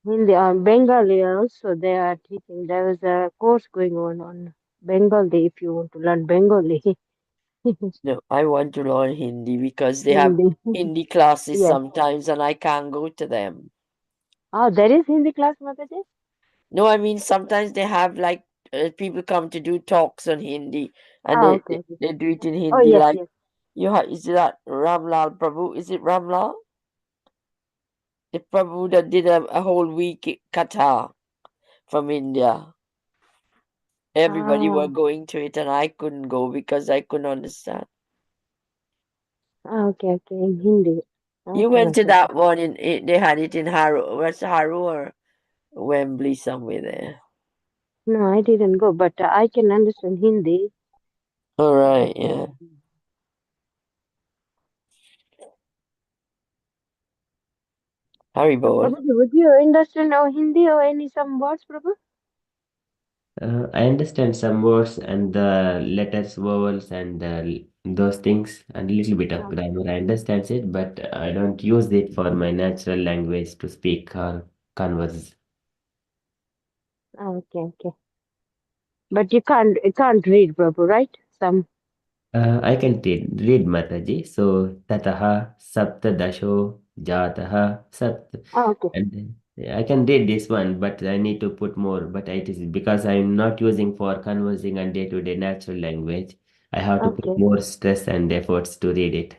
Hindi, Bengali also they are teaching. There was a course going on Bengali if you want to learn Bengali. No, I want to learn Hindi because they have Hindi. Hindi classes Yes. sometimes and I can't go to them. Oh, there is Hindi class, Mataji? No, I mean sometimes they have like people come to do talks on Hindi and Ah, okay, okay. they do it in Oh, Hindi yes, like yes. is that Ramlal Prabhu? Is it Ramlal? The Prabhu that did a whole week Katha from India. Everybody Ah, were going to it and I couldn't go because I couldn't understand. okay, okay, in Hindi. You Okay, went to Mataji. that one they had it in Harrow, West Harrow or Wembley somewhere there. No, I didn't go, but I can understand Hindi. All But right, yeah. Harry Bol. Prabhuji, would you understand Hindi or any some words, Prabhu? I understand some words and the letters, vowels, and those things, and a little bit of Ah, grammar. I understand it, but I don't use it for my natural language to speak or converse. okay, okay. But you can't read, Prabhu, right? Some. I can read Mataji. So, Tataha Saptadasho Jataha Sapt. Ah, okay, And then I can read this one, but I need to put more. But it is because I'm not using for conversing and day-to-day natural language. I have to put okay, more stress and efforts to read it.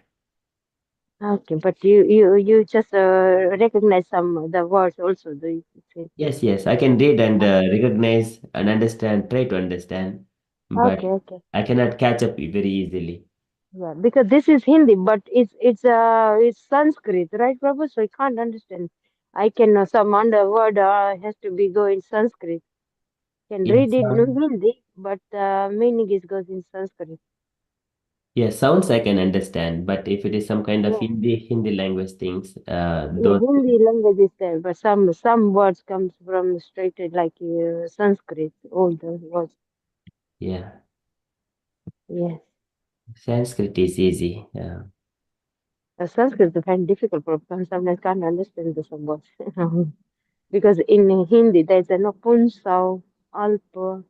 okay. But you just recognize some of the words also, do you say? Yes, yes, I can read and Ah, recognize and understand, try to understand, but okay, okay. I cannot catch up very easily. Yeah, because this is Hindi, but it's Sanskrit, right, Prabhu? So I can't understand. I can some under word has to be go in Sanskrit. Can Yeah, read it in Hindi, but meaning is goes in Sanskrit. yeah, sounds I can understand, but if it is some kind of Yeah, Hindi language things, yeah. those, Hindi language is there, but some words comes from straight like Sanskrit. All the words. yeah, Yes, Sanskrit is easy. Sanskrit is kind of difficult for sometimes can't understand the some words because in Hindi there's a no punsau, alpa.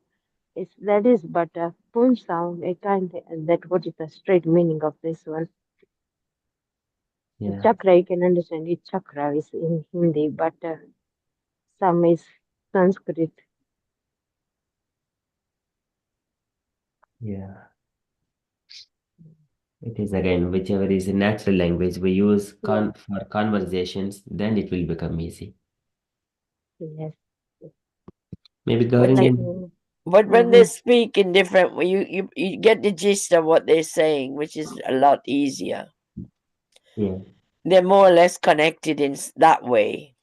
It's that is but a punch sound. I can't that what is the straight meaning of this one. Yeah, Chakra you can understand it. Chakra is in Hindi, but some is Sanskrit. yeah. It is again whichever is a natural language we use Yes, for conversations, then it will become easy. yes. Maybe But But like Gaurangi, But when they speak in different, you get the gist of what they're saying, which is a lot easier. Yeah. They're more or less connected in that way.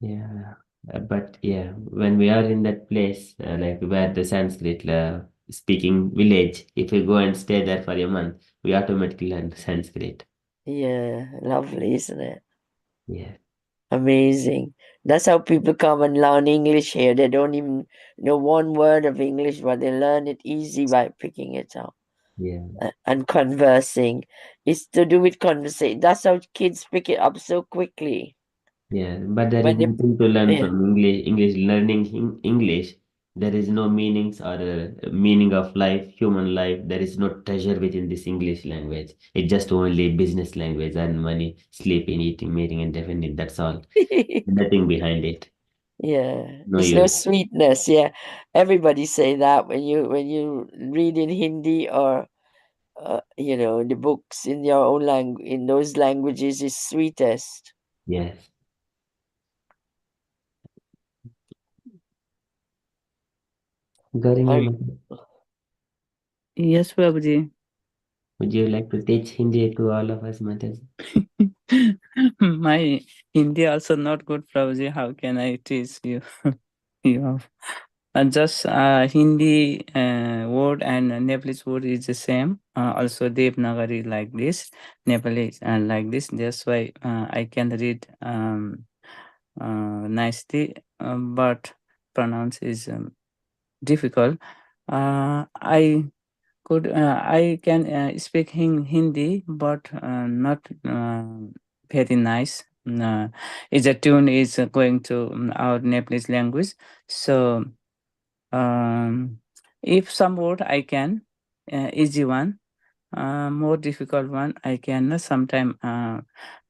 Yeah. But yeah, when we are in that place, like where the Sanskrit speaking village, if we go and stay there for a month, we automatically learn Sanskrit. Yeah, lovely, isn't it? Yeah. Amazing. That's how people come and learn English here. They don't even know one word of English, but they learn it easy by picking it up Yeah. and conversing. It's to do with conversation. That's how kids pick it up so quickly. Yeah. But there is When they, nothing to learn yeah. from English. Learning English. There is no meanings or meaning of life, human life. There is no treasure within this English language. It's just only business language, earn money, sleeping, eating, mating, and definitely that's all. Nothing behind it. Yeah, No it's no use. sweetness. Yeah, everybody say that when you read in Hindi or the books in your own language, in those languages is sweetest. Yes. Garinga, Hari, Yes, Prabhuji. would you like to teach Hindi to all of us, Mataji? My Hindi also not good, Prabhuji. How can I teach you? you have just Hindi word and Nepalese word is the same. Also Devanagari like this, Nepalese like this. That's why I can read nicely, but pronounce is difficult. I can speak Hindi, but not very nice. Is a tune is going to our Nepalese language. So if some word I can, easy one, more difficult one I can. Sometime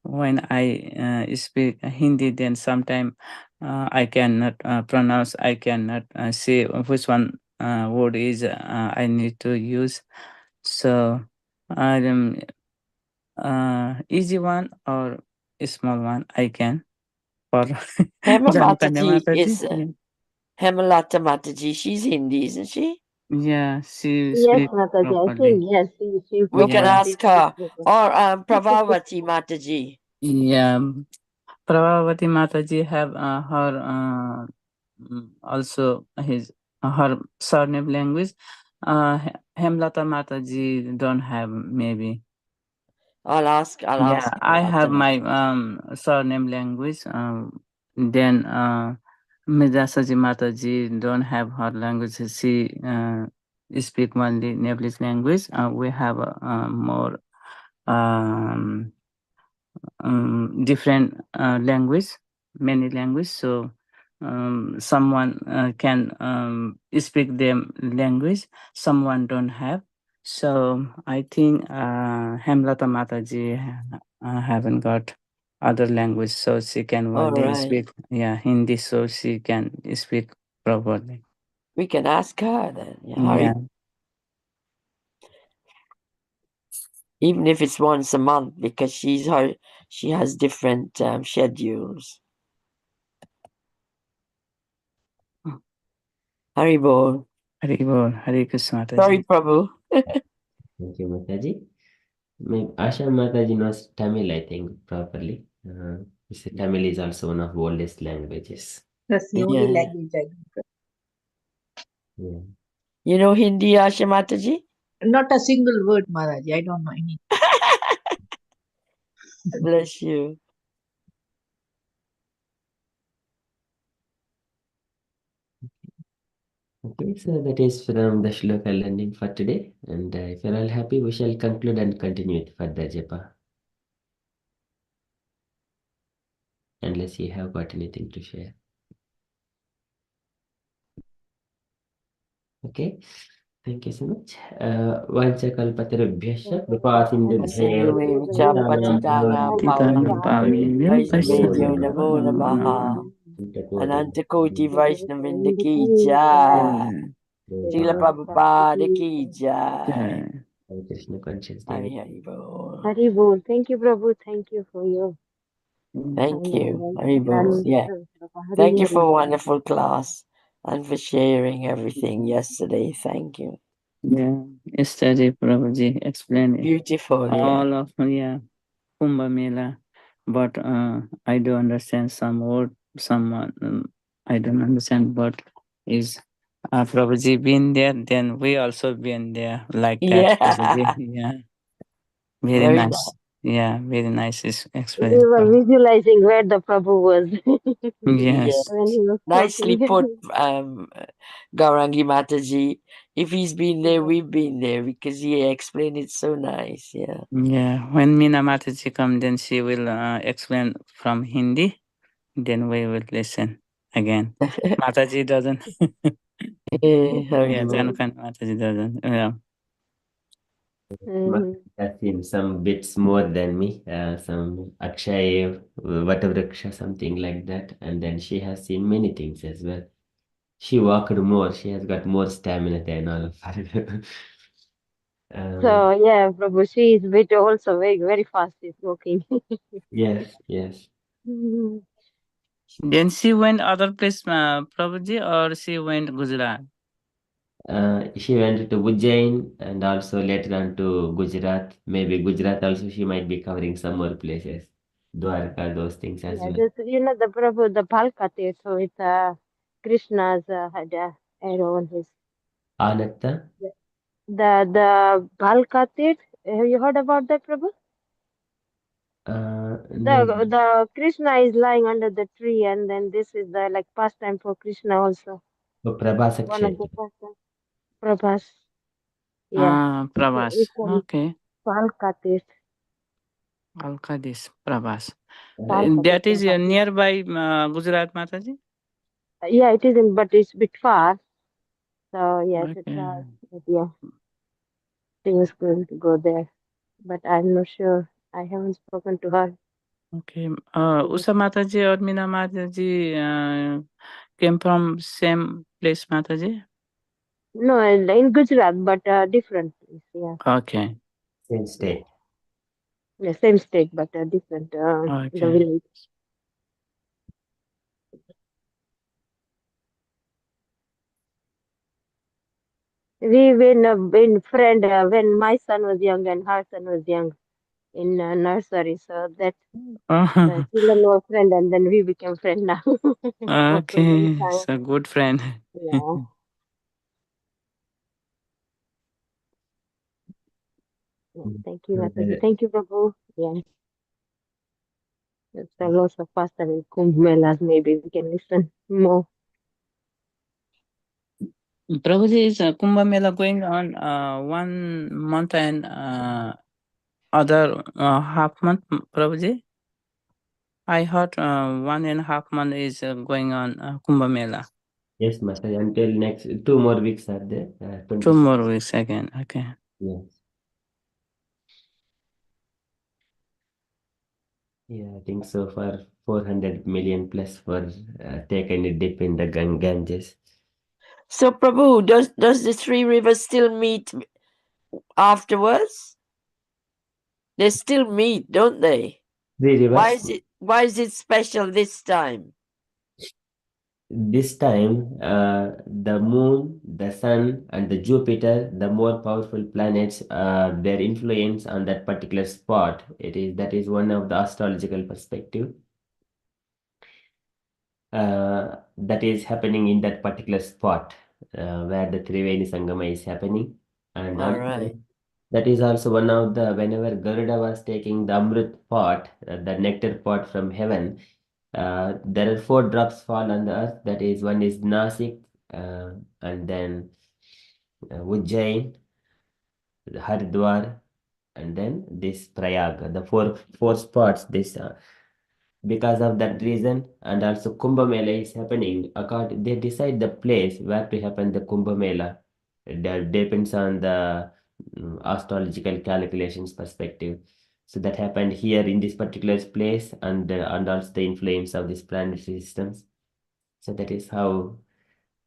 when I speak Hindi, then sometime I cannot pronounce. I cannot say which one word is I need to use. So easy one or a small one I can. For Hema Janpane Mataji Mataji. is Hemalata Mataji. She's Hindi, isn't she? Yeah, she Yes, speak Mataji, I properly. think yes, she We can Yeah, properly ask speaks her. proper. Or Pravavati Mataji. yeah. Prabhavati Mataji have her also his her surname language. Hemlata Mataji don't have maybe. I'll ask Yeah, I Hemalata have my Mataji. surname language. Then Midasaji Mataji don't have her language. She speak only Nepalese language. We have more um, different language, many language. So someone can speak them language, someone don't have. So I think Hemlata Mataji haven't got other language, so she can All only right. speak Hindi, so she can speak properly. We can ask her then. Yeah, Yeah. even if it's once a month, because she has different schedules. Haribol. Hare Krishna Mataji. Sorry, Prabhu. Thank you, Mataji. Asha Mataji knows Tamil, I think, properly. Tamil is also one of the oldest languages. That's the only language I know. Yeah. You know Hindi, Asha Mataji? Not a single word, Maharaji. I don't know any. Bless you. Okay, so that is from the Shloka learning for today. And if you're all happy, we shall conclude and continue with further japa. Unless you have got anything to share. Okay, thank you so much. Vanchakalpatarubhyascha kripasindubhyaeva Patitana Titanam Pavini Vaishnavedyo Namo Namaha Anantakoti Vaishnavinda Ki Jai Srila Prabhupada Ki Jai. Hare Krishna conscious day. Hari Hari Bol. Hari Bol. Thank you, Prabhu. Thank you for your Thank kind you. advice. Hari Bol. And Yeah. Hari Thank you Hari for a Bol. wonderful class and for sharing everything yesterday. Thank you. Yeah, yesterday Prabhuji explained Beautiful. Yeah. all of Kumbh Mela, but I do understand some word, someone I don't understand, but is Prabhuji been there, then we also been there like that. Yeah. Prabhuji. Yeah, very Very nice. nice. Yeah, very nice We experience. were visualizing where the Prabhu was Yes, when he was Nicely talking. put, Gaurangi Mataji. If he's been there, we've been there because he explained it so nice. Yeah. yeah. When Meena Mataji come, then she will explain from Hindi. Then we will listen again. Mataji doesn't. Hari Yeah, Bol. Janukan Mataji doesn't. Yeah. Mhm. Has seen some bits more than me, some Akshay, Vatavriksha, something like that. And then she has seen many things as well. She walked more. She has got more stamina than all of us. So yeah, Prabhu, she is bit also very very fast. She's walking. Yes, yes. Mhm. Then she went other place, Prabhuji, or she went Gujarat? She went to Ujjain and also later on to Gujarat. Maybe Gujarat also she might be covering some more places. Dwarka, those things as Yeah, well. this the Prabhu, the Bhalka Tirth with Krishna's had a arrow on his Anatta? the Bhalka Tirth. Have you heard about that, Prabhu? No. The Krishna is lying under the tree, and then this is the like pastime for Krishna also. So Prabhasa One of the Kshetra. pastime. Prabhas. Yeah. So Prabhas. it's called Okay. Bhalka Tirth. Alkadis, Prabhas. Bhalka Tirth. That is Prabhas. nearby Gujarat, Mataji? Yeah, it isn't, but it's a bit far. So yes, it's Okay. but yeah, she was going to go there, but I'm not sure. I haven't spoken to her. Okay. Usha Mataji or Meena Mataji came from same place, Mataji? No, in Gujarat, but different place. Yeah, Okay. Same state. yeah, same state, but different. The Okay. village. We been friend when my son was young and her son was young in nursery. So that children were friend, and then we became friend now after many Okay. time. So good friend. Yeah. Yeah, thank you, Mataji. Thank you, Prabhu. Yeah, there's a lots of pasta in Kumbh Melas. Maybe we can listen more. Prabhuji, is Kumbh Mela going on 1 month and other half month, Prabhuji? I heard 1.5 month is going on Kumbh Mela. Yes, Master. Until next 2 more weeks are there. 2 26. more weeks again. Okay. Yes. Yeah, I think so far 400 million plus for taking a dip in the Ganges. So, Prabhu, does the three rivers still meet afterwards? They still meet, don't they? Three Why rivers. why is it special this time? This time, the moon, the sun, and the Jupiter, the more powerful planets, their influence on that particular spot. That is one of the astrological perspective. That is happening in that particular spot where the Triveni Sangama is happening. And All also, right. that is also one of the, whenever Garuda was taking the Amrit pot, the nectar pot from heaven, there are 4 drops fall on the earth. That is, one is Nasik, and then Ujjain, Haridwar, and then this Prayag. The four spots. This because of that reason, and also Kumbh Mela is happening. They decide the place where to happen the Kumbh Mela. That depends on the astrological calculations perspective. So that happened here in this particular place, and also the influence of these planetary systems. So that is how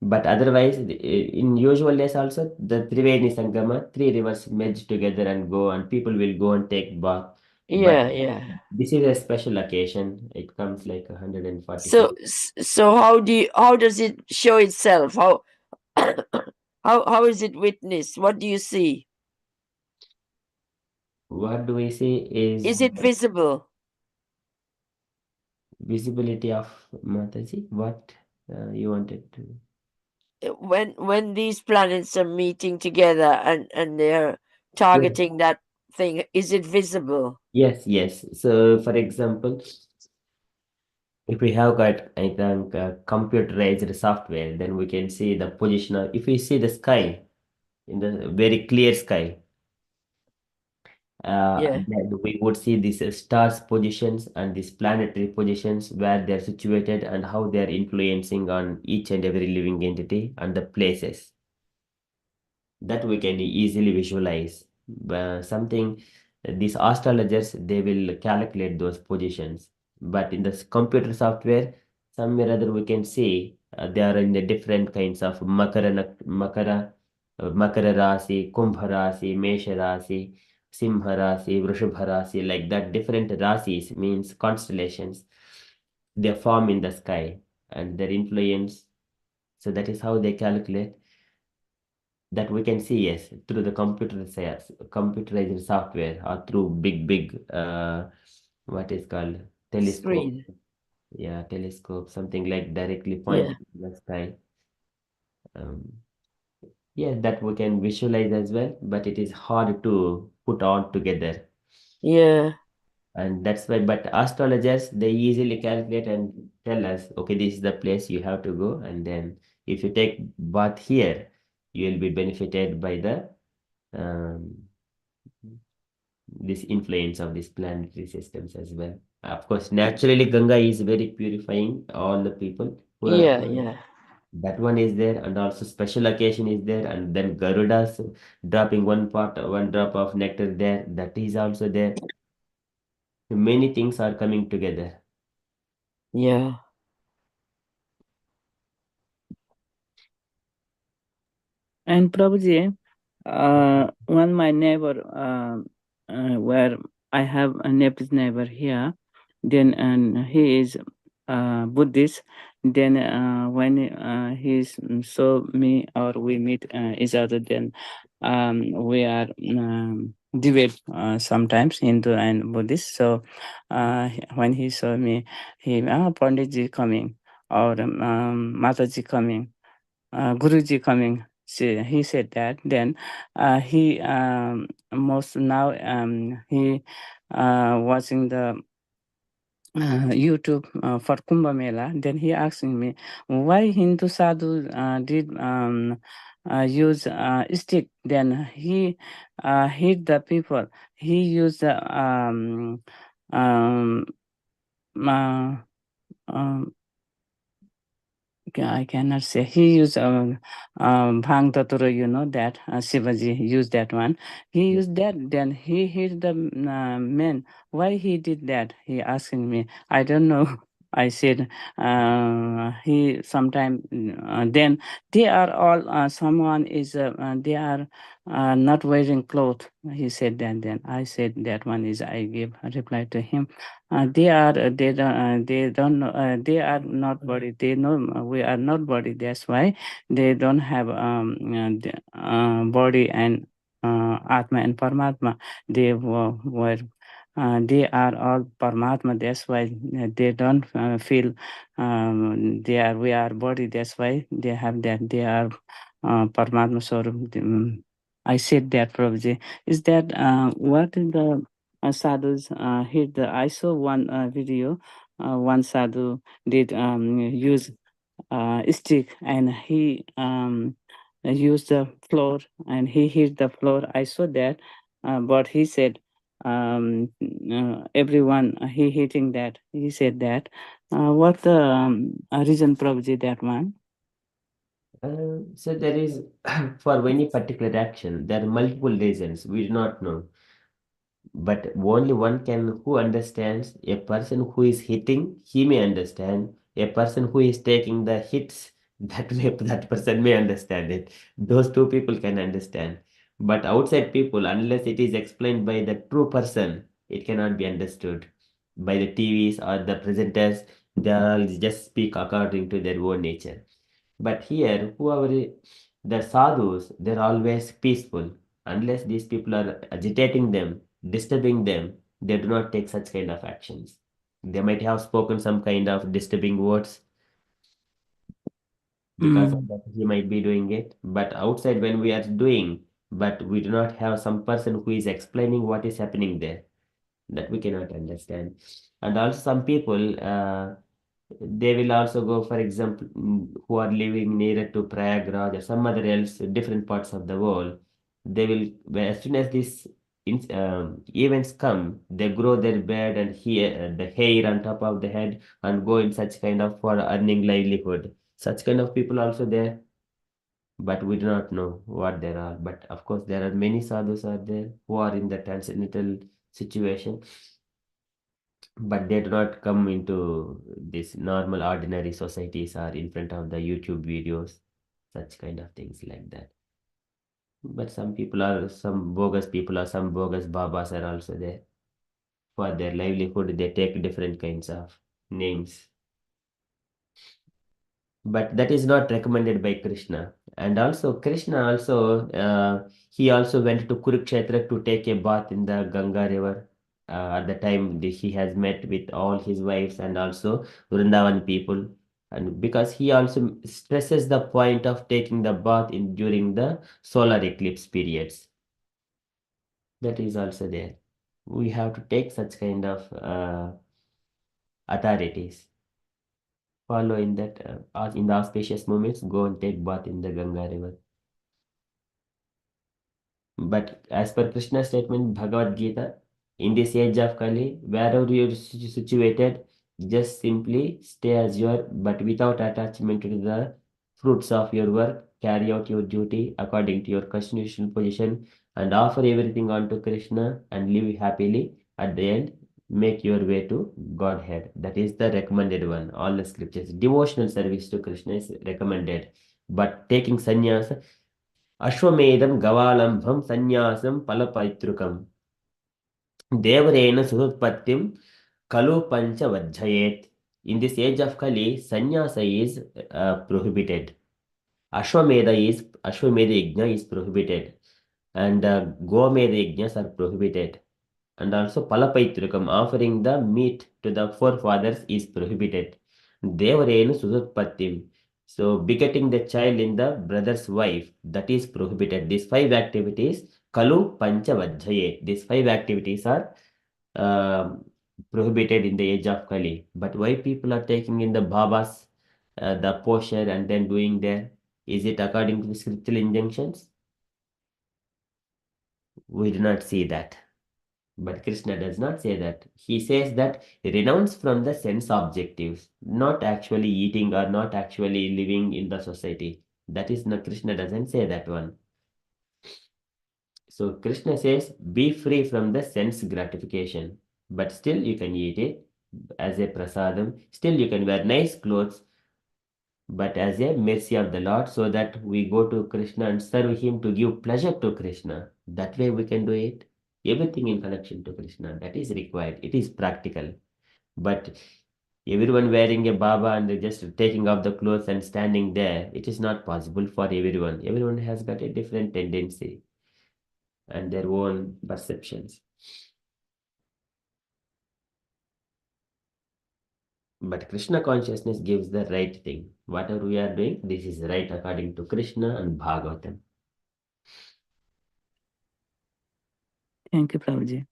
But otherwise, in usual days also, the Triveni Sangama, three rivers merge together and go, and people will go and take bath. But Yeah. this is a special occasion. It comes like 146. So how does it show itself? How how is it witnessed? What do you see? What do we see Is it visible? visibility of Mataji. What you wanted to? When these planets are meeting together and they're targeting that thing, is it visible? Yes, yes. So, for example, if we have got, I think, computerized software, then we can see the position of, if we see the sky, in the very clear sky, Yeah. then we would see these stars positions and these planetary positions where they're situated and how they're influencing on each and every living entity and the places that we can easily visualize. Something these astrologers they will calculate those positions, but in this computer software, somewhere or other we can see they are in the different kinds of Makara Rasi, Kumbha Rasi, Mesha Rasi, Simha Rasi, Vrushabha Rasi, like that. Different rasis means constellations. They form in the sky and their influence. So that is how they calculate that we can see, yes, through the computerized software or through big what is called telescope. Screen. Yeah, telescope, something like directly Yeah. pointed to the sky. Um, yeah, that we can visualize as well, but it is hard to put all together. Yeah. And that's why, but astrologers, they easily calculate and tell us, okay, this is the place you have to go. And then if you take bath here, you will be benefited by the um, this influence of these planetary systems as well. Of course, naturally, Ganga is very purifying all the people who are. Yeah. That one is there, and also special occasion is there, and then Garuda's dropping one drop of nectar there. That is also there. Many things are coming together. Yeah. And Prabhuji, one my neighbor, where I have a neighbor here, then and he is Buddhist. Then when he saw me or we meet each other, then we are debate sometimes Hindu and Buddhist. So when he saw me, he Panditji coming or Mataji coming, Guruji coming. He said that. Then he most now he watching the YouTube for Kumbh Mela. Then he asking me why Hindu sadhu did use stick. Then he hit the people. He used the um, uh, um, I cannot say. He used Bhang Tatura, you know that Shivaji used that one. He used that, then he hit the man. Why he did that? He asking me. I don't know. I said he sometime then they are all someone is they are not wearing clothes. He said that. Then I said that one is I gave a reply to him. They don't know they are not body. They know we are not body. That's why they don't have body and atma and paramatma. They were they are all paramatma. That's why they don't feel they are we are body. That's why they have that. They are paramatma swarup. I said that, Prabhuji. Is that what is the sadhus hit the I saw one video one sadhu did use stick and he used the floor and he hit the floor. I saw that but he said everyone he hitting that he said that what the reason Prabhuji that one. So there is for any particular action, there are multiple reasons we do not know. But only one can who understands. A person who is hitting, he may understand. A person who is taking the hits That way, that person may understand it. Those two people can understand. But outside people, unless it is explained by the true person, it cannot be understood by the TVs or the presenters. They all just speak according to their own nature. But here, the sadhus, they're always peaceful. Unless these people are agitating them, disturbing them, they do not take such kind of actions. They might have spoken some kind of disturbing words, because of Mm. that he might be doing it. But outside, when we are doing, but we do not have some person who is explaining what is happening there, that we cannot understand. And also some people, they will also go, for example, who are living nearer to Prayagraj or some other else different parts of the world. They will, as soon as these events come, they grow their beard and the hair on top of the head and go in such kind of for earning livelihood. Such kind of people also there, but we do not know what there are. But of course, there are many sadhus are there who are in the transcendental situation, but they do not come into this normal ordinary societies or in front of the YouTube videos, such kind of things like that. But some bogus people or some bogus babas are also there. For their livelihood, they take different kinds of names. But that is not recommended by Krishna. And also, Krishna also, he also went to Kurukshetra to take a bath in the Ganga river. At the time, he has met with all his wives and also Vrindavan people. And because he also stresses the point of taking the bath in during the solar eclipse periods. That is also there. We have to take such kind of authorities. Follow in that, in the auspicious moments, go and take bath in the Ganga river. But as per Krishna's statement, Bhagavad Gita, in this age of Kali, wherever you're situated, just simply stay as you are, but without attachment to the fruits of your work. Carry out your duty according to your constitutional position and offer everything unto Krishna and live happily. At the end, make your way to Godhead. That is the recommended one. All the scriptures. Devotional service to Krishna is recommended. But taking sannyasa, अश्वमेधं गवालंभं संन्यासं फलपैतृकम् देवरेण सुहृत्पत्तिं kalu pancha vajjayet. In this age of Kali, sannyasa is prohibited. Ashwamedha yajna is prohibited, and Gomedha yajnas are prohibited. And also Palapaitrukam, offering the meat to the forefathers, is prohibited. Devarenu Sudutpattim. So begetting the child in the brother's wife, that is prohibited. These five activities, Kalu Pancha Vajjaye. These five activities are prohibited in the age of Kali. But why people are taking in the Babas, the posture and then doing there? Is it according to the scriptural injunctions? We do not see that. But Krishna does not say that. He says that renounce from the sense objectives, not actually eating or not actually living in the society. That is not, Krishna doesn't say that one. So Krishna says, be free from the sense gratification, but still you can eat it as a prasadam. Still you can wear nice clothes, but as a mercy of the Lord, so that we go to Krishna and serve Him to give pleasure to Krishna. That way we can do it. Everything in connection to Krishna. That is required. It is practical. But everyone wearing a Baba and just taking off the clothes and standing there, it is not possible for everyone. Everyone has got a different tendency and their own perceptions. But Krishna consciousness gives the right thing. Whatever we are doing, this is right according to Krishna and Bhagavatam. Thank you, Prabhuji.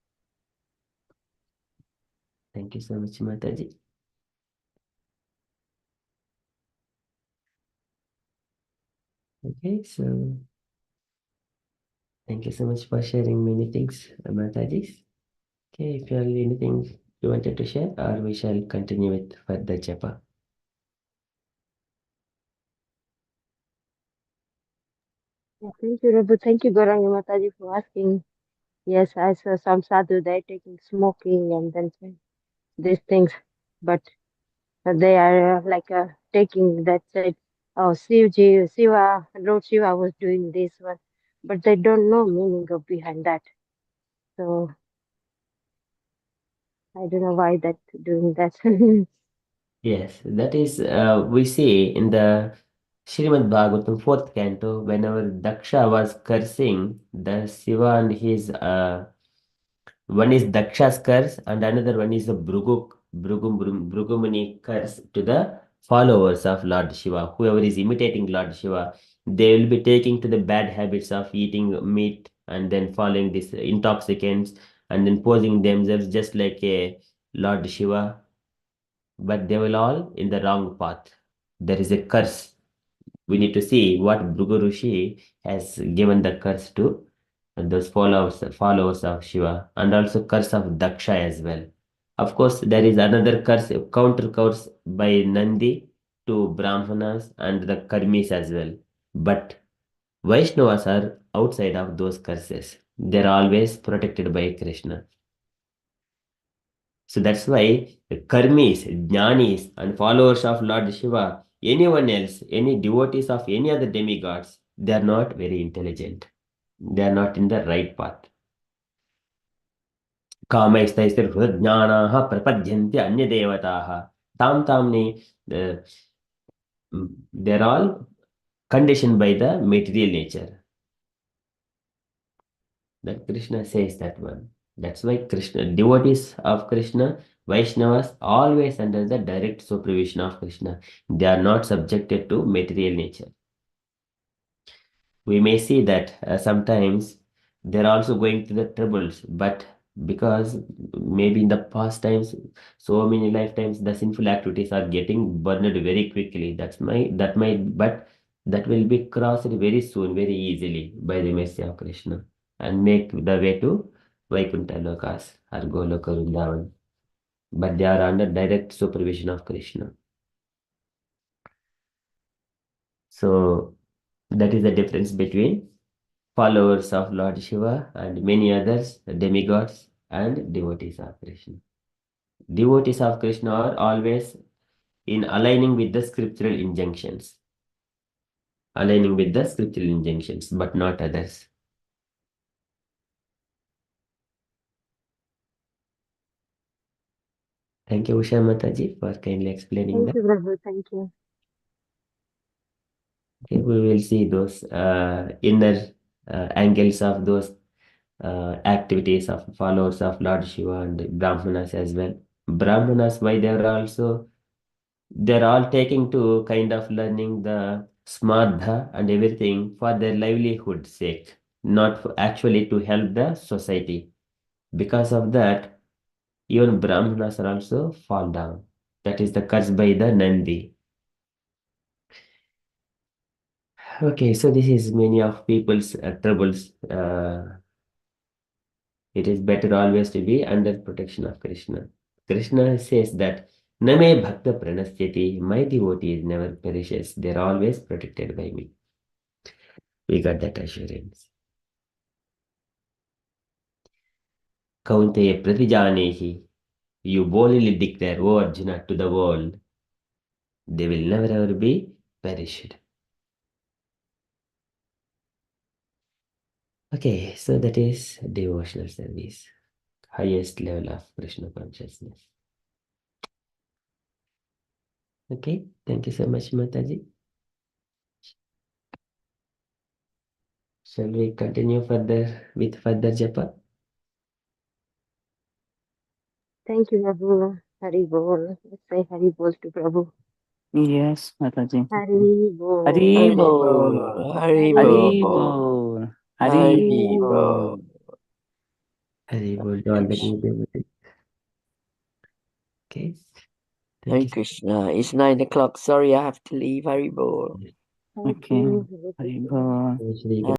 Thank you so much, Mataji. Okay, so thank you so much for sharing many things, Mataji. Okay, if you have anything you wanted to share, or we shall continue with further japa. Yeah, thank you, Prabhu. Thank you, Gauranga Mataji, for asking. Yes, I saw some sadhu there taking smoking and then these things, but they are taking that side oh, Shiva, Lord Shiva was doing this one, but they don't know meaning of behind that. So I don't know why that doing that. Yes, that is, we see in the Srimad Bhagavatam, fourth canto, whenever Daksha was cursing, the Shiva and his one is Daksha's curse, and another one is the Brugumani curse to the followers of Lord Shiva. Whoever is imitating Lord Shiva, they will be taking to the bad habits of eating meat and then following these intoxicants and then posing themselves just like a Lord Shiva, but they will all in the wrong path. There is a curse. We need to see what Bhrigu Rishi has given the curse to those followers of Shiva, and also curse of Daksha as well. Of course, there is another curse, counter curse by Nandi to Brahmanas and the Karmis as well. But Vaishnavas are outside of those curses. They are always protected by Krishna. So that's why the Karmis, Jnanis, and followers of Lord Shiva, anyone else, any devotees of any other demigods, they are not very intelligent. They are not in the right path. कामैस्तैस्तिर्हृज्ञानाः प्रपद्यन्ते अन्यदेवताः तां ताम्नि they're all conditioned by the material nature. That Krishna says that one. That's why Krishna, devotees of Krishna, Vaishnavas, always under the direct supervision of Krishna. They are not subjected to material nature. We may see that sometimes they're also going through the troubles, but because maybe in the past times, so many lifetimes, the sinful activities are getting burned very quickly. But that will be crossed very soon, very easily by the mercy of Krishna and make the way to Vaikuntha Lokas or Goloka Vrindavan. But they are under direct supervision of Krishna. So that is the difference between followers of Lord Shiva and many others, demigods and devotees of Krishna. Devotees of Krishna are always in aligning with the scriptural injunctions. Aligning with the scriptural injunctions, but not others. Thank you, Usha Mataji, for kindly explaining Thank that. you, Prabhu. Thank you. Okay, we will see those inner angles of those activities of followers of Lord Shiva and Brahmanas as well. Brahmanas, why they are also, they're all taking to kind of learning the smartha and everything for their livelihood sake, not for actually to help the society. Because of that, even Brahmanas are also fall down. That is the curse by the Nandi. Okay, so this is many of people's troubles. It is better always to be under protection of Krishna. Krishna says that Name Bhakta Pranastyati, my devotee never perishes. They are always protected by me. We got that assurance. Kaunteya Pratijanehi, you boldly declare, O Arjuna, to the world, they will never ever be perished. Okay, so that is devotional service, highest level of Krishna consciousness. Okay, thank you so much, Mataji. Shall we continue further with further japa? Thank you, Prabhu. Hari Bol. Let's say Hari Bol to Prabhu. Yes, Mataji. Hari Bol. Hari Hari Bol. Bol, Hari Hari Bol, Bol. Hari Hari Bol. Bol. Hari Bol to all the new devotees. Okay, thank Hare you. Krishna. It's 9 o'clock. Sorry, I have to leave. Hari Bol. Thank Okay. you. Hare Hari Krishna. Bol. Shri